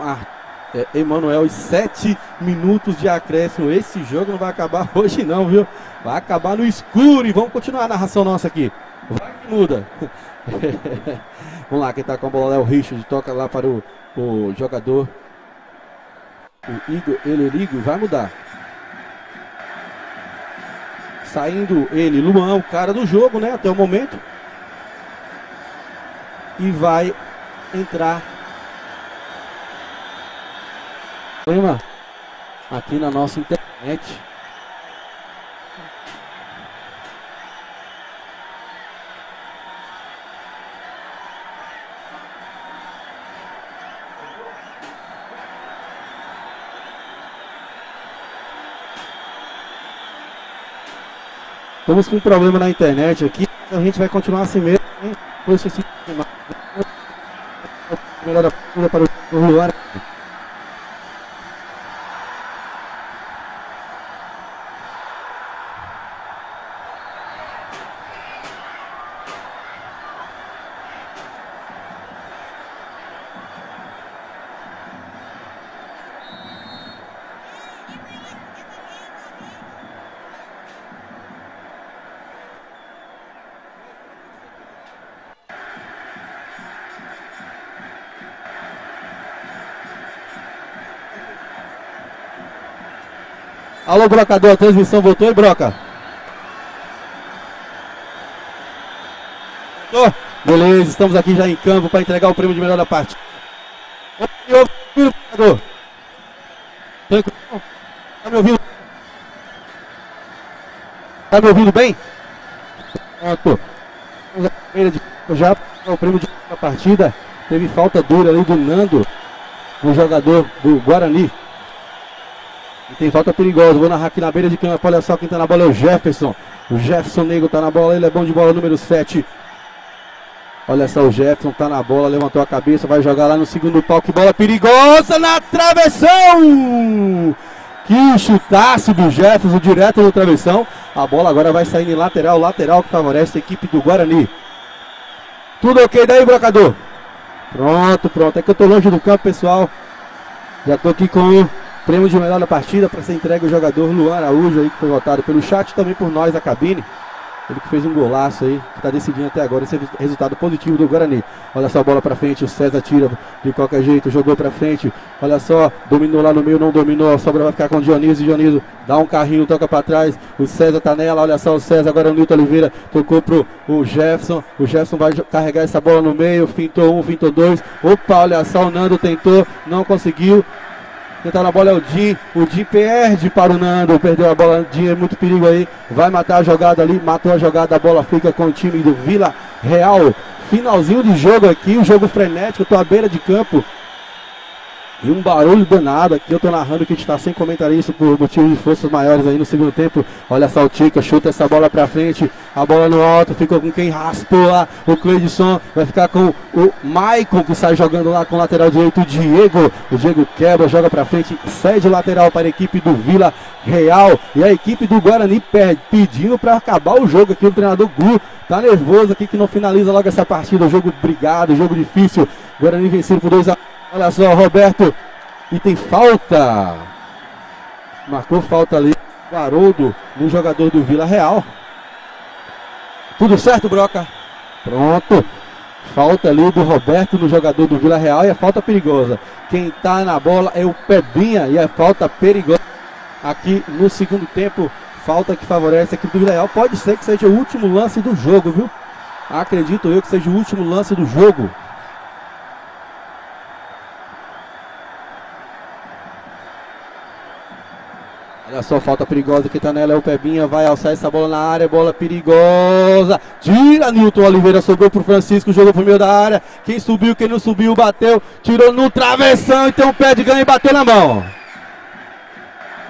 Emanuel. E 7 minutos de acréscimo. Esse jogo não vai acabar hoje não, viu? Vai acabar no escuro. E vamos continuar a narração nossa aqui. Vai que muda. Vamos lá, quem tá com a bola é o Richard. Toca lá para o jogador, o Igor Elerigo. Vai mudar. Saindo ele, Luan, o cara do jogo, né? Até o momento. E vai entrar aqui na nossa internet. Estamos com um problema na internet aqui. A gente vai continuar assim mesmo. Melhor para o Luan. Alô, Brocador, a transmissão voltou, hein, Broca? Voltou? Beleza, estamos aqui já em campo para entregar o prêmio de melhor da partida. Brocador. Tranquilo? Tá me ouvindo? Tá me ouvindo bem? Pronto. Já o prêmio de melhor da partida. Teve falta dura ali do Nando, o jogador do Guarani. E tem falta perigosa, vou narrar aqui na beira de campo. Olha só quem tá na bola é o Jefferson. O Jefferson Nego tá na bola, ele é bom de bola, número 7. Olha só, o Jefferson tá na bola, levantou a cabeça, vai jogar lá no segundo pau. Que bola perigosa na travessão! Que chutaço do Jefferson, direto no travessão. A bola agora vai sair em lateral, lateral que favorece a equipe do Guarani. Tudo ok daí, brocador? Pronto, pronto. É que eu tô longe do campo, pessoal. Já tô aqui com o prêmio de melhor da partida para ser entregue ao jogador Luan Araújo aí, que foi votado pelo chat, também por nós da cabine. Ele que fez um golaço aí, que está decidindo até agora esse resultado positivo do Guarani. Olha só a bola para frente, o César tira de qualquer jeito, jogou para frente. Olha só, dominou lá no meio, não dominou, a sobra vai ficar com o Dionísio. Dionísio dá um carrinho, toca para trás. O César tá nela, olha só o César, agora o Nilton Oliveira tocou pro o Jefferson. O Jefferson vai carregar essa bola no meio, fintou um, fintou dois. Opa, olha só, o Nando tentou, não conseguiu. Tentar a bola é o Di perde para o Nando, perdeu a bola, o Di é muito perigo aí, vai matar a jogada ali, matou a jogada, a bola fica com o time do Vila Real. Finalzinho de jogo aqui, um jogo frenético, eu tô à beira de campo. E um barulho danado aqui, eu tô narrando que a gente tá sem comentarista por motivo de forças maiores aí no segundo tempo. Olha só o Tica, chuta essa bola pra frente, a bola no alto, ficou com quem raspou lá, o Cleidson, vai ficar com o Maicon, que sai jogando lá com o lateral direito, o Diego quebra, joga pra frente, cede lateral para a equipe do Vila Real. E a equipe do Guarani pedindo pra acabar o jogo aqui, o treinador Gu tá nervoso aqui que não finaliza logo essa partida, jogo brigado, jogo difícil. Guarani vencido por 2-1. Olha só, Roberto, e tem falta. Marcou falta ali, o Haroldo, no jogador do Vila Real. Tudo certo, Broca? Pronto. Falta ali do Roberto no jogador do Vila Real e é falta perigosa. Quem tá na bola é o Pebinha e é falta perigosa. Aqui no segundo tempo, falta que favorece a equipe do Vila Real. Pode ser que seja o último lance do jogo, viu? Acredito eu que seja o último lance do jogo. Olha só, falta perigosa que tá nela, é o Pebinha, vai alçar essa bola na área, bola perigosa, tira, Nilton Oliveira, sobrou pro Francisco, jogou pro meio da área, quem subiu, quem não subiu, bateu, tirou no travessão, então o pé de ganho e bateu na mão.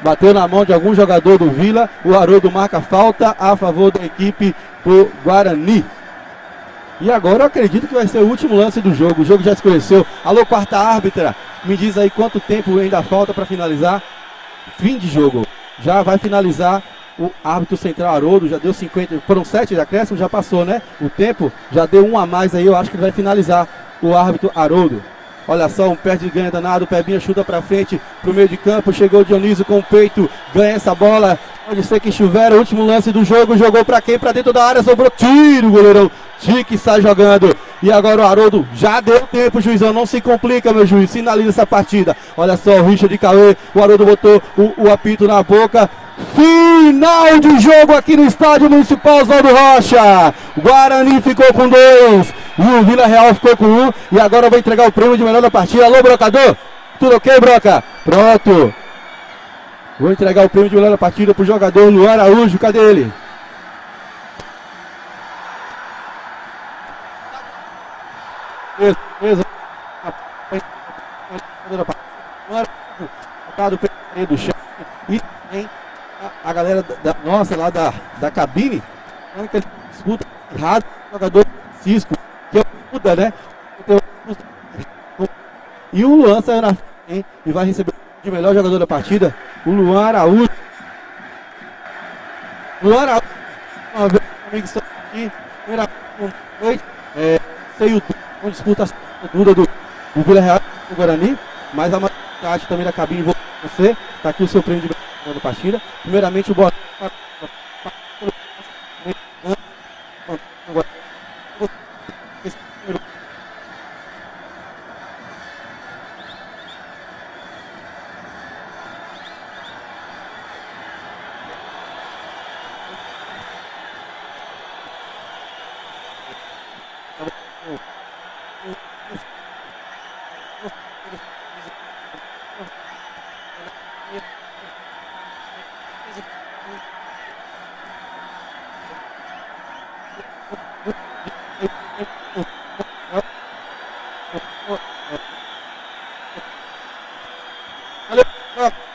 Bateu na mão de algum jogador do Vila, o Haroldo marca falta a favor da equipe do Guarani. E agora eu acredito que vai ser o último lance do jogo, o jogo já escureceu. Alô, quarta árbitra, me diz aí quanto tempo ainda falta para finalizar. Fim de jogo, já vai finalizar o árbitro central Haroldo, já deu 50, foram 7 de acréscimo, já passou, né? O tempo, já deu um a mais aí, eu acho que ele vai finalizar o árbitro Haroldo. Olha só, um pé de ganho danado, o Pebinha chuta pra frente, pro meio de campo, chegou o Dionísio com o peito, ganha essa bola, pode ser que chover, o último lance do jogo, jogou pra quem? Pra dentro da área, sobrou tiro, goleirão, Tique sai jogando, e agora o Haroldo, já deu tempo, juizão, não se complica, meu juiz, finaliza essa partida. Olha só, o Richard de Cauê, o Haroldo botou o apito na boca. Final de jogo aqui no Estádio Municipal Oswaldo Rocha. Guarani ficou com 2 e o Vila Real ficou com 1. E agora eu vou entregar o prêmio de melhor da partida. Alô, brocador? Tudo ok, broca? Pronto. Vou entregar o prêmio de melhor da partida pro jogador Luan Araújo. Cadê ele? Beleza. Do chat. E tem a galera nossa lá da cabine, que ele escuta errado o jogador Francisco, que é o Buda, né? E o Luan saiu na frente e vai receber o melhor jogador da partida, o Luan Araújo. Luan Araújo, uma vez amigo está aqui, primeira noite, sei o disputa a dúvida do Vila Real do Guarani, mas a maioria também da cabine, vou com você, tá aqui o seu prêmio de da partida. Primeiramente o bola Valeu.